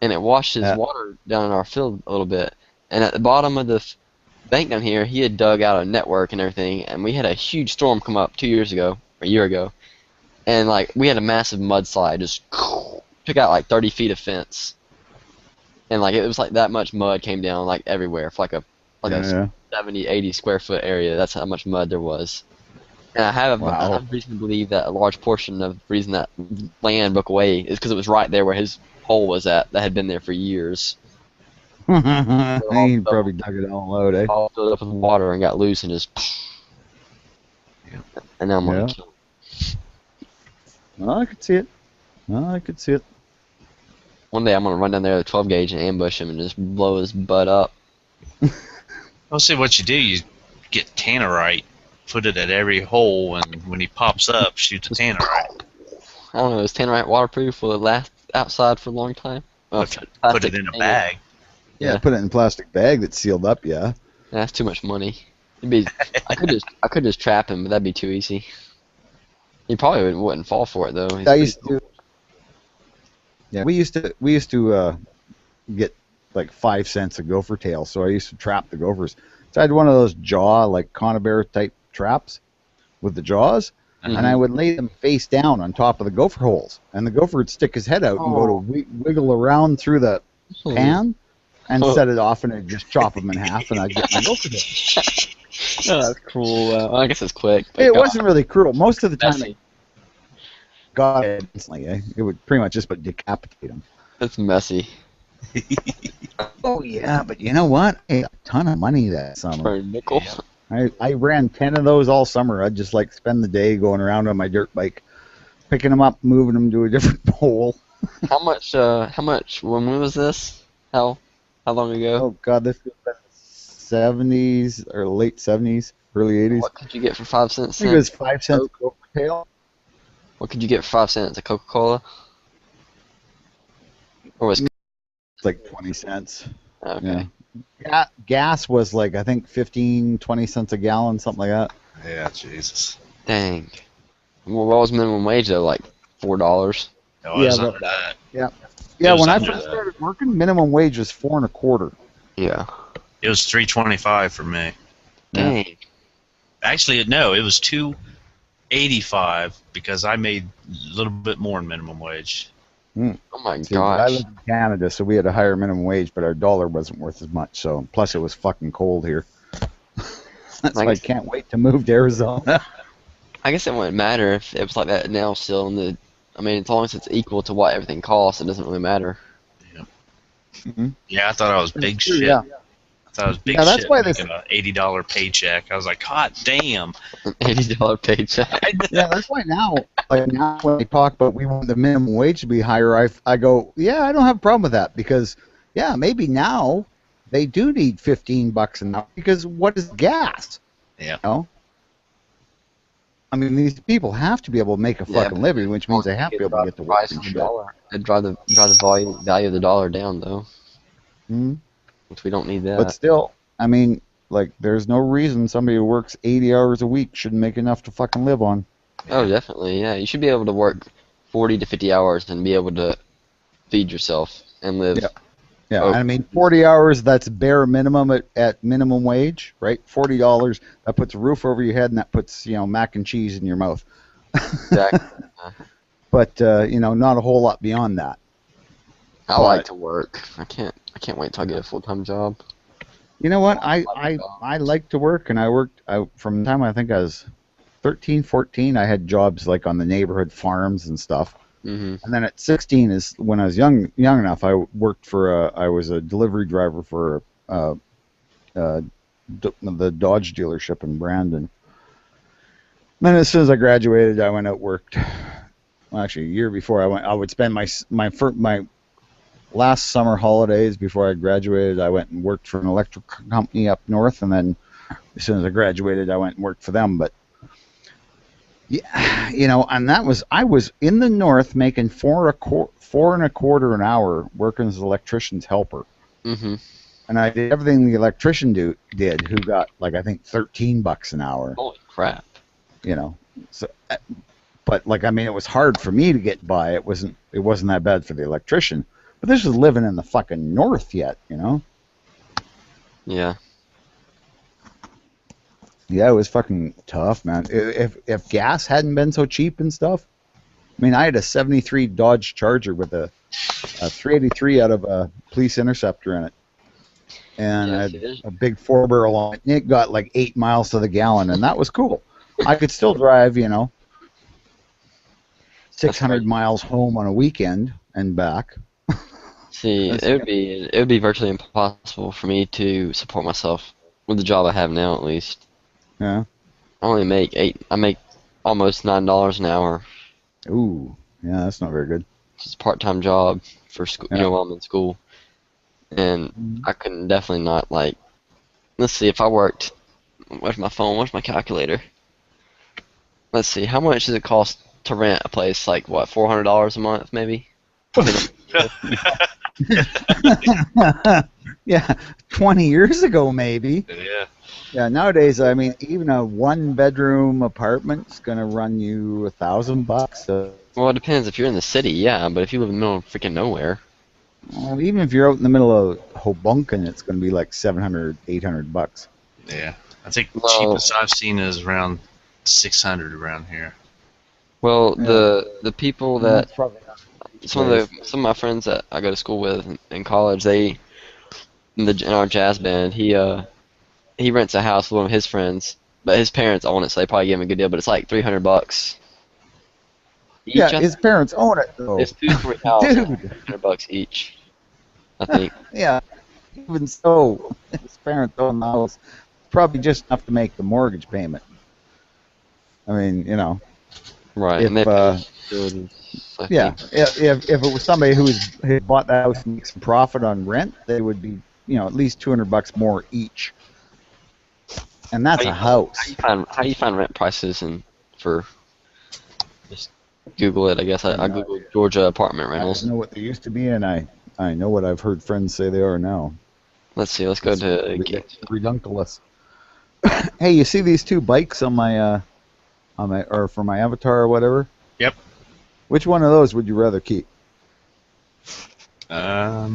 and it washes Yeah. water down in our field a little bit. And at the bottom of the bank down here, he had dug out a network and everything, and we had a huge storm come up 2 years ago, or a year ago, and like we had a massive mudslide, just took out like 30 feet of fence, and like it was like that much mud came down like everywhere for like a Yeah. 70, 80 square foot area. That's how much mud there was. And I have Wow. reason to believe that a large portion of the reason that land broke away is because it was right there where his hole was at that had been there for years. He probably dug it all out, eh? All filled up with water and got loose and just. And now I'm Yeah. gonna kill him. Well, I could see it. One day I'm gonna run down there with a 12 gauge and ambush him and just blow his butt up. Well, see what you do. You get tannerite, put it at every hole, and when he pops up, shoot the tannerite. I don't know, is tannerite waterproof? Will it last outside for a long time? Well, Put it plastic in a container. bag. Yeah, Yeah. put it in a plastic bag that's sealed up. Yeah. That's too much money. I could just trap him, but that'd be too easy. He probably wouldn't fall for it though. He's I pretty used to. Yeah, we used to get like 5 cents a gopher tail, so I used to trap the gophers. So I had one of those jaw, like conibear type traps with the jaws, Mhm. and I would lay them face down on top of the gopher holes, and the gopher would stick his head out and go to wiggle around through the pan and Oh. set it off, and I'd just chop them in half, and I'd get my gopher tail. Oh, that's cruel. I guess it's quick. But It God, wasn't really cruel. Most of the time, messy. it got it instantly. It would pretty much just decapitate them. That's messy. Oh yeah, but you know what? I made a ton of money that summer. For a nickel. I ran 10 of those all summer. I'd just like spend the day going around on my dirt bike, picking them up, moving them to a different pole. How much? When was this? How long ago? Oh God, this was the 70s or late 70s, early 80s. What could you get for 5 I cents? think it was 5 cents a gopher tail. What could you get for 5 cents? A Coca-Cola? Or was It's like 20 cents. okay? Yeah. Gas was like, I think 15, 20 cents a gallon, something like that. Yeah, Jesus. Dang. Well, what was minimum wage though? Like $4. No, it was Yeah, under that. Yeah, It was when I under first that. started working, minimum wage was 4 1/4. Yeah. It was $3.25 for me. Yeah. Dang. Actually, no, it was $2.85 because I made a little bit more than minimum wage. Oh my See, I gosh. lived in Canada, so we had a higher minimum wage, but our dollar wasn't worth as much. So plus, it was fucking cold here. That's why I guess- can't wait to move to Arizona. I guess it wouldn't matter if it was like that now still. I mean, as long as it's equal to what everything costs, it doesn't really matter. Yeah, I thought I was big shit. Yeah. I thought I was big Yeah, that's shit why making an $80 paycheck. I was like, God damn. $80 paycheck. Yeah, that's why now, when they talk about we want the minimum wage to be higher, I go, yeah, I don't have a problem with that because, yeah, maybe now they do need $15 an hour because what is gas? Yeah. You know? I mean, these people have to be able to make a Yeah, fucking but living, which means they have to be able to get the work. price of the dollar. It'd drive the value of the dollar down though, Mhm. which we don't need that. But still, I mean, like, there's no reason somebody who works 80 hours a week shouldn't make enough to fucking live on. Oh, definitely. Yeah, you should be able to work 40 to 50 hours and be able to feed yourself and live. Yeah. Yeah, Oh. I mean, 40 hours, that's bare minimum at minimum wage, right? $40, that puts a roof over your head and that puts, mac and cheese in your mouth. Exactly. But, not a whole lot beyond that. I like to work. I can't wait till I get a full-time job. You know what? I like to work, and from the time I think I was 13, 14, I had jobs like on the neighborhood farms and stuff. Hmm. And then at 16 is when I was young enough. I worked I was a delivery driver for the Dodge dealership in Brandon. Then as soon as I graduated, I went out worked. Well, actually, a year before I would spend my last summer holidays before I graduated, I went and worked for an electric company up north, and then as soon as I graduated, I went and worked for them. But yeah, and I was in the north making four and a quarter an hour working as an electrician's helper, Mm-hmm. and I did everything the electrician did, who got like I think $13 an hour. Holy crap. So but like I mean, it was hard for me to get by. It wasn't that bad for the electrician. But this was living in the fucking north yet. Yeah. Yeah, it was fucking tough, man. If gas hadn't been so cheap and stuff, I mean, I had a '73 Dodge Charger with a 383 out of a police interceptor in it, and I Yes, had it is. a big 4-barrel on it. And it got like 8 miles to the gallon, and that was cool. I could still drive, 600 crazy. miles home on a weekend and back. See, That's- it would be virtually impossible for me to support myself with the job I have now, at least. Yeah. I make almost $9 an hour. Ooh. Yeah, that's not very good. It's a part-time job for school, Yeah. while I'm in school. And I couldn't definitely not, like, let's see, if I worked, where's my phone, where's my calculator? Let's see, how much does it cost to rent a place, like, what, $400 a month, maybe? Yeah, 20 years ago maybe. Yeah. Yeah, nowadays, I mean, even a 1-bedroom apartment's gonna run you $1,000. So, Well, it depends. If you're in the city, yeah, but if you live in the middle of freaking nowhere, well, even if you're out in the middle of Hoboken, it's gonna be like $700, $800. Yeah. I think the Well- cheapest I've seen is around 600 around here. well, Yeah. the people that That's probably not some of my friends that I go to school with in college, they in our jazz band, he rents a house with one of his friends, but his parents own it, so they probably give him a good deal. But it's like $300 each. Yeah, I his think. parents own it though. It's 2-story house, Dude. $300 each. I think. Yeah, even so, his parents own the house. Probably just enough to make the mortgage payment. I mean, Right, If, and they pay utilities, I yeah, think. if it was somebody who had bought the house and makes some profit on rent, they would be, at least $200 more each. And that's a house. How do you find rent prices for just Google it? I guess I googled Georgia apartment I rentals. know what they used to be, and I know what I've heard friends say they are now. Let's see. Let's go to Redunculous. Hey, you see these two bikes on my or for my avatar or whatever? Yep. Which one of those would you rather keep? I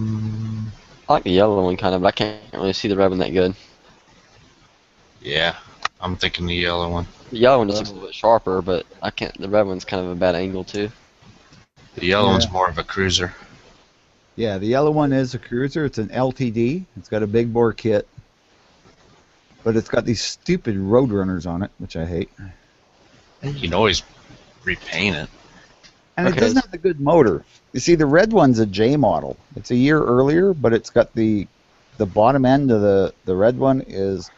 like the yellow one kind of, but I can't really see the red one that good. Yeah. I'm thinking the yellow one. The yellow one just looks a little bit sharper, but I can't. The red one's kind of a bad angle too. The yellow Yeah. one's more of a cruiser. Yeah, the yellow one is a cruiser. It's an LTD. It's got a big bore kit, but it's got these stupid road runners on it, which I hate. You can always repaint it. And Okay. it doesn't have the good motor. You see, the red one's a J model. It's a year earlier, but it's got the bottom end of the red one is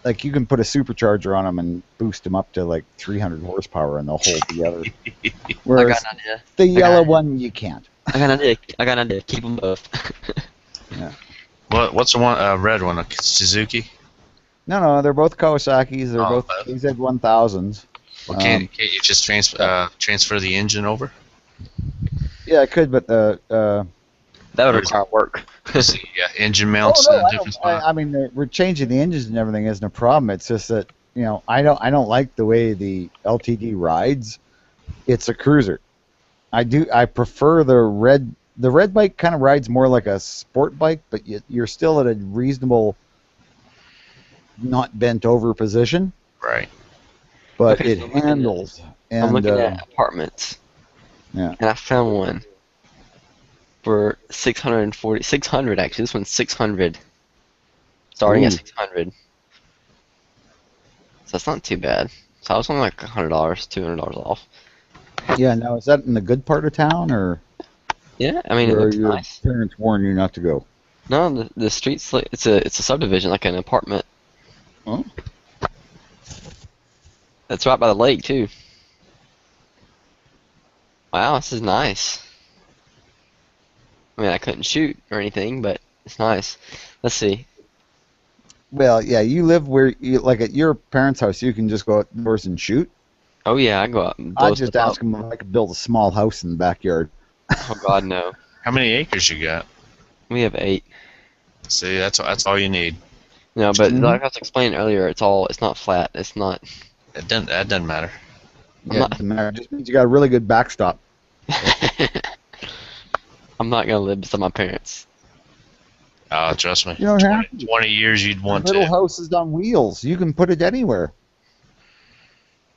like you can put a supercharger on them and boost them up to like 300 horsepower, and they'll hold together. I Whereas got an idea. the yellow it. one, you can't. I got an idea. Keep them both. What's the one red one? A Suzuki? No, they're both Kawasaki's. They're Oh, both KZ1000s. Well, can't you just transfer the engine over? Yeah, I could, but That would require work. See, yeah, engine mounts in a different spot. I mean, we're changing the engines and everything isn't a problem. It's just that I don't like the way the LTD rides. It's a cruiser. I prefer the red. The red bike kind of rides more like a sport bike, but you're still at a reasonable, not bent over position. Right. But Okay, it so I'm looking at- handles. And I'm looking at apartments. Yeah. And I found one for 600 actually. This one's 600. Starting at Ooh. 600. So that's not too bad. So I was only like $100, $200 off. Yeah. Now, is that in the good part of town, or Yeah, I mean it where looks your nice. parents warn you not to go? No, the streets like it's a subdivision, like an apartment. Oh. That's right by the lake too. Wow, this is nice. I mean, I couldn't shoot or anything, but it's nice. Let's see. Well, yeah, you live where you like at your parents' house. You can just go outdoors and shoot. Oh yeah, I go out and blow I'd just stuff up. ask them if I could build a small house in the backyard. Oh God, no. How many acres you got? We have 8. See, that's all you need. No, but Mhm. like I was explaining earlier, it's not flat. It's not. That doesn't matter. I'm Yeah, not. it doesn't matter. It just means you got a really good backstop. I'm not gonna live beside my parents. Oh, trust me. You don't have to. 20 years you'd want Little to. house is on wheels. You can put it anywhere.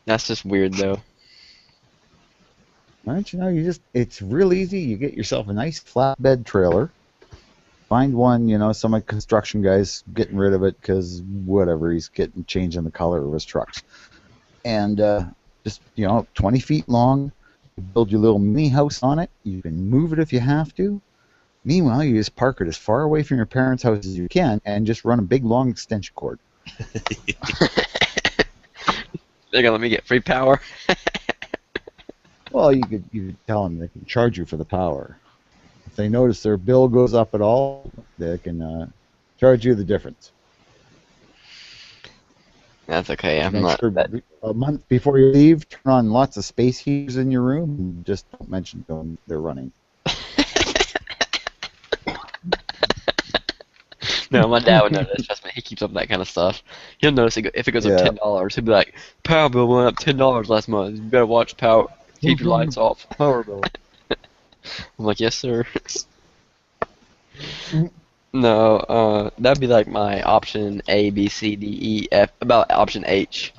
That's just weird though. Right? You know, it's real easy. You get yourself a nice flatbed trailer. Find one, some construction guy's getting rid of it because whatever, he's changing the color of his truck. And just, 20 feet long. You build your little mini house on it. You can move it if you have to. Meanwhile, you just park it as far away from your parents' house as you can and just run a big long extension cord. They're gonna let me get free power. Well, you could tell them they can charge you for the power. If they notice their bill goes up at all, they can charge you the difference. That's okay. I'm Make not. sure a month before you leave, turn on lots of space heaters in your room. And just don't mention them; they're running. No, my dad would notice. Trust me, he keeps up that kind of stuff. He'll notice if it goes up Yeah. $10. He'll be like, "Power bill went up $10 last month. You better watch power. Keep your lights off." Power bill. I'm like, "Yes, sir." No, that'd be like my option A, B, C, D, E, F. About option H.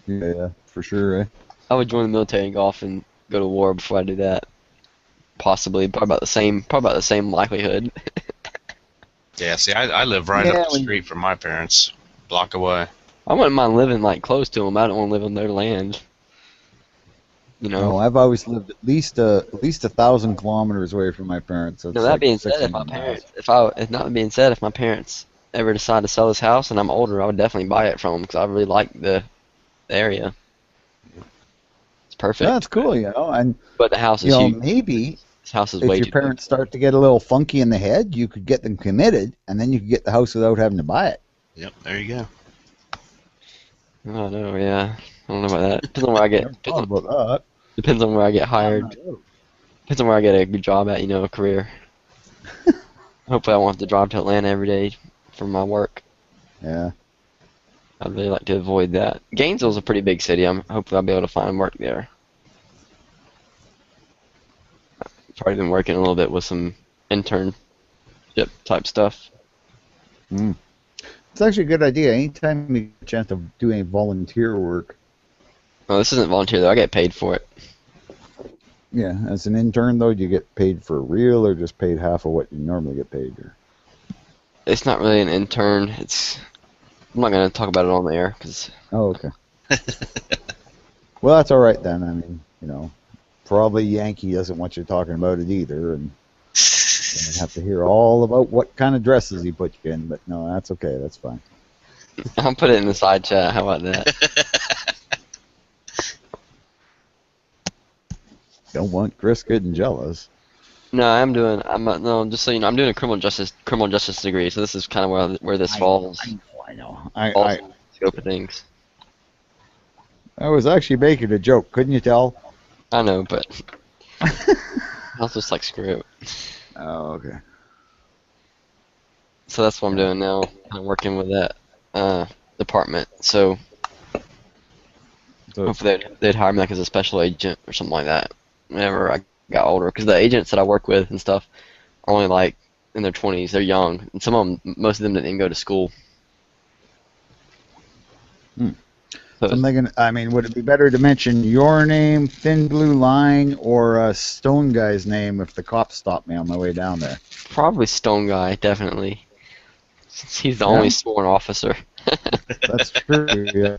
Yeah, for sure. Eh? I would join the military and go off and go to war before I do that. Possibly, probably about the same likelihood. Yeah, see, I live right Yeah, up the street from my parents, block away. I wouldn't mind living like close to them. I don't want to live on their land. No, I've always lived at least 1,000 kilometers away from my parents. So No, that being said, if my parents ever decide to sell this house and I'm older, I would definitely buy it from them because I really like the area. It's perfect. That's cool, and But the house is huge. maybe This house is if way your too parents start to get a little funky in the head, you could get them committed, and then you could get the house without having to buy it. Yep, there you go. big. I don't know. Yeah, I don't know about that. Depends on where I get. Never thought about that. Depends on where I get hired. Depends on where I get a good job at. A career. Hopefully, I won't have to drive to Atlanta every day for my work. Yeah. I'd really like to avoid that. Gainesville's a pretty big city. Hopefully I'll be able to find work there. Probably been working a little bit with some internship type stuff. It's actually a good idea. Anytime you get a chance to do any volunteer work. No, this isn't volunteer though. I get paid for it. Yeah, as an intern though, do you get paid for real or just paid half of what you normally get paid? Or? It's not really an intern. I'm not gonna talk about it on the air because Oh, okay. Well, that's all right then. I mean, probably Yankee doesn't want you talking about it either, and you have to hear all about what kind of dresses he put you in. But no, that's okay. That's fine. I'll put it in the side chat. How about that? Don't want Chris getting jealous. No, no, just so you know, I'm doing a criminal justice degree. So this is kind of where this falls. I know. Falls in the scope of things. I was actually making a joke. Couldn't you tell? I know, but I was just like, screw it. Oh, okay. So that's what I'm doing now. I'm working with that department. So hopefully they'd hire me like as a special agent or something like that whenever I got older. Because the agents that I work with and stuff are only like in their 20s. They're young, and most of them didn't even go to school. So I'm thinking, would it be better to mention your name, Thin Blue Line, or Stone Guy's name if the cops stop me on my way down there? probably Stone Guy, definitely. Since he's the only sworn officer. That's true. Yeah.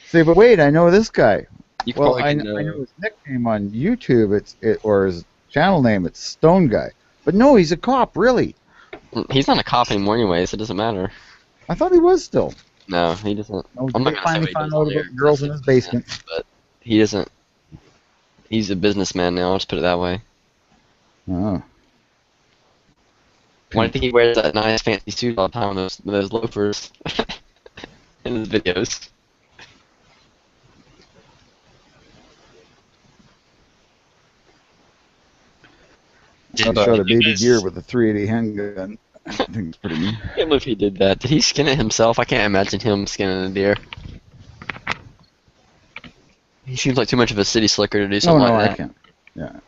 See, but wait, I know this guy. You Well, probably I can, know his nickname on YouTube. Or his channel name. It's Stone Guy. But no, he's a cop, really. He's not a cop anymore anyway, so it doesn't matter. I thought he was still. No, he doesn't. Oh, I'm not did gonna he say finally what he find does out on about there, the girls in his basement? but he doesn't. He's a businessman now. Let's put it that way. Oh. Why do you think he wears that nice fancy suit all the time with those loafers in his videos? I Did, shot did a you baby deer guys? with a 380 handgun. I think it's pretty neat. I can't believe he did that. Did he skin it himself? I can't imagine him skinning a deer. He seems like too much of a city slicker to do No, something no, like I that. can't. Yeah.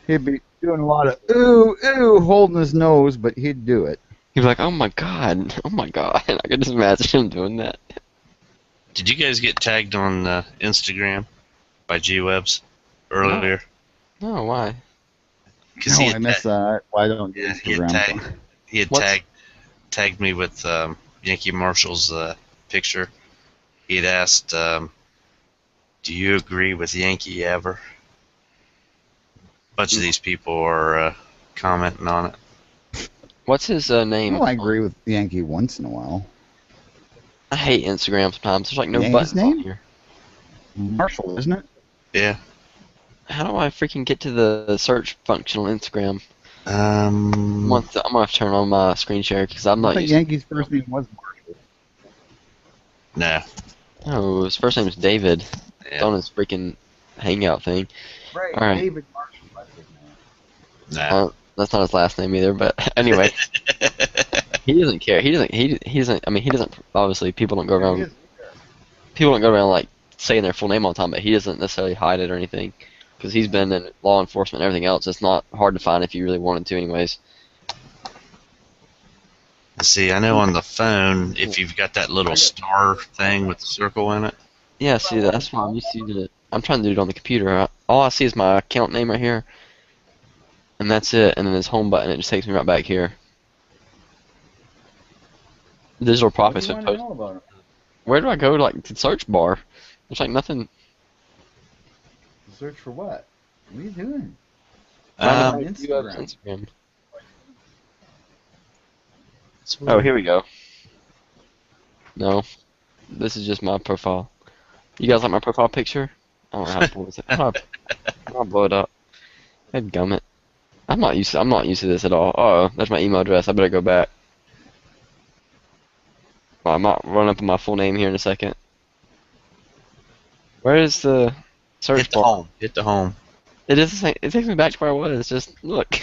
He'd be doing a lot of ooh, ooh, holding his nose, but he'd do it. He'd be like, oh my god, oh my god. I could just imagine him doing that. Did you guys get tagged on Instagram by G-Webs earlier? No, why? Because No, I missed that. Why don't yeah, Instagram? he had What's- tagged me with Yankee Marshall's picture. He had asked, "Do you agree with Yankee ever?" A bunch of these people are commenting on it. What's his name? Well, I agree with Yankee once in a while. I hate Instagram sometimes. There's like no Yankee's buttons on name? here. Marshall, isn't it? Yeah. How do I freaking get to the search function on Instagram? Um. I'm gonna have to turn on my screen share because I'm I not thought using. Yankee's first name was Marshall. No. Oh, his first name is David. It's Yeah. on his freaking Hangout thing. Right, All right. David Marshall. That's his name. No. That's not his last name either. But anyway, he doesn't care. He doesn't. He doesn't. I mean, he doesn't. Obviously, people don't go There he around. is. People don't go around like saying their full name all the time. But he doesn't necessarily hide it or anything because he's been in law enforcement and everything else. It's not hard to find if you really wanted to, anyways. See, I know on the phone, if you've got that little star thing with the circle in it. Yeah, see, that's why I'm used to doing it. I'm trying to do it on the computer. All I see is my account name right here, and that's it. And then this home button, it just takes me right back here. Digital What do profits you with want to post. know about him? Where do I go, like, to the search bar? There's like nothing. Search for what? What are you doing? Find Um, it on Instagram. Instagram. Oh, here we go. No, this is just my profile. You guys like my profile picture? I don't know how to blow it. How do I blow it up? Head gummit. I'm not used to this at all. Oh, that's my email address. I better go back. Well, I might run up with my full name here in a second. Where is the search Hit the bar? home. Hit the home. It is the same. It takes me back to where I was. Just look.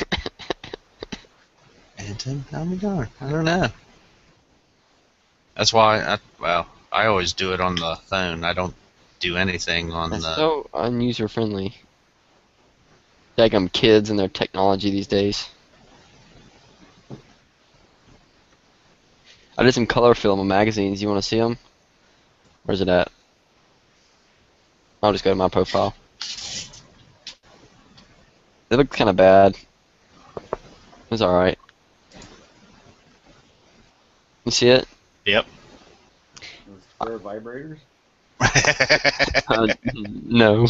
Anton, how many darn? I don't know. That's why I always do it on the phone. I don't do anything on That's the. so unuser friendly. Daggum kids and their technology these days. I did some color film in magazines. You want to see them? Where's it at? I'll just go to my profile. They look kind of bad. It's alright. You see it? Yep. Square vibrators? No.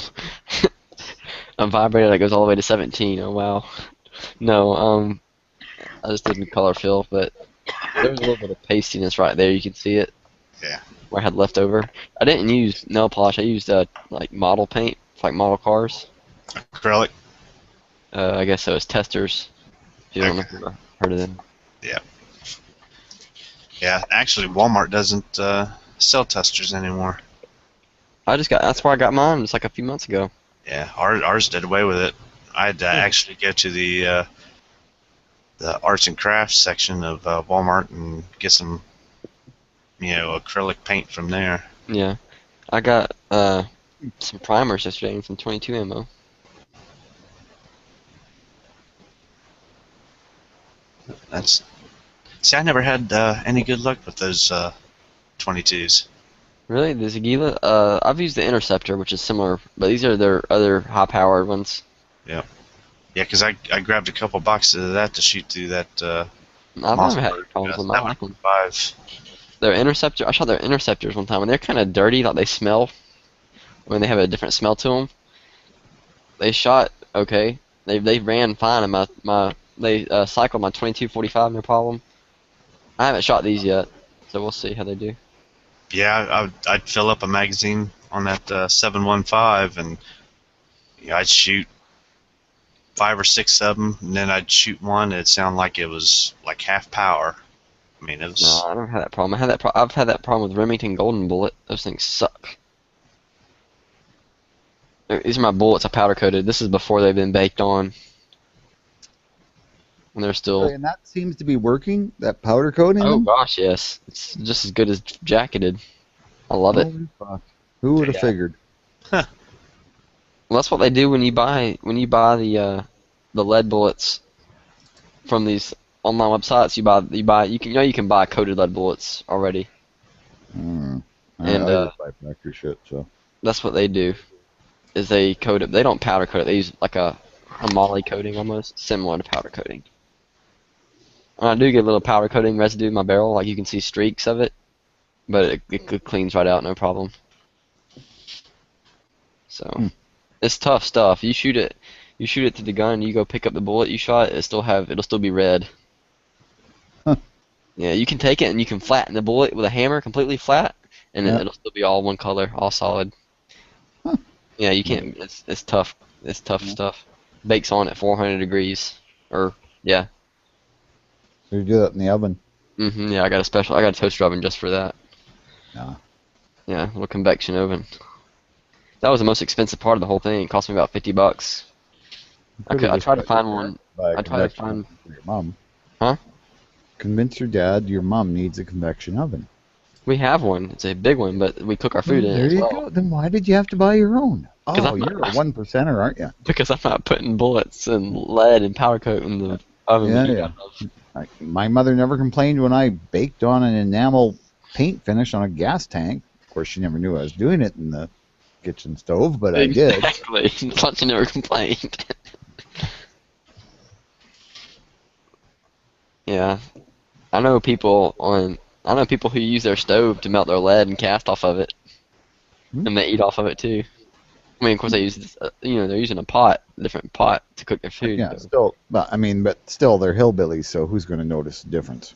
A vibrator that goes all the way to 17. Oh wow. No, I just didn't color fill, but there was a little bit of pastiness right there. You can see it. Yeah. Where I had left over. I didn't use nail polish. I used like model paint, for, like model cars. Acrylic. I guess so. It's testers. If you don't know if you've ever heard of them. Yeah. Actually, Walmart doesn't sell testers anymore. That's where I got mine. It's like a few months ago. Yeah. Ours did away with it. I had to actually go to the arts and crafts section of Walmart and get some, acrylic paint from there. Yeah. I got some primers yesterday and some 22 ammo. See, I never had any good luck with those 22s. Really? The Zagila? I've used the Interceptor, which is similar, but these are their other high-powered ones. Yeah, because I grabbed a couple boxes of that to shoot through that. I've never had any problems with them. I like them. 5. Their Interceptor, I shot their Interceptors one time, and they're kind of dirty, like they smell when they have a different smell to them. They shot okay. They ran fine, and they cycled my 22-45, no problem. I haven't shot these yet, so we'll see how they do. Yeah, I'd fill up a magazine on that 715, and I'd shoot 5 or 6 of them, and then I'd shoot one, and it'd sound like it was like half power. I mean, it No, was. I don't have that problem. I've had that problem with Remington Golden Bullet. Those things suck. These are my bullets I powder coated. This is before they've been baked on. And they're still. And that seems to be working. That powder coating Oh them. gosh, yes. It's just as good as jacketed. I love it. Holy fuck. Who would have Yeah. figured? Well, that's what they do when you buy the lead bullets from these online websites. You can buy coated lead bullets already. Mm. And, I just buy factory shit. So That's what they do. Is they coat it. They don't powder coat it. They use like a moly coating almost, similar to powder coating. And I do get a little powder coating residue in my barrel, like you can see streaks of it, but it cleans right out, no problem. So it's tough stuff. You shoot it to the gun, you go pick up the bullet you shot, it'll still be red. Huh. Yeah, you can take it and you can flatten the bullet with a hammer completely flat, and Yeah. it'll still be all one color, all solid. Huh. Yeah, you can't. It's tough. It's tough stuff. Bakes on at 400 degrees, or yeah. So you do that in the oven. Yeah, I got a toaster oven just for that. Yeah. Yeah, little convection oven. That was the most expensive part of the whole thing. It cost me about $50. I tried to find one. I tried to find. For your mom. Huh? Convince your dad your mom needs a convection oven. We have one. It's a big one, but we cook our food in it There as you well. go. Then why did you have to buy your own? 'Cause Oh, I'm you're not- a 1%er, aren't you? Because I'm not putting bullets and lead and powder coat in the oven. Yeah, we eat yeah. out of. My mother never complained when I baked on an enamel paint finish on a gas tank. Of course, she never knew I was doing it in the kitchen stove, but I did. Exactly. Thought you never complained. Yeah. I know people who use their stove to melt their lead and cast off of it. And they eat off of it too. I mean, of course they use they're using a different pot to cook their food. Yeah, so. still, but still, they're hillbillies, so who's going to notice the difference?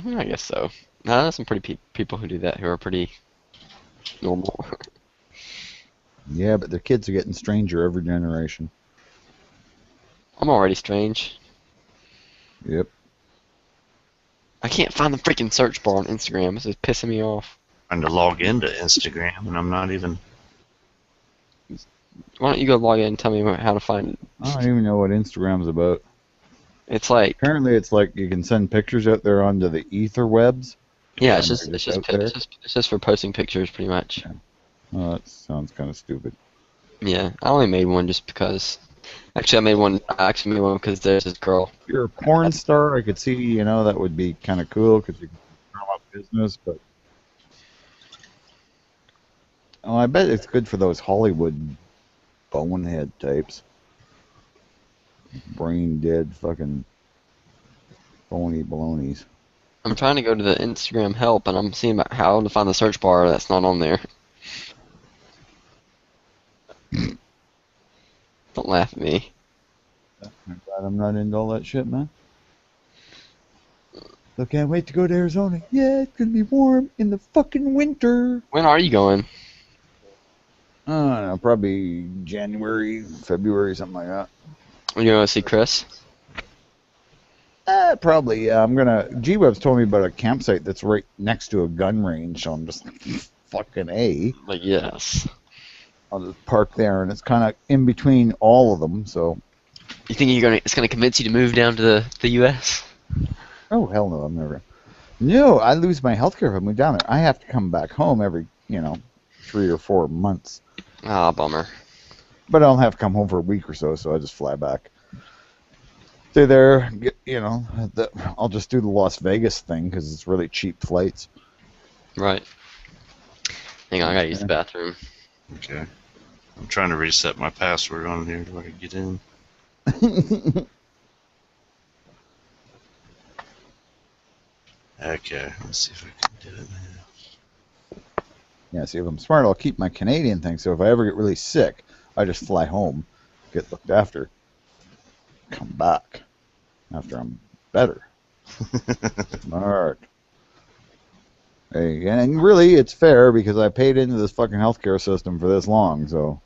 I guess so. I know some pretty people who do that who are pretty normal. Yeah, but their kids are getting stranger every generation. I'm already strange. Yep. I can't find the freaking search bar on Instagram. This is pissing me off. Trying to log into Instagram, and I'm not even. Why don't you go log in and tell me how to find it? I don't even know what Instagram's about. It's like, Apparently, it's like you can send pictures out there onto the ether webs. yeah, it's just for posting pictures, pretty much. Oh, that sounds kind of stupid. Yeah, I only made one just because. Actually, I actually made one because there's this girl. If you're a porn star, I could see, that would be kind of cool because you can drum up business, but. Oh, I bet it's good for those Hollywood bonehead types. Brain dead fucking phony balonies. I'm trying to go to the Instagram help, and I'm seeing about how to find the search bar that's not on there. Don't laugh at me. I'm glad I'm not into all that shit, man. So can't wait to go to Arizona. Yeah, it's gonna be warm in the fucking winter. When are you going? I don't know, probably January, February, something like that. Are you going to see Chris? Probably, yeah. G-Web's told me about a campsite that's right next to a gun range, so I'm just like, fucking A. Like, yes. I'll just park there, and it's kind of in between all of them, so. You think it's gonna convince you to move down to the U.S.? Oh, hell no, I'm never. No, I lose my healthcare if I move down there. I have to come back home every, 3 or 4 months. Ah, bummer. But I don't have to come home for a week or so I just fly back. Stay there, I'll just do the Las Vegas thing because it's really cheap flights. Right. Hang on, I gotta use the bathroom. Okay. I'm trying to reset my password on here so I can get in. Okay, let's see if I can do it now. Yeah, see, if I'm smart, I'll keep my Canadian thing, so if I ever get really sick, I just fly home, get looked after, come back after I'm better. Smart. Hey, and really, it's fair because I paid into this fucking healthcare system for this long, so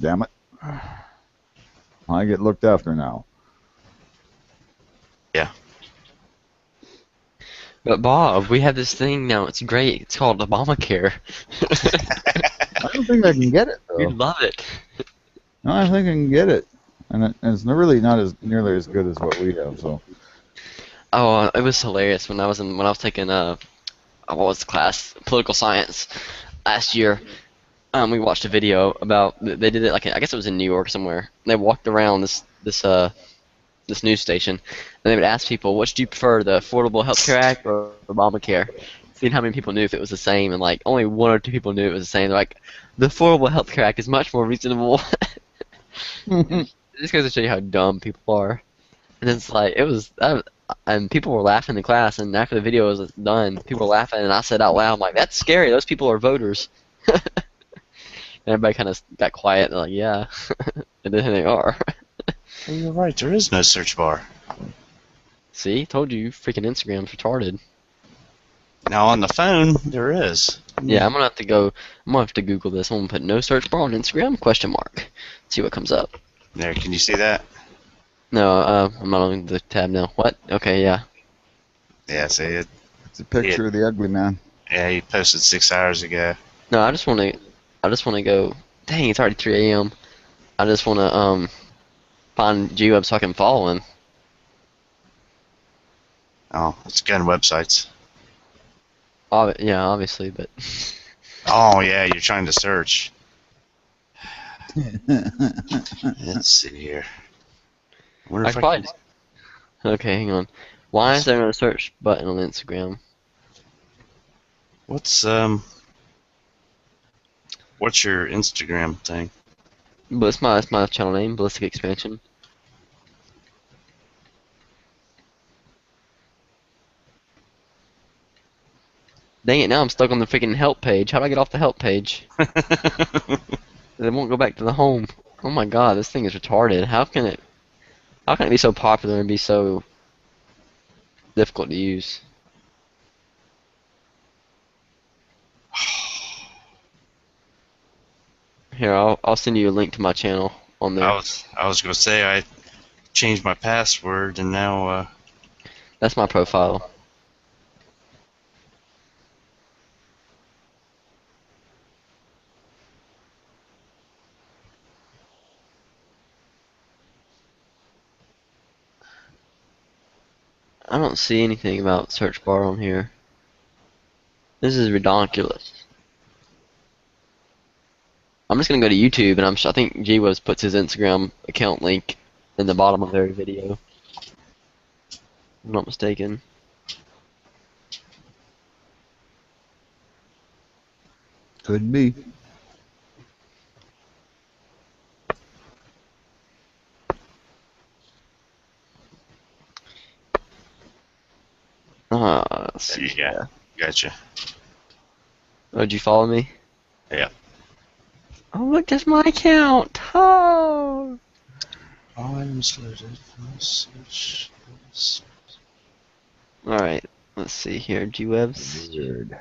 damn it. I get looked after now. But Bob, we have this thing now. It's great. It's called Obamacare. I don't think I can get it You though. love it. No, I think I can get it, and it's really not as nearly as good as what we have. So Oh, it was hilarious when I was taking what was the class? Political science last year. We watched a video about they did it like I guess it was in New York somewhere. They walked around this news station, and they would ask people, which do you prefer, the Affordable Health Care Act or Obamacare? Seeing how many people knew if it was the same, and like only one or two people knew it was the same. They're like, the Affordable Health Care Act is much more reasonable. It just goes to show you how dumb people are. And it's like and people were laughing in the class. And after the video was done, people were laughing, and I said out loud, I'm like, "That's scary. Those people are voters." And everybody kind of got quiet. They're like, "Yeah," and then they are. Well, you're right. There is no search bar. See, told you, freaking Instagram's retarded. Now on the phone, there is. Yeah, I'm gonna have to go. I'm gonna have to Google this. I'm gonna put no search bar on Instagram? Question mark. See what comes up. There, can you see that? No, I'm not on the tab now. What? Okay, yeah. Yeah, see it. it's a picture of the ugly man. Yeah, he posted 6 hours ago. No, I just wanna go. Dang, it's already 3 a.m. I just wanna find G-Web so I can follow him. Oh, it's gun websites. Yeah, obviously, but Oh yeah, you're trying to search. Let's see here. I wonder I if could I probably. Okay, hang on. Why is there no search button on Instagram? What's your Instagram thing? But it's my channel name, Ballistic Expansion. Dang it! Now I'm stuck on the freaking help page. How do I get off the help page? It won't go back to the home. Oh my god, this thing is retarded. How can it be so popular and be so difficult to use? Here, I'll send you a link to my channel on there. I was gonna say I changed my password and now That's my profile. I don't see anything about search bar on here. This is ridiculous. I'm just gonna go to YouTube, and I think G-Webs puts his Instagram account link in the bottom of every video. If I'm not mistaken. Could be. Let's there see. you go. Gotcha. Oh, did you follow me? Yeah. Oh, look, that's my account. Oh. Items loaded. Search. All right. Let's see here. G-Webs. Weird.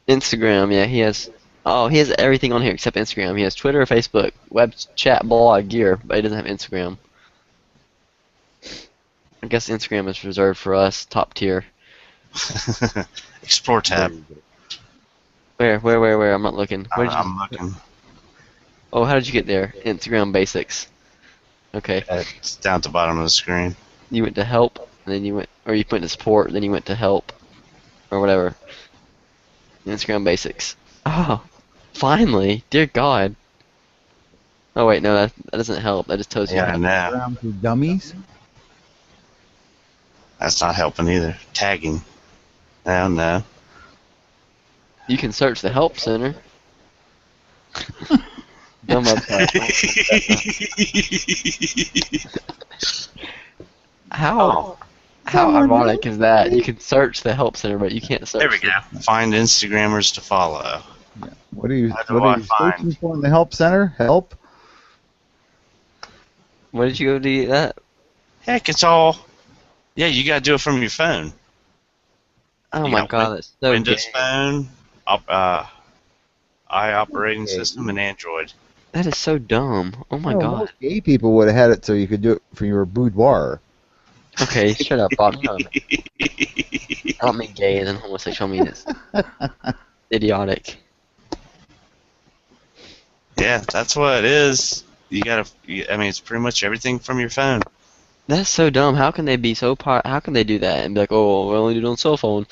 Instagram. Yeah, he has. Oh, he has everything on here except Instagram. He has Twitter, Facebook, web chat, blog, gear, but he doesn't have Instagram. I guess Instagram is reserved for us, top tier. Explore tab. Where? I'm not looking. Where did you? I'm looking. Oh, how did you get there? Instagram basics. Okay. It's down at the bottom of the screen. You went to help, and then you went to support, then you went to help, or whatever. Instagram basics. Oh, finally! Dear God. Oh wait, no, that doesn't help. That just tells you. Yeah, How no, Instagram for dummies. that's not helping either. Tagging. Oh no. you can search the help center. Dumb website. How ironic is that? You can search the help center, but you can't search. There we go. Find Instagrammers to follow. What are you How do I find- searching for in the help center? Help? Where did you go to get that? Heck, it's all Yeah, you gotta do it from your phone. Oh You my got god, that's so Windows gay. Phone, operating Okay. system, and Android. That is so dumb. Oh my No, god. most gay people would have had it so you could do it from your boudoir. Okay, shut up, Bob. You know what I don't mean gay and homosexual. I mean it's idiotic. Yeah, that's what it is. You gotta. I mean, it's pretty much everything from your phone. That's so dumb. How can they be so how can they do that and be like, oh, we only do it on cell phone?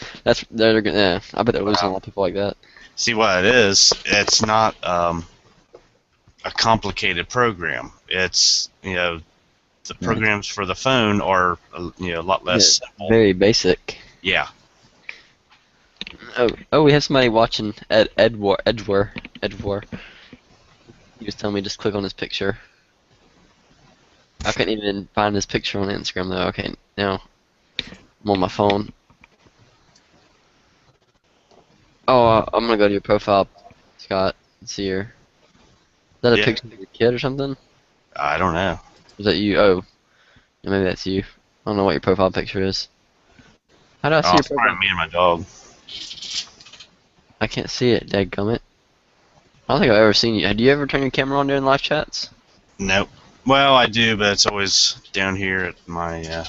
They're gonna. Yeah, I bet they're losing a lot of people like that. See what it is? It's not a complicated program. It's the Yeah. programs for the phone are a lot Yeah, less simple. very basic. Yeah. Oh, we have somebody watching Edwar. He was telling me just click on his picture. I couldn't even find his picture on Instagram though. Okay, now I'm on my phone. Oh, I'm gonna go to your profile, Scott. And see your. Is that a Yeah. picture of your kid or something? I don't know. Is that you? Oh, yeah, maybe that's you. I don't know what your profile picture is. How do I see Oh, your it's probably profile? me and my dog. I can't see it. Dadgummit. I don't think I've ever seen you. Do you ever turn your camera on during live chats? Nope. Well, I do, but it's always down here at my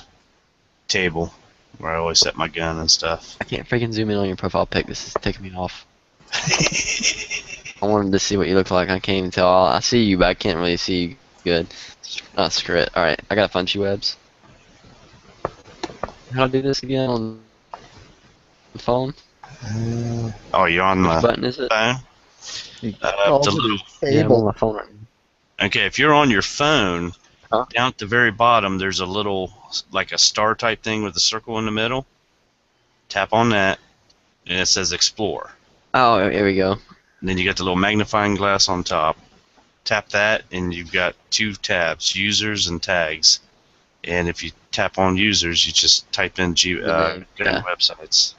table where I always set my gun and stuff. I can't freaking zoom in on your profile pic. This is taking me off. I wanted to see what you look like. I can't even tell. I see you, but I can't really see you good. Oh, screw it. Alright, I gotta find you webs. How do I do this again on the phone? Oh, you're on Which the button is it? phone? You The to little. the Yeah, I'm on table. my phone right now. Okay, if you're on your phone, Huh? down at the very bottom, there's a little, like a star type thing with a circle in the middle. Tap on that, and it says Explore. Oh, here we go. And then you got the little magnifying glass on top. Tap that, and you've got two tabs, Users and Tags. And if you tap on Users, you just type in name, gun yeah. websites.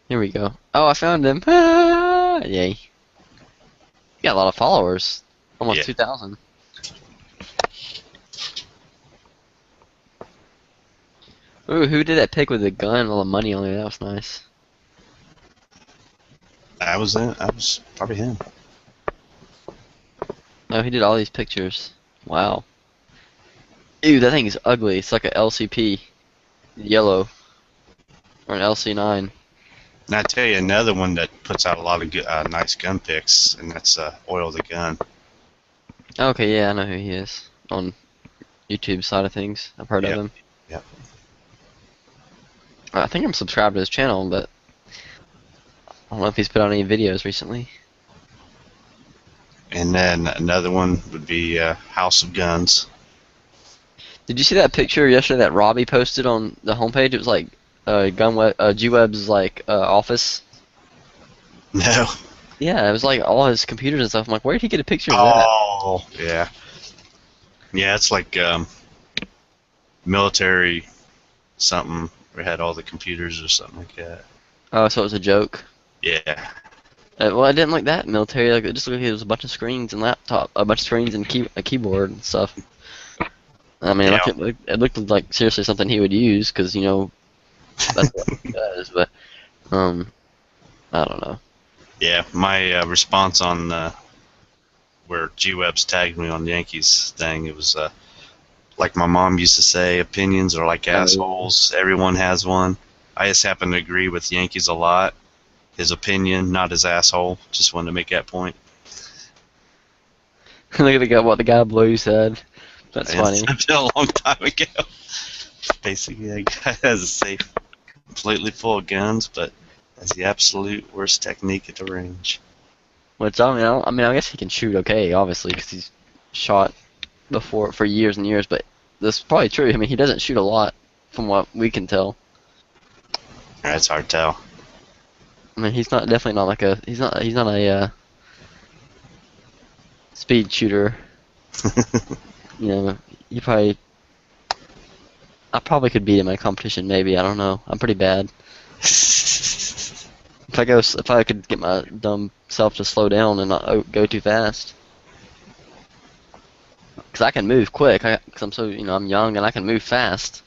Here we go. Oh, I found him. Ah, yay. You got a lot of followers. Almost Yeah. 2,000. Ooh, who did that pic with the gun and all the money on it? That was nice. That was it. That was probably him. Oh, he did all these pictures. Wow. Ew, that thing is ugly. It's like a LCP. Yellow. Or an LC9. And I tell you another one that puts out a lot of good, nice gun pics, and that's Oil the Gun. Okay, yeah, I know who he is. On YouTube side of things. I've heard of Yep, him. yep. I think I'm subscribed to his channel, but I don't know if he's put out any videos recently. And then another one would be House of Guns. Did you see that picture yesterday that Robbie posted on the homepage? It was like G-Web's like office. No. Yeah, it was like all his computers and stuff. I'm like, where did he get a picture of that? Oh, yeah. Yeah, it's like military something. We had all the computers or something like that. Oh, so it was a joke. Yeah. Well, I didn't like that military. Like, it just looked like it was a bunch of screens and a bunch of screens and a keyboard and stuff. I mean, Yeah. like, it looked like seriously something he would use because that's what he does. But I don't know. Yeah, my response on where G-Webs tagged me on Yankees thing, it was like my mom used to say, opinions are like assholes. Everyone has one. I just happen to agree with Yankees a lot. His opinion, not his asshole. Just wanted to make that point. Look at what the guy Blue said. That's And funny. it's been a long time ago. Basically, a guy has a safe completely full of guns, but has the absolute worst technique at the range. Which I mean, I guess he can shoot okay, obviously, because he's shot before for years and years. But that's probably true. I mean, he doesn't shoot a lot, from what we can tell. That's hard to tell. I mean, he's definitely not like he's not a speed shooter. You probably. I probably could beat him in a competition, maybe. I don't know. I'm pretty bad. If I could get my dumb self to slow down and not go too fast. Because I can move quick. Because I'm so, I'm young and I can move fast.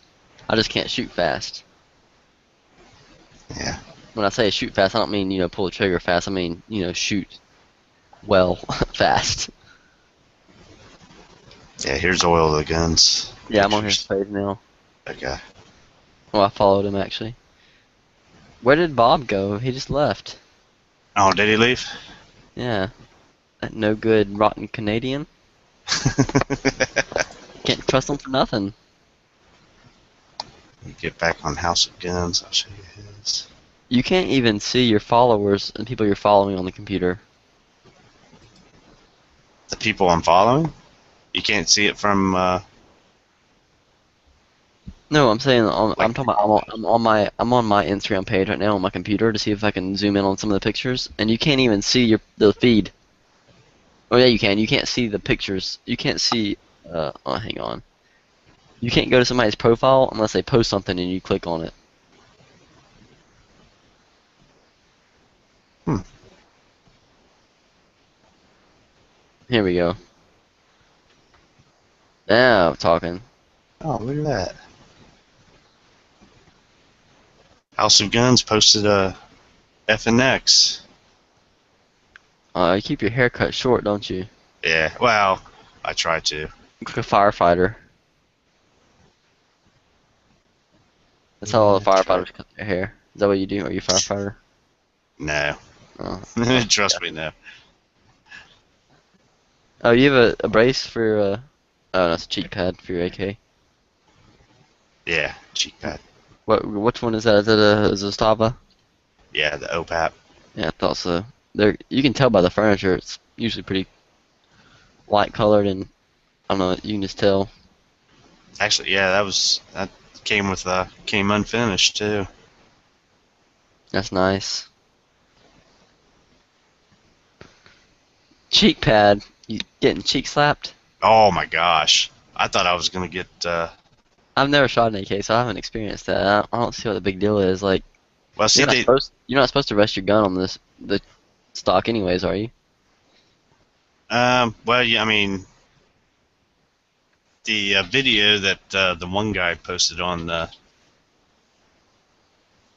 I just can't shoot fast. Yeah. When I say shoot fast, I don't mean, pull the trigger fast. I mean, shoot well fast. Yeah, here's oil of the guns. Yeah, I'm on his Pictures. page now. Okay. Well, I followed him actually. Where did Bob go? He just left. Oh, did he leave? Yeah. That no good rotten Canadian. Can't trust him for nothing. You get back on House of Guns, I'll show you his. You can't even see your followers and people you're following on the computer. The people I'm following? You can't see it from, No, I'm saying Like- I'm talking about I'm on my Instagram page right now on my computer to see if I can zoom in on some of the pictures, and you can't even see the feed. Oh yeah, you can. You can't see the pictures. You can't see. Oh, hang on. You can't go to somebody's profile unless they post something and you click on it. Hmm. Here we go. Now I'm talking. oh, look at that. House of Guns posted a FNX. You keep your hair cut short, don't you? Yeah, well, I try to. Look like a firefighter. That's how all the Yeah, that's right. firefighters cut their hair. Is that what you do? Are you a firefighter? No. Oh. Trust me, no. Oh, you have a brace for oh, that's a cheek pad for your AK. Yeah, cheek pad. Which one is that? Is it a Stava? Yeah, the OPAP. Yeah, I thought so. You can tell by the furniture. It's usually pretty light colored, and I don't know. You can just tell. Actually, yeah, that came unfinished too. That's nice. Cheek pad. You getting cheek slapped? Oh my gosh, I thought I was gonna get. I've never shot an AK, so I haven't experienced that. I don't see what the big deal is. Like, Well, see, you're not supposed to rest your gun on the stock, anyways, are you? well, yeah, I mean, the video that the one guy posted on the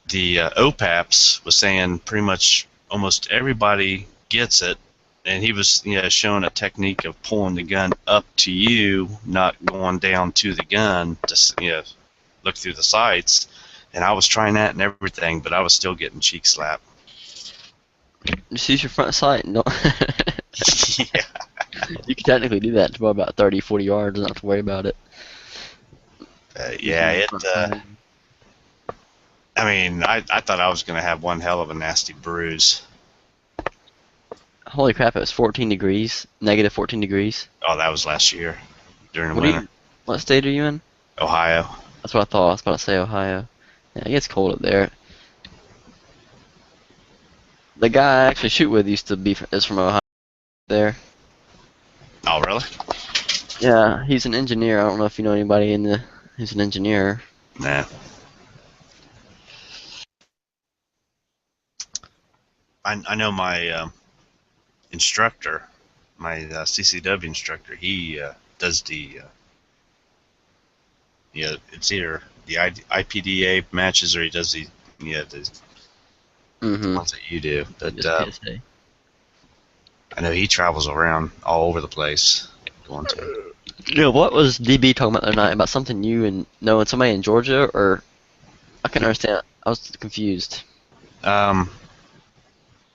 OPAPs was saying pretty much almost everybody gets it, and he was showing a technique of pulling the gun up to you, not going down to the gun to look through the sights. And I was trying that and everything, but I was still getting cheek slapped. Just use your front sight. No. Yeah. You can technically do that to about 30, 40 yards. Not have to worry about it. Yeah, I mean, I thought I was going to have one hell of a nasty bruise. Holy crap! It was 14 degrees, negative 14 degrees. Oh, that was last year during the winter. What state are you in? Ohio. That's what I thought. I was about to say Ohio. Yeah, it gets cold up there. The guy I actually shoot with is from Ohio. There. Oh, really? Yeah, he's an engineer. I don't know if you know anybody who's an engineer. Nah. I know my instructor, my CCW instructor. He does the it's either the IPDA matches or he does the Mm-hmm. ones that you do. But Just PSA. I know he travels around all over the place going to. What was DB talking about the other night about something you and knowing somebody in Georgia, or I couldn't understand. I was confused.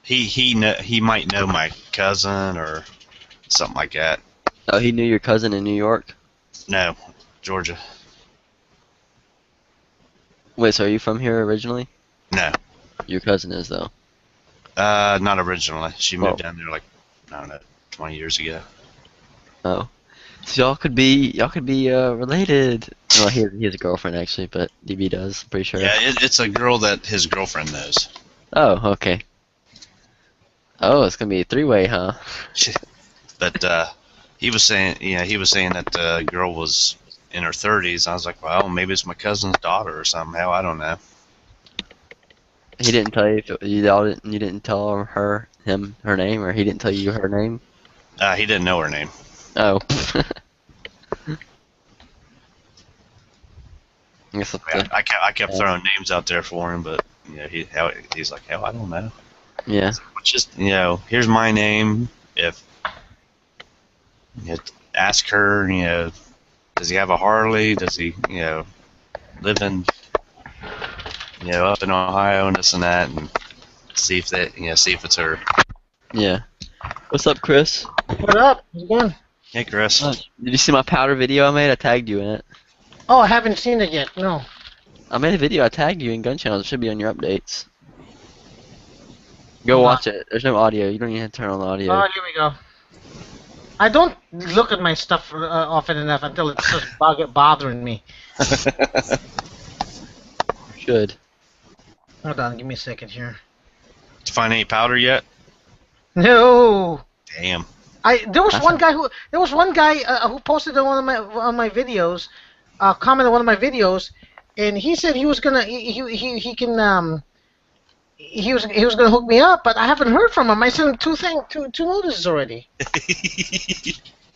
He might know my cousin or something like that. Oh, he knew your cousin in New York? No, Georgia. Wait, so are you from here originally? No, Your cousin is, though. not originally. She moved Oh. down there like I don't know, 20 years ago. Oh. So y'all could be related. Well, he has a girlfriend, actually, but DB does, I'm pretty sure. Yeah, it's a girl that his girlfriend knows. Oh, okay. Oh, it's going to be a three-way, huh? But he was saying that the girl was in her 30s. I was like, well, maybe it's my cousin's daughter or something. Hell, I don't know. He didn't tell you, you didn't tell her name, or he didn't tell you her name? He didn't know her name. Oh. I guess I kept throwing names out there for him, but he's like, hell, I don't know. yeah. Just here's my name. If ask her, does he have a Harley? Does he, live in, up in Ohio and this and that, and see if see if it's her. Yeah. What's up, Chris? What up? How's it going? Hey, Chris. Did you see my powder video I made? I tagged you in it. Oh, I haven't seen it yet. No. I made a video. I tagged you in Gun Channels. It should be on your updates. Go Hold watch it. There's no audio. You don't even have to turn on the audio. Oh, here we go. I don't look at my stuff often enough until it starts bothering me. Should. Hold on, give me a second here. Did you find any powder yet? No. Damn. There was one guy who posted on one of my videos, commented on one of my videos, and he said he was gonna he was gonna hook me up, but I haven't heard from him. I sent him two notices already.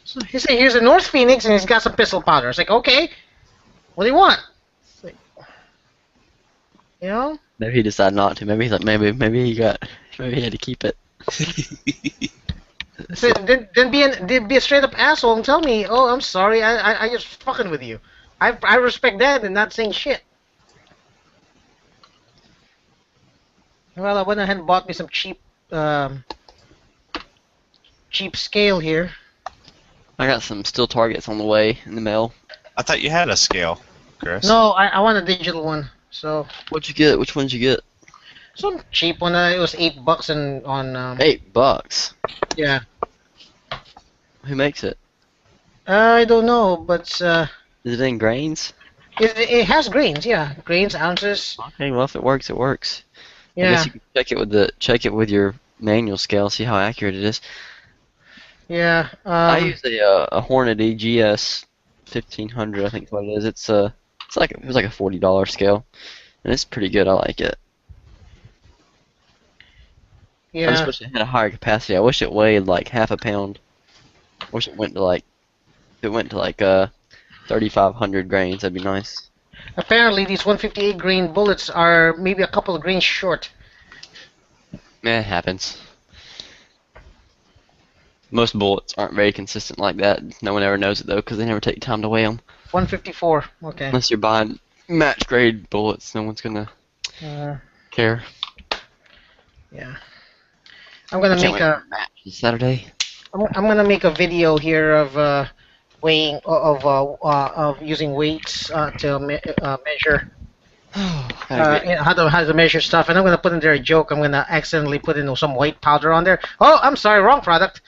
So he said here's a North Phoenix and he's got some pistol powder. It's like, okay, what do you want? It's like, Maybe he decided not to. Maybe he's like, maybe he had to keep it. So then be a straight up asshole and tell me, oh, I'm sorry, I just fucking with you. I respect that and not saying shit. Well, I went ahead and bought me some cheap scale here. I got some steel targets on the way in the mail. I thought you had a scale, Chris. No, I want a digital one. So. What'd you get? Which one'd you get? Some cheap one. It was $8 on. $8. Yeah. Who makes it? I don't know, but. Is it in grains? It has grains, yeah, grains, ounces. Okay, well if it works, it works. Yeah. I guess you can check it with your manual scale, see how accurate it is. Yeah. I use a Hornady GS 1500, I think is what it is. It was like a $40 scale, and it's pretty good. I like it. Yeah. I just wish it had a higher capacity. I wish it weighed like half a pound. I wish it went to like 3,500 grains. That'd be nice. Apparently, these 158 grain bullets are maybe a couple of grains short. It happens. Most bullets aren't very consistent like that. No one ever knows it though, because they never take time to weigh them. 154. Okay. Unless you're buying match grade bullets, no one's gonna care. Yeah. I'm gonna make a match this Saturday. I'm gonna make a video here of weighing of using weights to measure how to measure stuff, and I'm gonna put in there a joke. I'm gonna accidentally put in some white powder on there. Oh, I'm sorry, wrong product.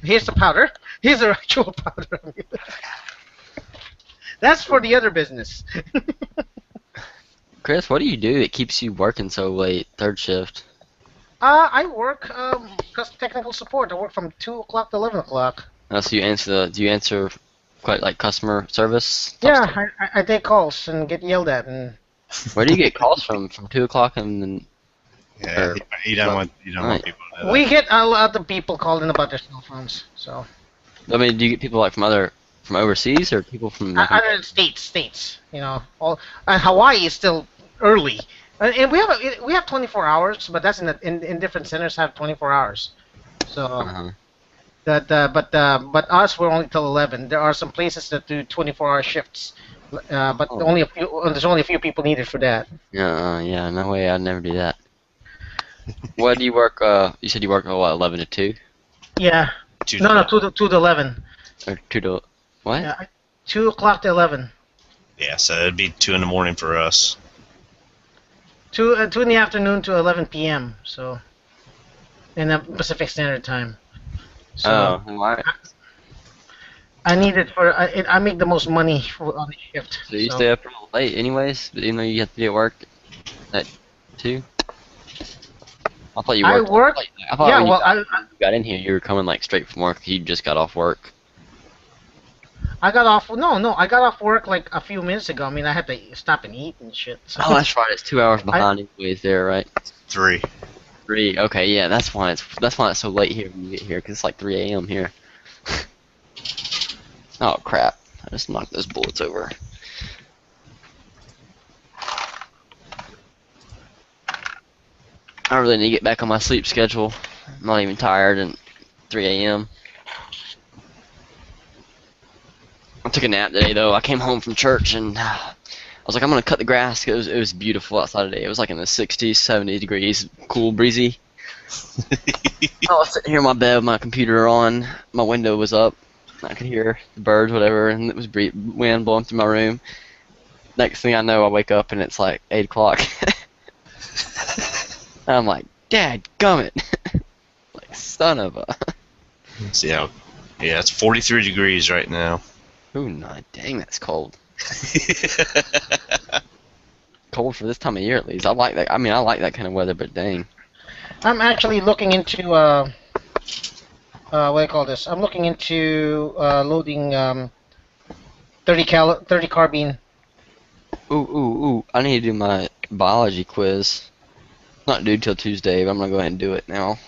Here's the powder. Here's the actual powder. That's for the other business. Chris, what do you do that keeps you working so late, third shift? I work technical support. I work from 2 o'clock to 11 o'clock. So do you answer quite like customer service? Yeah, I take calls and get yelled at. And where do you get calls from? From 2 o'clock and then? Yeah, you don't want people to know that. We get a lot of people calling about their cell phones. So. I mean, do you get people like from overseas or people from? Other states. Hawaii is still early, and we have 24 hours, but that's in different centers have 24 hours. So. But us we're only till 11. There are some places that do 24-hour shifts, but there's only a few people needed for that. Yeah, no way, I'd never do that. What do you work? You said you work 11 to 2. Yeah. 2 to 11. Or 2 to what? Yeah, 2 o'clock to 11. Yeah, so it'd be 2 in the morning for us. 2 in the afternoon to 11 p.m. So, in the Pacific Standard Time. So why? I need it for I make the most money on the shift. So you stay up late, anyways, even though you have to be at work at 2. I thought you worked. I work. I thought when you got in here, you were coming like straight from work. You just got off work. I got off. No. I got off work like a few minutes ago. I mean, I had to stop and eat and shit. So. Oh, that's right. It's 2 hours behind anyways there, right? 3. 3. Okay, yeah, that's why it's so late here when you get here, because it's like 3 a.m. here. Oh crap! I just knocked those bullets over. I really need to get back on my sleep schedule. I'm not even tired at 3 a.m. I took a nap today though. I came home from church and I was like, I'm gonna cut the grass. It was beautiful outside today. It was like in the 60s, 70 degrees, cool, breezy. I was sitting here in my bed with my computer on. My window was up. I could hear the birds, whatever, and it was wind blowing through my room. Next thing I know, I wake up and it's like 8 o'clock. I'm like, Dad, gummit. Like, son of a. Yeah, it's 43 degrees right now. Ooh, no, dang, that's cold. Cold for this time of year, at least. I like that. I mean, I like that kind of weather, but dang. I'm actually looking into what do you call this? I'm looking into loading 30 carbine. Ooh. I need to do my biology quiz. Not due till Tuesday, but I'm gonna go ahead and do it now.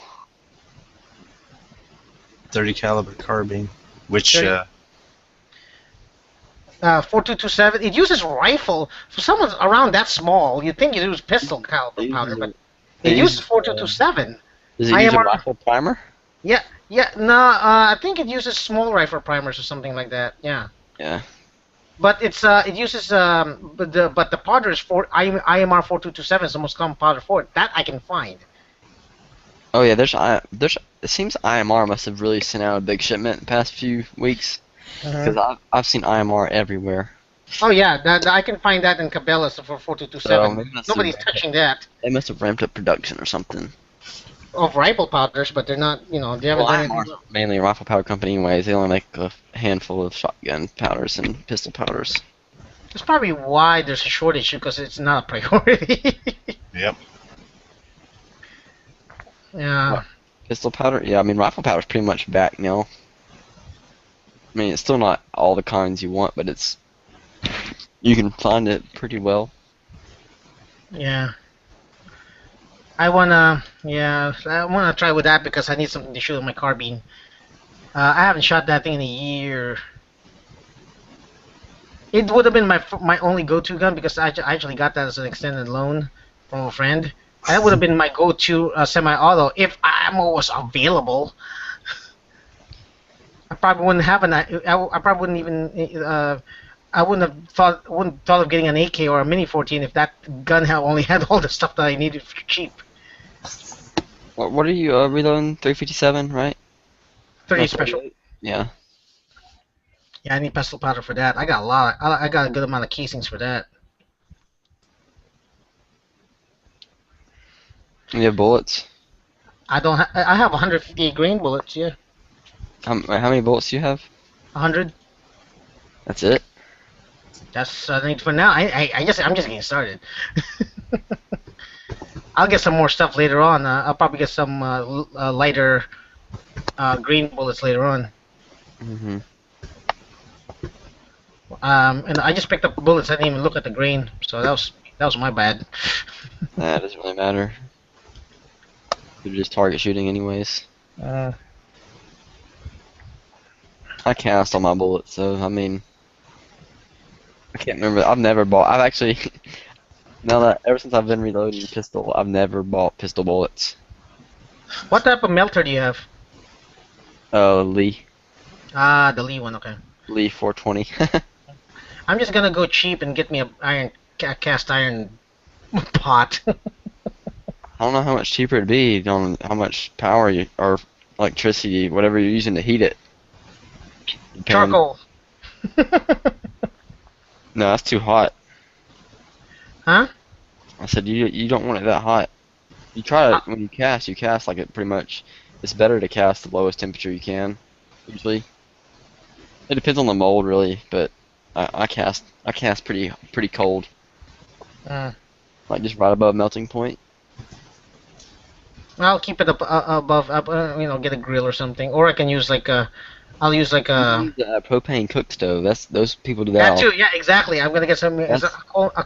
30 caliber carbine, which 4227. It uses rifle. For someone around that small, you'd think it uses pistol caliber powder, but it uses 4227. Does it use a rifle primer? Yeah. No, I think it uses small rifle primers or something like that. Yeah. Yeah. But it uses but the powder is IMR 4227 is the most common powder for it. That I can find. Oh yeah, there's it seems IMR must have really sent out a big shipment the past few weeks because I've seen IMR everywhere. Oh yeah, I can find that in Cabela's for 4227. Nobody's touching that. They must have ramped up production or something. Of rifle powders, but they're not, they haven't done anything. IMR's mainly a rifle powder company anyways. They only make a handful of shotgun powders and pistol powders. That's probably why there's a shortage, because it's not a priority. Yep. Yeah. What? Pistol powder? Yeah, I mean rifle powder's pretty much back now. I mean it's still not all the kinds you want, but you can find it pretty well. Yeah. I wanna try with that because I need something to shoot with my carbine. I haven't shot that thing in a year. It would have been my only go-to gun because I actually got that as an extended loan from a friend. That would have been my go-to semi-auto if ammo was available. I probably wouldn't have I probably wouldn't even. I wouldn't have thought of getting an AK or a Mini 14 if that gun only had all the stuff that I needed for cheap. What are you reloading? 357, right? 30 special. Yeah. Yeah, I need pistol powder for that. I got a lot. I got a good amount of casings for that. You have bullets? I don't. I have 158 grain bullets. Yeah. How many bullets do you have? 100. That's it? That's I think for now. I'm just getting started. I'll get some more stuff later on. I'll probably get some lighter green bullets later on. Mm-hmm. And I just picked up bullets. I didn't even look at the grain, so that was my bad. Nah, it doesn't really matter. You're just target shooting anyways. I cast all my bullets, so I mean, I can't remember. I've actually, ever since I've been reloading pistol, I've never bought pistol bullets. What type of melter do you have? Lee. Ah, the Lee one. Okay. Lee 420. I'm just gonna go cheap and get me a cast iron pot. I don't know how much cheaper it'd be on how much power or electricity, whatever you're using to heat it. Charcoal. No, that's too hot. Huh? I said you don't want it that hot. You try it when you cast like it pretty much. It's better to cast the lowest temperature you can, usually. It depends on the mold really, but I cast pretty cold. Like just right above melting point. I'll keep it above, get a grill or something, or I can use I'll use a propane cook stove. Those people do that. That too, yeah, exactly. I'm gonna get a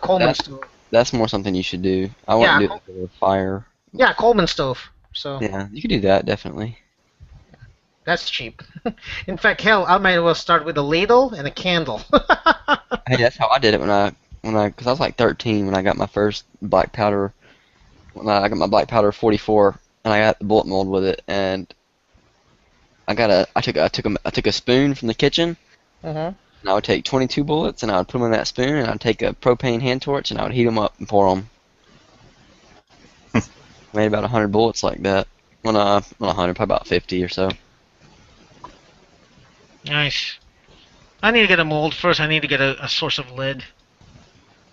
Coleman stove. That's more something you should do. I wouldn't do it with a fire. Yeah, Coleman stove. So. Yeah, you could do that definitely. That's cheap. In fact, hell, I might as well start with a ladle and a candle. Hey, that's how I did it because I was like 13 when I got my first black powder I got my black powder 44, and I got the bullet mold with it, and I took a spoon from the kitchen, Mhm. and I would take 22 bullets, and I would put them in that spoon, and I'd take a propane hand torch, and I would heat them up and pour them. Made about 100 bullets like that. Well, not 100, probably about 50 or so. Nice. I need to get a mold first. I need to get a source of lead.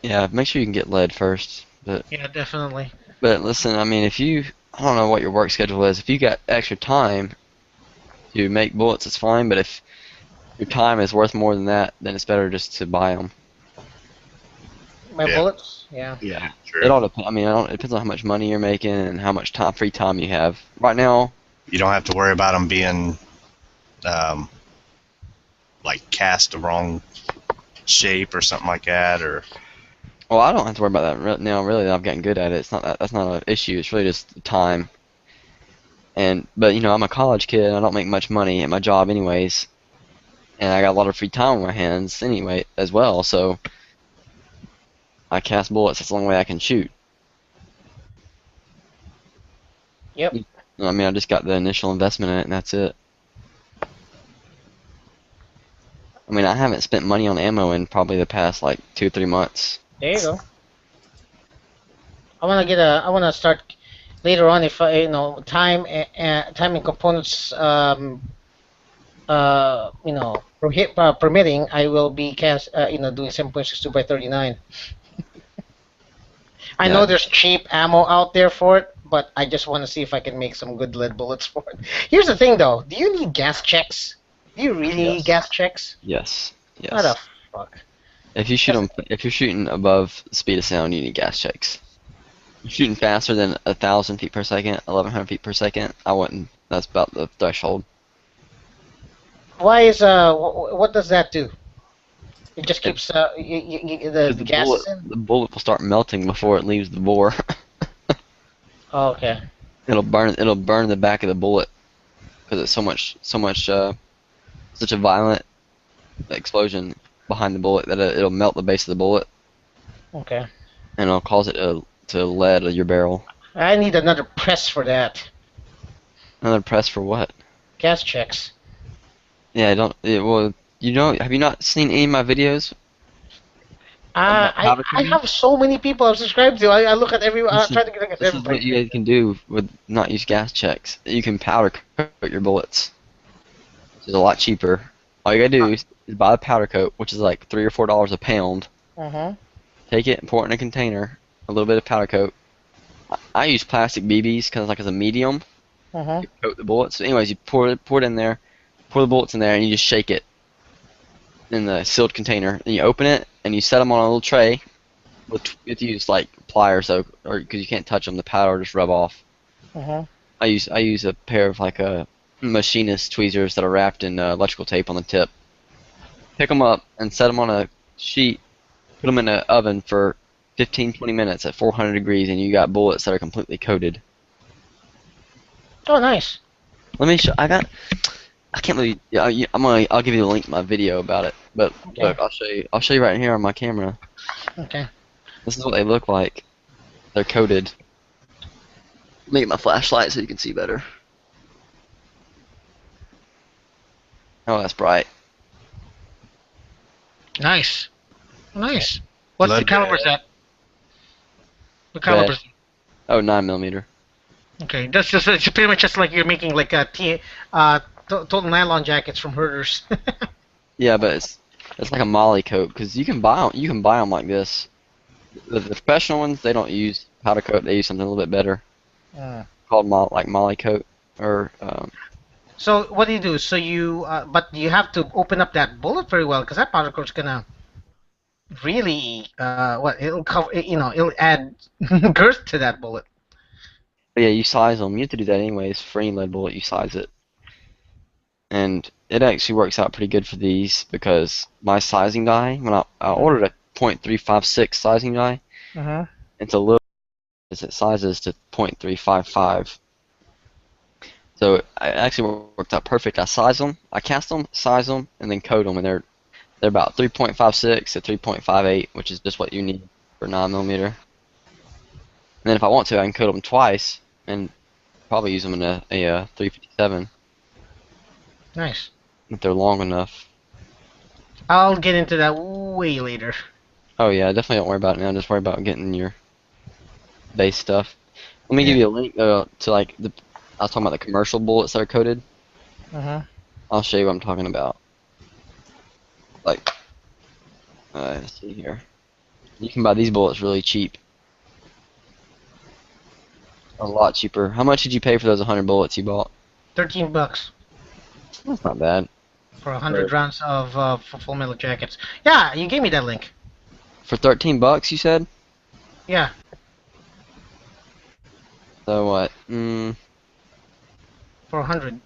Yeah, make sure you can get lead first. Yeah, definitely. But listen, I mean, I don't know what your work schedule is. If you got extra time to make bullets, it's fine. But if your time is worth more than that, then it's better just to buy them. My Yeah. bullets. Yeah. Yeah. True. It all depends. I mean, it depends on how much money you're making and how much free time you have. Right now, You don't have to worry about them being um, like cast the wrong shape or something like that, or well, I don't have to worry about that now. Really, I'm getting good at it. It's not that's not an issue. It's really just time. But I'm a college kid. And I don't make much money at my job, anyways, and I got a lot of free time on my hands anyway as well. So I cast bullets. That's the only way I can shoot. Yep. I mean, I just got the initial investment in it, and that's it. I mean, I haven't spent money on ammo in probably the past like 2 or 3 months. There you go. I wanna start later on if time and components permitting. I will be doing 7.62 by 39. I know Yeah. there's cheap ammo out there for it, but I just want to see if I can make some good lead bullets for it. Here's the thing, though. Do you need gas checks? Do you really Yes. need gas checks? Yes. What the Yes. fuck? If you're shooting above the speed of sound, you need gas checks. You're shooting faster than 1,000 feet per second, 1,100 feet per second. I wouldn't. That's about the threshold. Why is what does that do? It just keeps the 'Cause gas in. the bullet will start melting before it leaves the bore. Oh, okay. It'll burn the back of the bullet because it's such a violent explosion behind the bullet that it'll melt the base of the bullet Okay. and it'll cause it to lead your barrel. I need another press for that. Another press for what? Gas checks. Yeah, I don't. Well, have you not seen any of my videos? I have so many people I've subscribed to. I look at I try to get This is what you everybody. guys can do with not use gas checks. You can powder coat your bullets. Which is a lot cheaper. All you gotta do is buy the powder coat, which is like $3 or $4 a pound. Take it and pour it in a container. A little bit of powder coat. I use plastic BBs because like it's a medium. You coat the bullets. So anyways, you pour it in there, pour the bullets in there, and you just shake it in the sealed container. Then you open it and you set them on a little tray. If you use like pliers, or because you can't touch them, the powder will just rub off. I use a pair of like a machinist tweezers that are wrapped in electrical tape on the tip. Pick them up and set them on a sheet. Put them in an oven for 15-20 minutes at 400 degrees, and you got bullets that are completely coated. Oh, nice. Let me show. I can't believe. Yeah, I'll give you the link to my video about it. But Okay. look, I'll show you. I'll show you right here on my camera. Okay. This is what they look like. They're coated. Let me get my flashlight so you can see better. Oh, that's bright. Nice. Nice. What Lead- caliber is that? What caliber? is- Oh, 9mm. Okay, that's just it's pretty much just like you're making like total nylon jackets from herders. Yeah, but it's like a molly coat because you can buy them like this. The professional ones, they don't use powder coat. They use something a little bit better called molly coat or So what do you do? So but you have to open up that bullet very well because that powder coat's gonna really it'll cover it'll add girth to that bullet. yeah, you size them. You have to do that anyways. For any lead bullet, you size it. And it actually works out pretty good for these because my sizing die, when I ordered a .356 sizing die, it's a little as it sizes to .355. So it actually worked out perfect. I size them, I cast them, size them, and then coat them, and they're about 3.56 to 3.58, which is just what you need for 9mm. And then if I want to, I can coat them twice and probably use them in a 357 Nice. if they're long enough. I'll get into that way later. Oh yeah, definitely don't worry about it now. Just worry about getting your base stuff. Let me give you a link to like I was talking about the commercial bullets that are coated. I'll show you what I'm talking about. Like, let's see here. You can buy these bullets really cheap. A lot cheaper. How much did you pay for those 100 bullets you bought? $13 That's not bad. for 100 rounds of for Full Metal Jackets. Yeah, you gave me that link. For 13 bucks, you said? Yeah. So what? For 100.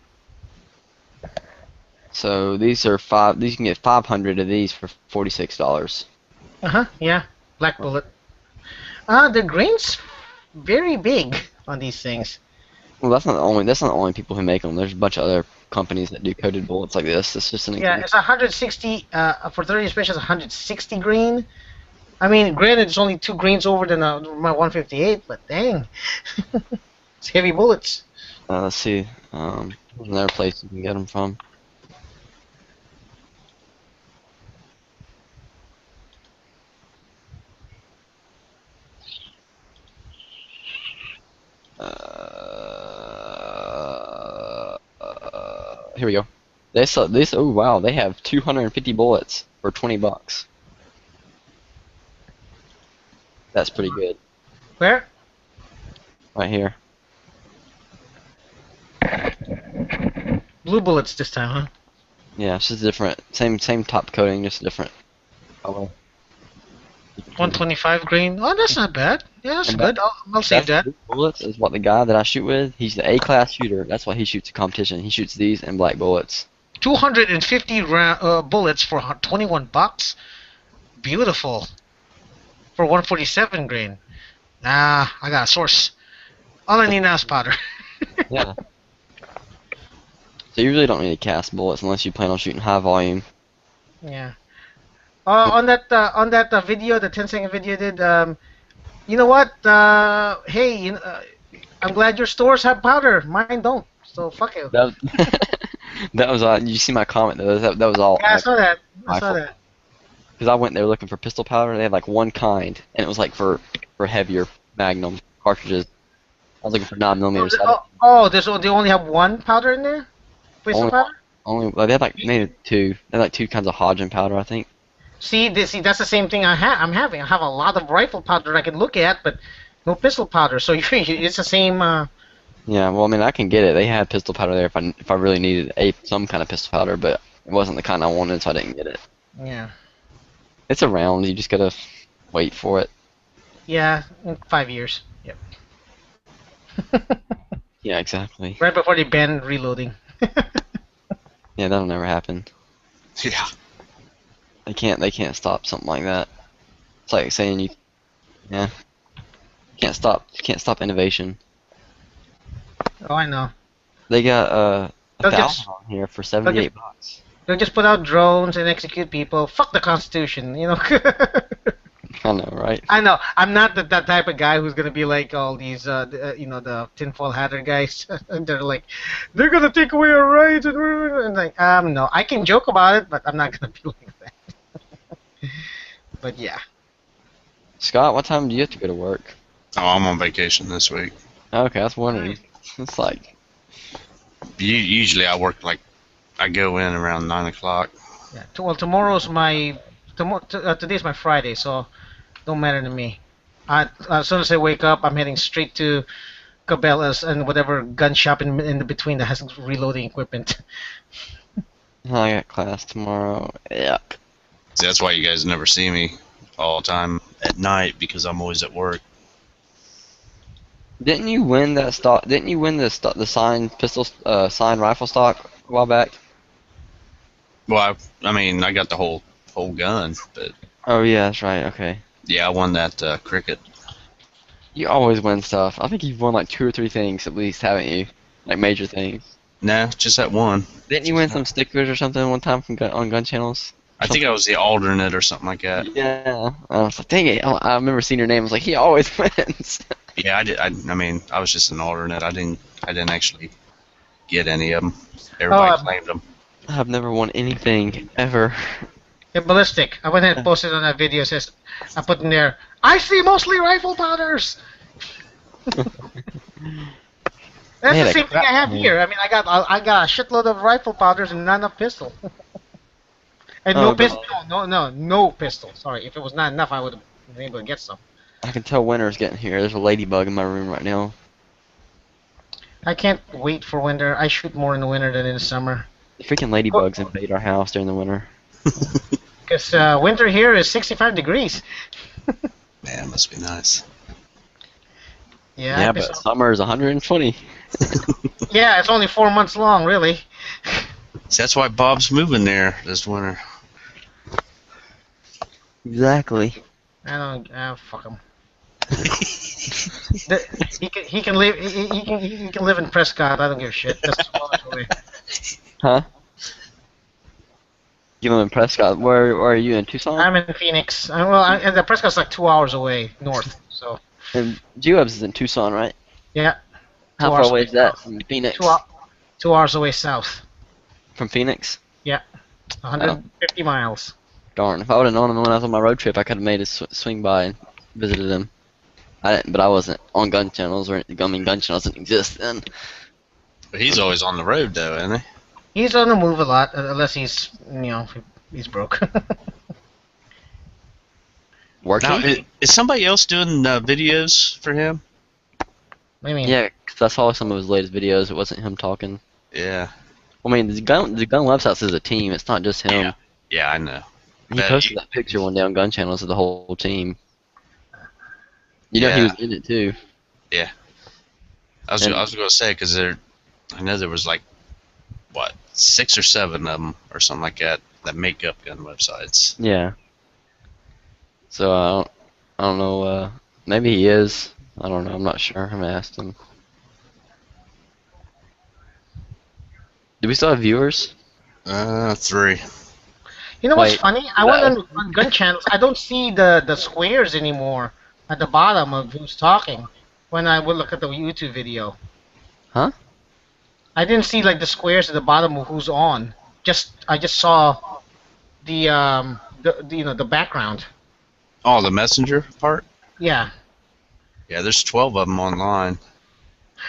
So these are five. These you can get 500 of these for $46. Yeah. Black bullet. The grain's very big on these things. Well, that's not the only. That's not the only people who make them. There's a bunch of other companies that do coated bullets like this. It's just an Yeah, example. it's 160. For 30 special, it's 160 grain. I mean, granted, it's only 2 grains over than my 158, but dang, it's heavy bullets. Let's see. There's another place you can get them from. Here we go. They sell this. Oh wow, they have 250 bullets for 20 bucks. That's pretty good. Where? Right here. Blue bullets this time, huh? Yeah, it's just different. Same top coating, just different color. 125 grain. Oh, that's not bad. Yeah, that's And good. I'll save that. Blue bullets is what the guy that I shoot with. He's the A-class shooter. That's why he shoots a competition. He shoots these and black bullets. 250 bullets for 21 bucks. Beautiful. For 147 grain. Nah, I got a source. All I need now is powder. Yeah. So you really don't need to cast bullets unless you plan on shooting high volume. Yeah. On that video, the 10-second video did. You know what? Hey, I'm glad your stores have powder. Mine don't. So fuck you. That, that was you see my comment though. That was all. Yeah, I saw that. I saw that. Because I went there looking for pistol powder. They had like one kind, and it was like for heavier Magnum cartridges. I was looking for 9mm. They only have one powder in there. Pistol powder. They had like maybe two. They had like two kinds of Hodgin powder, I think. See, that's the same thing I'm having. I have a lot of rifle powder I can look at, but no pistol powder. So it's the same. Yeah, well, I mean, I can get it. They had pistol powder there if I really needed some kind of pistol powder, but it wasn't the kind I wanted, so I didn't get it. Yeah. It's around. You just gotta wait for it. Yeah, in 5 years. Yep. Yeah, exactly. Right before they ban reloading. Yeah, that'll never happen. Yeah. They can't stop something like that. It's like saying you can't stop innovation. Oh, I know. They got They'll 1,000 on here for 78 bucks. They'll just put out drones and execute people. Fuck the Constitution, you know. I know, right? I know. I'm not that type of guy who's gonna be like all these, the tinfoil hatter guys. And they're like, they're gonna take away our rights, and like, no, I can joke about it, but I'm not gonna be like that. But yeah. Scott, what time do you have to go to work? Oh, I'm on vacation this week. Okay, I was wondering. It's like Usually I work I go in around 9 o'clock. Yeah. Well, today's my Friday, so don't matter to me. As soon as I wake up, I'm heading straight to Cabela's and whatever gun shop in the between that has reloading equipment. I got class tomorrow. Yuck. See, that's why you guys never see me all the time at night, because I'm always at work. Didn't you win that stock? Didn't you win the signed pistol, signed rifle stock a while back? Well, I mean, I got the whole gun, but Oh yeah, that's right. Okay. yeah, I won that cricket. You always win stuff. I think you've won like 2 or 3 things at least, haven't you? Like major things. Nah, just that one. Didn't you win some stickers or something one time on gun channels? I think I was the alternate or something like that. Yeah. I was like, dang it. I remember seeing your name. I was like, he always wins. Yeah, I did. I mean, I was just an alternate. I didn't actually get any of them. Oh, Everybody claimed them. I've never won anything ever. yeah, ballistic. I went ahead and posted on that video. Says I put in there. I see mostly rifle powders. They That's had the a same thing crap I have ton. here. I mean, I got a shitload of rifle powders and not enough pistol. And no Oh pistol. god. No pistol. Sorry, if it was not enough, I would have been able to get some. I can tell winter's getting here. There's a ladybug in my room right now. I can't wait for winter. I shoot more in the winter than in the summer. The freaking ladybugs invade our house during the winter. Because winter here is 65 degrees. Man, it must be nice. Yeah, Yeah, but summer is 120. yeah, it's only 4 months long, really. See, that's why Bob's moving there this winter. Exactly. I don't. Fuck him. He can live. He can live in Prescott. I don't give a shit. That's 2 hours away. Huh? You live in Prescott. Where are you in Tucson? I'm in Phoenix. And the Prescott's like 2 hours away north. So And G-Webs is in Tucson, right? yeah, How 2 far hours away is that from Phoenix? 2 hours away south. From Phoenix? 150 miles. Darn. If I would have known him when I was on my road trip, I could have made a swing by and visited him. I didn't, but I wasn't on gun channels, or I mean, gun channels didn't exist then. But he's always on the road, though, isn't he? He's on the move a lot, unless he's broke. Working? Now, is somebody else doing videos for him? I mean, Yeah, 'cause I saw some of his latest videos. It wasn't him talking. Yeah. I mean, the gun website is a team. It's not just him. Yeah, I know. He But posted that picture one day on gun channels of the whole team. You know he Yeah. was in it too. I was going to say, because I know there was like, what, 6 or 7 of them or something like that make up gun websites. Yeah. So I don't know. Maybe he is. I don't know. I'm not sure. I haven't asked him. Do we still have viewers? 3. you know what's Wait, funny? I went on gun channels. I don't see the squares anymore at the bottom of who's talking when I would look at the YouTube video. Huh? I didn't see like the squares at the bottom of who's on. I just saw the background. Oh, the messenger part? Yeah. Yeah, there's 12 of them online.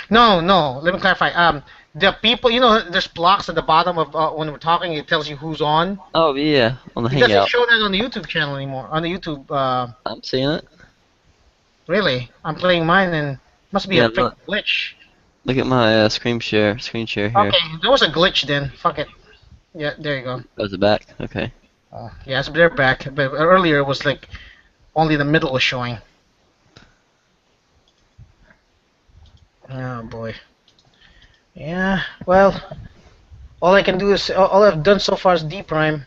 No. Let me clarify. The people, there's blocks at the bottom of when we're talking. It tells you who's on. Oh yeah, on the It doesn't Hangout. show that on the YouTube channel anymore. On the YouTube, I'm seeing it. really, I'm playing mine and must be Yeah, a freaking glitch. Look at my screen share here. Okay, there was a glitch then. Fuck it. Yeah, there you go. Goes it back? Okay. Yeah, so they're back. But earlier it was like only the middle was showing. Oh boy. Yeah. Well, all I can do is all I've done so far is D prime.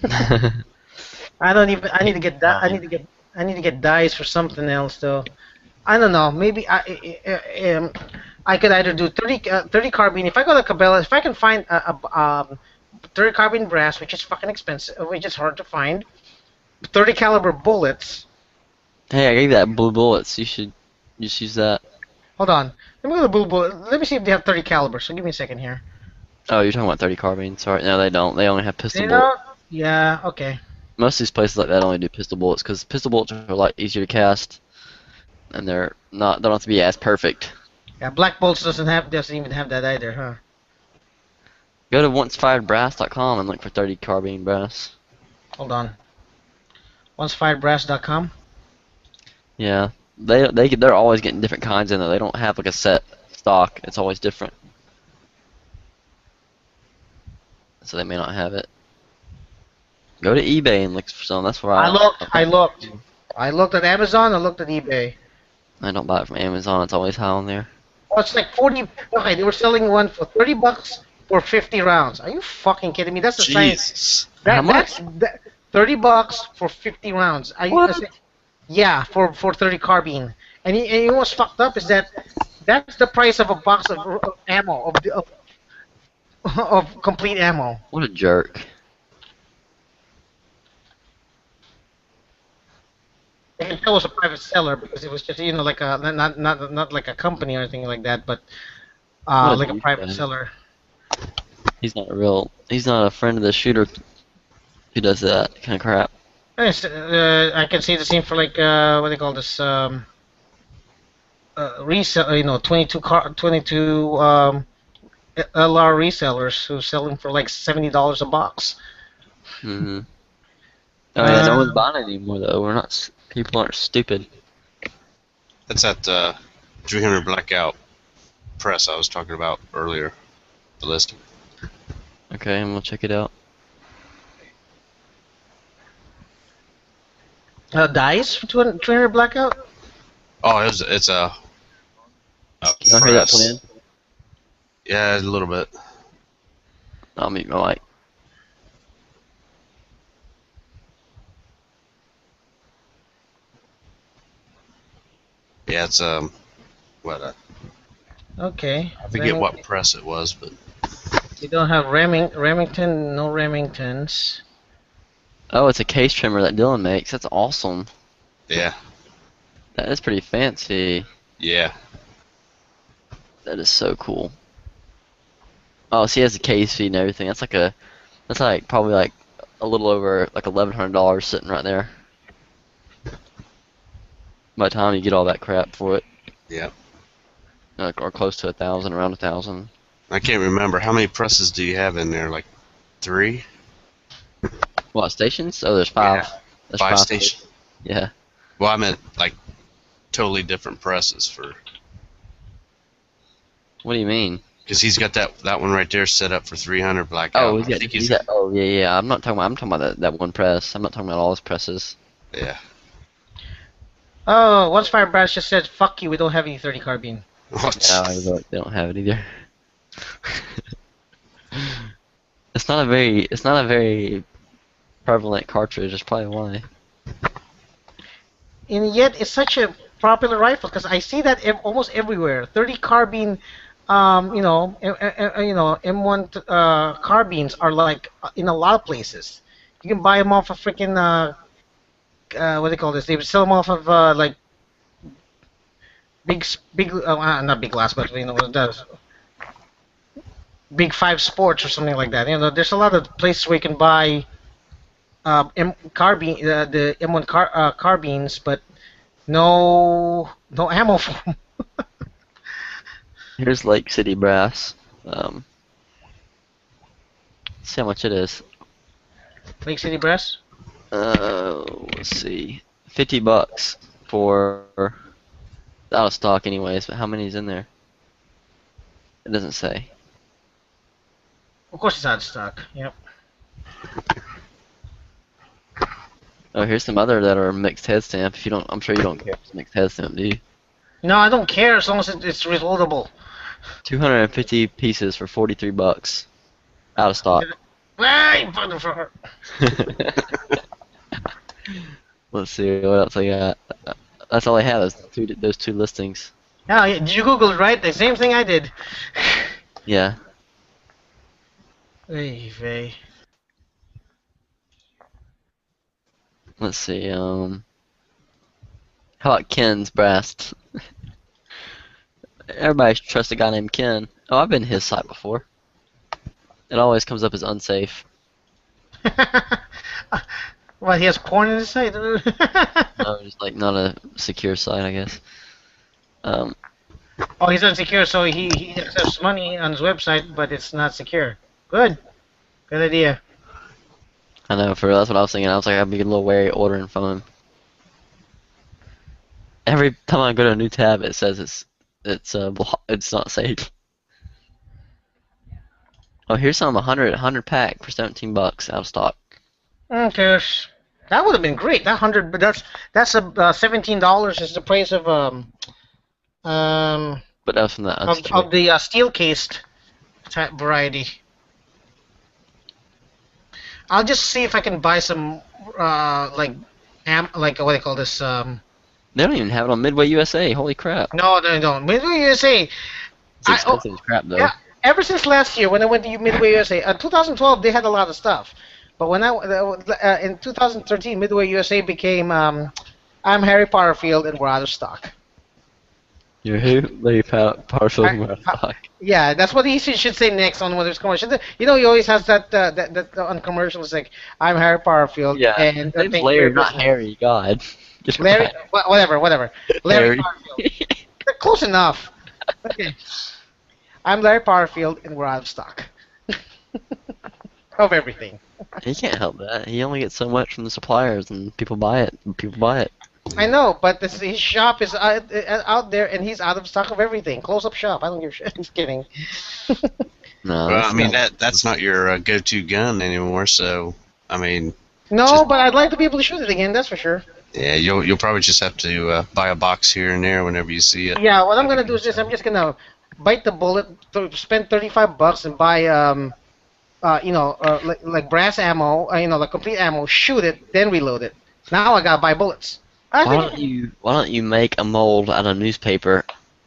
I don't even. I need to get that. I need to get dice for something else though. I don't know. Maybe I could either do 30 carbine. If I go to Cabela, if I can find a 30 carbine brass, which is fucking expensive, which is hard to find, 30 caliber bullets. Hey, I gave you that blue bullets. You should just use that. Hold on. Let me go to the blue bullet. Let me see if they have 30 caliber. So give me a second here. Oh, you're talking about 30 carbine. Sorry, no, they don't. They only have pistol They bullets. don't? Yeah. Okay. Most of these places like that only do pistol bullets because pistol bullets are a lot easier to cast, and they don't have to be as perfect. Yeah. Black bolts doesn't even have that either, huh? Go to oncefiredbrass.com and look for 30 carbine brass. Hold on. Oncefiredbrass.com. Yeah, they're always getting different kinds in there. They don't have like a set stock. It's always different. So they may not have it. Go to eBay and look for some. That's where I looked. I looked at Amazon. I looked at eBay. I don't buy it from Amazon. It's always high on there. Oh, it's like 40. Okay, they were selling one for $30 for 50 rounds. Are you fucking kidding me? That's the same. Jesus. How much? That's $30 for 50 rounds. What? Yeah, for 30 carbine. And you know what's fucked up is that's the price of a box of ammo of complete ammo. What a jerk. I can tell it was a private seller because it was just like a not like a company or anything like that, but What a like a private douchebag. seller. He's not a friend of the shooter who does that kind of crap. I can see the same for like what do they call this resell 22 LR resellers who sell them for like $70 a box. Hmm. Oh yeah, no one's Um, buying it anymore though. People aren't stupid. That's that 300 blackout press I was talking about earlier. The listing. Okay, and we'll check it out. dice for 200 blackout. Oh, it's a Can y'all hear that press. plan? Yeah, a little bit. I'll mute my mic. Yeah, it's what Okay. I forget what press it was, but You don't have Remington, no Remingtons. Oh, it's a case trimmer that Dylan makes. That's awesome. yeah, That is pretty fancy. yeah. That is so cool. Oh, so he has a case feed and everything. That's like probably like a little over like $1,100 sitting right there. By the time you get all that crap for it, Yeah. or close to 1,000, around 1,000. I can't remember how many presses do you have in there? Like 3? What stations? Oh, there's 5. Yeah. There's 5 5 stations. Yeah. Well, I meant like totally different presses for What do you mean? because he's got that one right there set up for 300 blackout. Oh, I think he's oh yeah, yeah. I'm talking about that one press. I'm not talking about all his presses. yeah. Oh, once Fire Brass just said, "Fuck you, we don't have any 30 carbine." No, they don't have it either. It's not a very prevalent cartridge. That's probably why. And yet, it's such a popular rifle because I see that almost everywhere. 30 carbine, M1 carbines are like in a lot of places. You can buy them off of freaking what do they call this? They sell them off of like big not big glass, but what it does. Big Five Sports or something like that. There's a lot of places where you can buy the M1 carbines, but no ammo for them. Here's Lake City Brass. Let's see how much it is. Lake City Brass. Let's see. $50 for out of stock, anyways. But how many's in there? It doesn't say. Of course, it's out of stock. Yep. Oh, here's some other that are mixed head stamp. If you don't, I'm sure you don't care if it's mixed head stamp, do you? No, I don't care as long as it's reloadable. 250 pieces for $43. Out of stock. Hey, motherfucker. Let's see what else I got. That's all I have. Those two listings. Yeah, did you Google it, right? The same thing I did. Yeah. Hey, vey. Let's see. How about Ken's brass? Everybody trusts a guy named Ken. Oh, I've been to his site before. It always comes up as unsafe. What, he has porn in his site? No, just like not a secure site, I guess. Oh, he's unsecure, so he accepts money on his website, but it's not secure. Good. Good idea. I know. That's what I was thinking. I was like, I'd be a little wary ordering from him. Every time I go to a new tab, it says it's not safe. Oh, here's some 100 pack for $17 out of stock. Okay, that would have been great. That 100, but that's a $17 is the price of But that's from the unsecured. of the steel cased type variety. I'll just see if I can buy some like what do they call this They don't even have it on Midway USA. Holy crap! No, they don't. Midway USA. It's expensive as crap though. Yeah, ever since last year when I went to Midway USA, 2012 they had a lot of stuff, but when in 2013 Midway USA became I'm Harry Potterfield, and we're out of stock. You're who? Larry Partial I, Murdoch. yeah, that's what he should say next on one of his commercials. You know, he always has that on commercials like, "I'm Harry Potterfield, Yeah, and his name's thank you for Larry, your not business." Harry. God. Get it Larry, right. whatever. Larry Harry. Potterfield. Close enough. Okay. I'm Larry Potterfield, and we're out of stock of everything. He can't help that. He only gets so much from the suppliers, and people buy it. People buy it. I know, but his shop is out there, and he's out of stock of everything. Close up shop. I don't give a shit. Just kidding. No, Well, that's I mean not. that's not your go-to gun anymore. So, I mean, No, just but I'd like to be able to shoot it again. That's for sure. yeah, you'll probably just have to buy a box here and there whenever you see it. Yeah, what I'm gonna do is this. I'm just gonna bite the bullet, spend $35 and buy like brass ammo, like complete ammo, shoot it, then reload it. Now I gotta buy bullets. I Why think don't you make a mold out of newspaper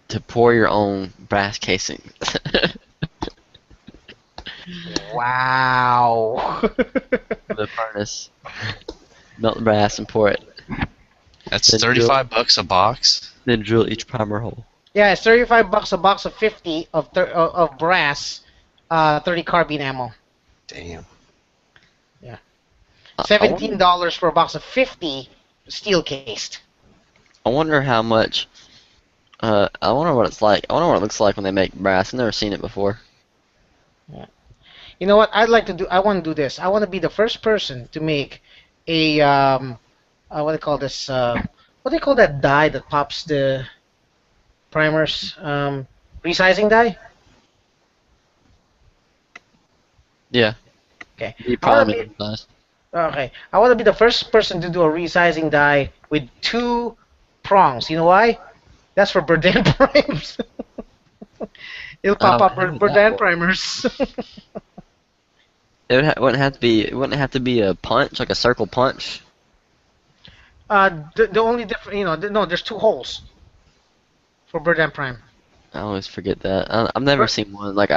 to pour your own brass casing? Wow. The furnace. Melt the brass and pour it. That's Then $35 a box. Then drill each primer hole. Yeah, it's $35 a box of 50 of brass, 30 carbine ammo. Damn. $17 for a box of 50 steel cased. I wonder how much. I wonder what it's like. I wonder what it looks like when they make brass. I've never seen it before. You know what I'd like to do? I want to do this. I want to be the first person to make a what do they call this? What do they call that dye that pops the primers? Resizing dye. Yeah. Okay. Deep I want prime to and size. Okay, I want to be the first person to do a resizing die with 2 prongs. You know why? That's for Berdan primes. It'll pop up How would that Berdan work? primers. Wouldn't have to be. It wouldn't have to be a punch, like a circle punch. The only difference, no, there's 2 holes for Berdan prime. I always forget that. I've never seen one. Like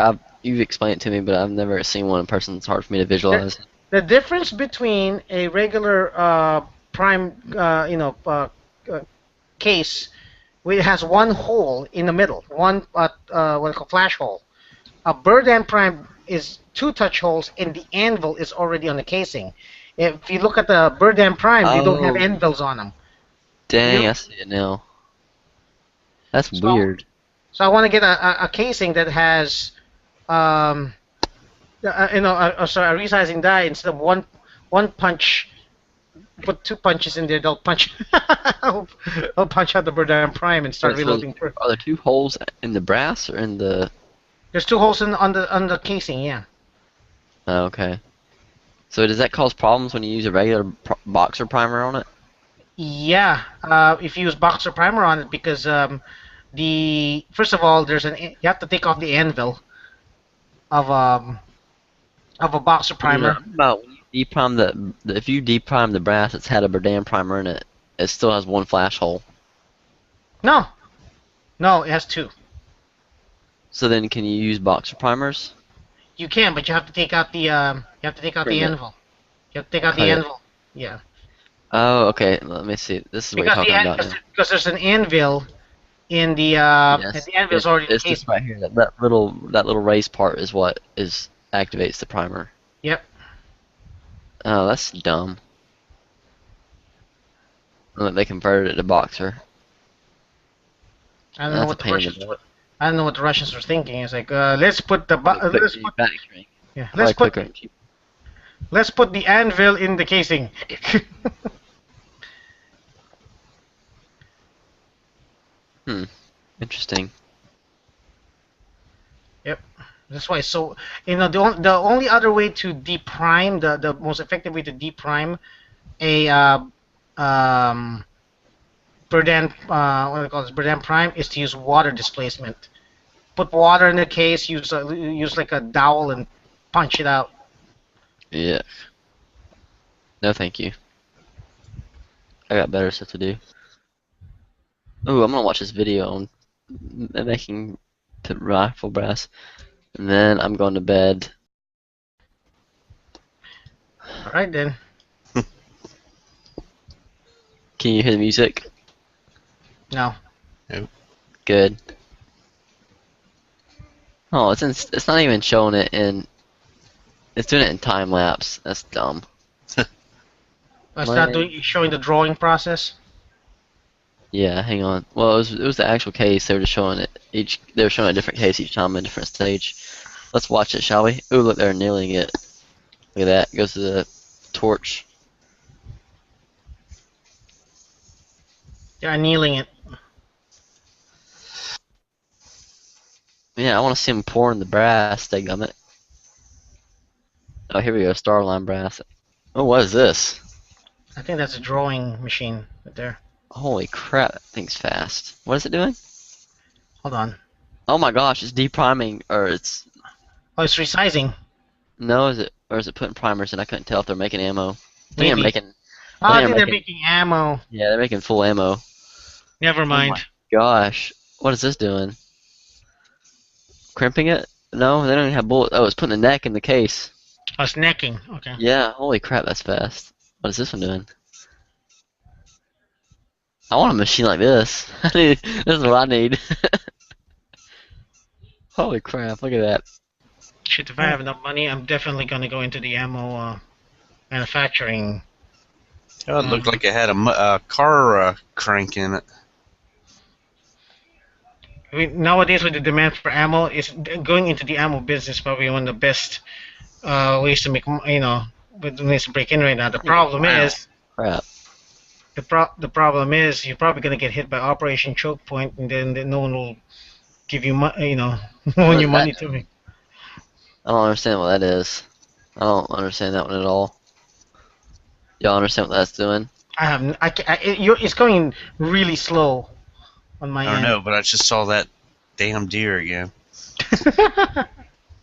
you've explained it to me, but I've never seen one in person. It's hard for me to visualize. The difference between a regular prime, case, it has 1 hole in the middle, one what they call flash hole. A Berdan prime is 2 touch holes, and the anvil is already on the casing. If you look at the Berdan prime, they don't have Oh. anvils on them. Dang, You- I see it now. That's So- weird. So I want to get a casing that has, a resizing die instead of one punch. Put 2 punches in there. They'll punch. I'll punch out the Berdan prime and start Wait, so reloading. are there 2 holes in the brass or in the? There's 2 holes on the casing. Yeah. Oh, okay. So does that cause problems when you use a regular boxer primer on it? Yeah. If you use boxer primer on it, because the first of all, you have to take off the anvil of a boxer primer. About when you deprime if you deprime the brass that's had a Berdan primer in it, it still has 1 flash hole. No, it has 2. So then, can you use boxer primers? You can, but you have to take out the Bring it. anvil. You have to take out Cut the it. anvil. Yeah. Oh, okay. Let me see. This is what you're talking about now. Because there's an anvil in the and the anvil's already It's encased. this right here. That little raised part is what activates the primer. Yep. Oh, that's dumb. Look, they converted it to boxer. I don't know That's a what the pain in Russians. the butt. I don't know what the Russians were thinking. It's like, let's put the Probably let's quicker put manufacturing. yeah, Probably quicker and cheaper. let's put the anvil in the casing. Interesting. That's why. So the only other way to deprime, the most effective way to deprime a Berdan what do they call this Berdan prime is to use water displacement. Put water in the case. Use like a dowel and punch it out. Yeah. No, thank you. I got better stuff to do. Ooh, I'm gonna watch this video on making rifle brass, and then I'm going to bed. All right then. Can you hear the music? No. Good. Oh, it's not even showing it in. It's doing it in time lapse. That's dumb. It's not showing the drawing process. Yeah, hang on. Well, it was the actual case. They were just showing it They were showing a different case each time, a different stage. Let's watch it, shall we? Ooh, look, they're nailing it. Look at that. It goes to the torch. They're annealing it. Yeah, I want to see them pouring the brass. Dadgummit. Oh, here we go. Starline brass. Oh, what is this? I think that's a drawing machine right there. Holy crap, that thing's fast. What is it doing? Hold on. Oh my gosh, it's depriming, or it's Oh, it's resizing. no, is it putting primers in? I couldn't tell if they're making ammo. I think they're Maybe. making. I think they're making ammo. Yeah, they're making full ammo. Never mind. Gosh, what is this doing? Crimping it? No, they don't even have bullets. Oh, it's putting the neck in the case. Oh, it's necking. Okay. Yeah, holy crap, that's fast. What is this one doing? I want a machine like this. This is what I need. Holy crap, look at that. Shit, if I have enough money, I'm definitely gonna go into the ammo manufacturing. Oh, it looked like it had a car crank in it. I mean, nowadays with the demand for ammo, going into the ammo business probably one of the best ways to make, ways to break in right now. The problem is, Crap. the problem is you're probably gonna get hit by Operation Choke Point, and then no one will give you loan your money to me. I don't understand what that is. I don't understand that one at all. Y'all understand what that's doing? It's going really slow on my I don't end. know, but I just saw that damn deer again.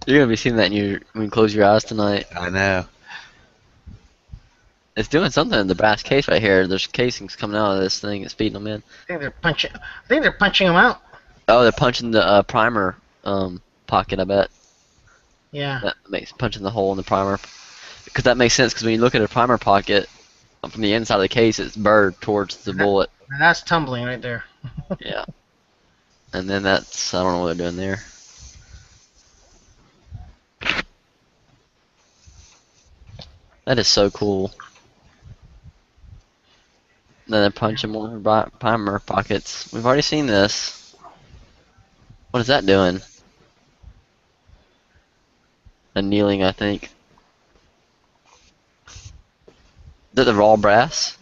You're gonna be seeing that when you close your eyes tonight. I know. It's doing something in the brass case right here. There's casings coming out of this thing. It's feeding them in. I think they're punching them out. Oh, they're punching the primer pocket. I bet. Yeah. That makes punching the hole in the primer. Because that makes sense. Because when you look at a primer pocket from the inside of the case, it's burred towards the bullet. That's tumbling right there. Yeah. And then I don't know what they're doing there. That is so cool. Then they're punching more primer pockets. We've already seen this. What is that doing? Annealing, I think. Is that the raw brass?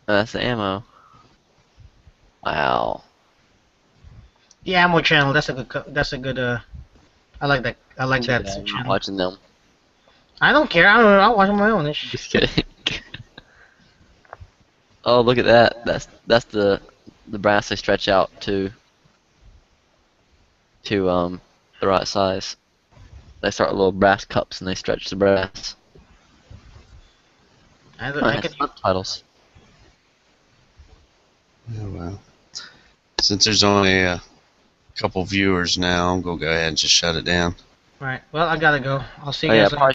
Oh, that's the ammo. Wow. The ammo channel. That's a good. I like that. I like that I'm not channel. watching them. I don't care. I'll watch my own. Just kidding. Oh, look at that. That's the brass they stretch out to the right size. They start with little brass cups and they stretch the brass. I could. Subtitles. Oh, well. Since there's only a couple viewers now, I'm going to go ahead and just shut it down. Right. Well, I gotta go. I'll see you Oh, yeah, guys later.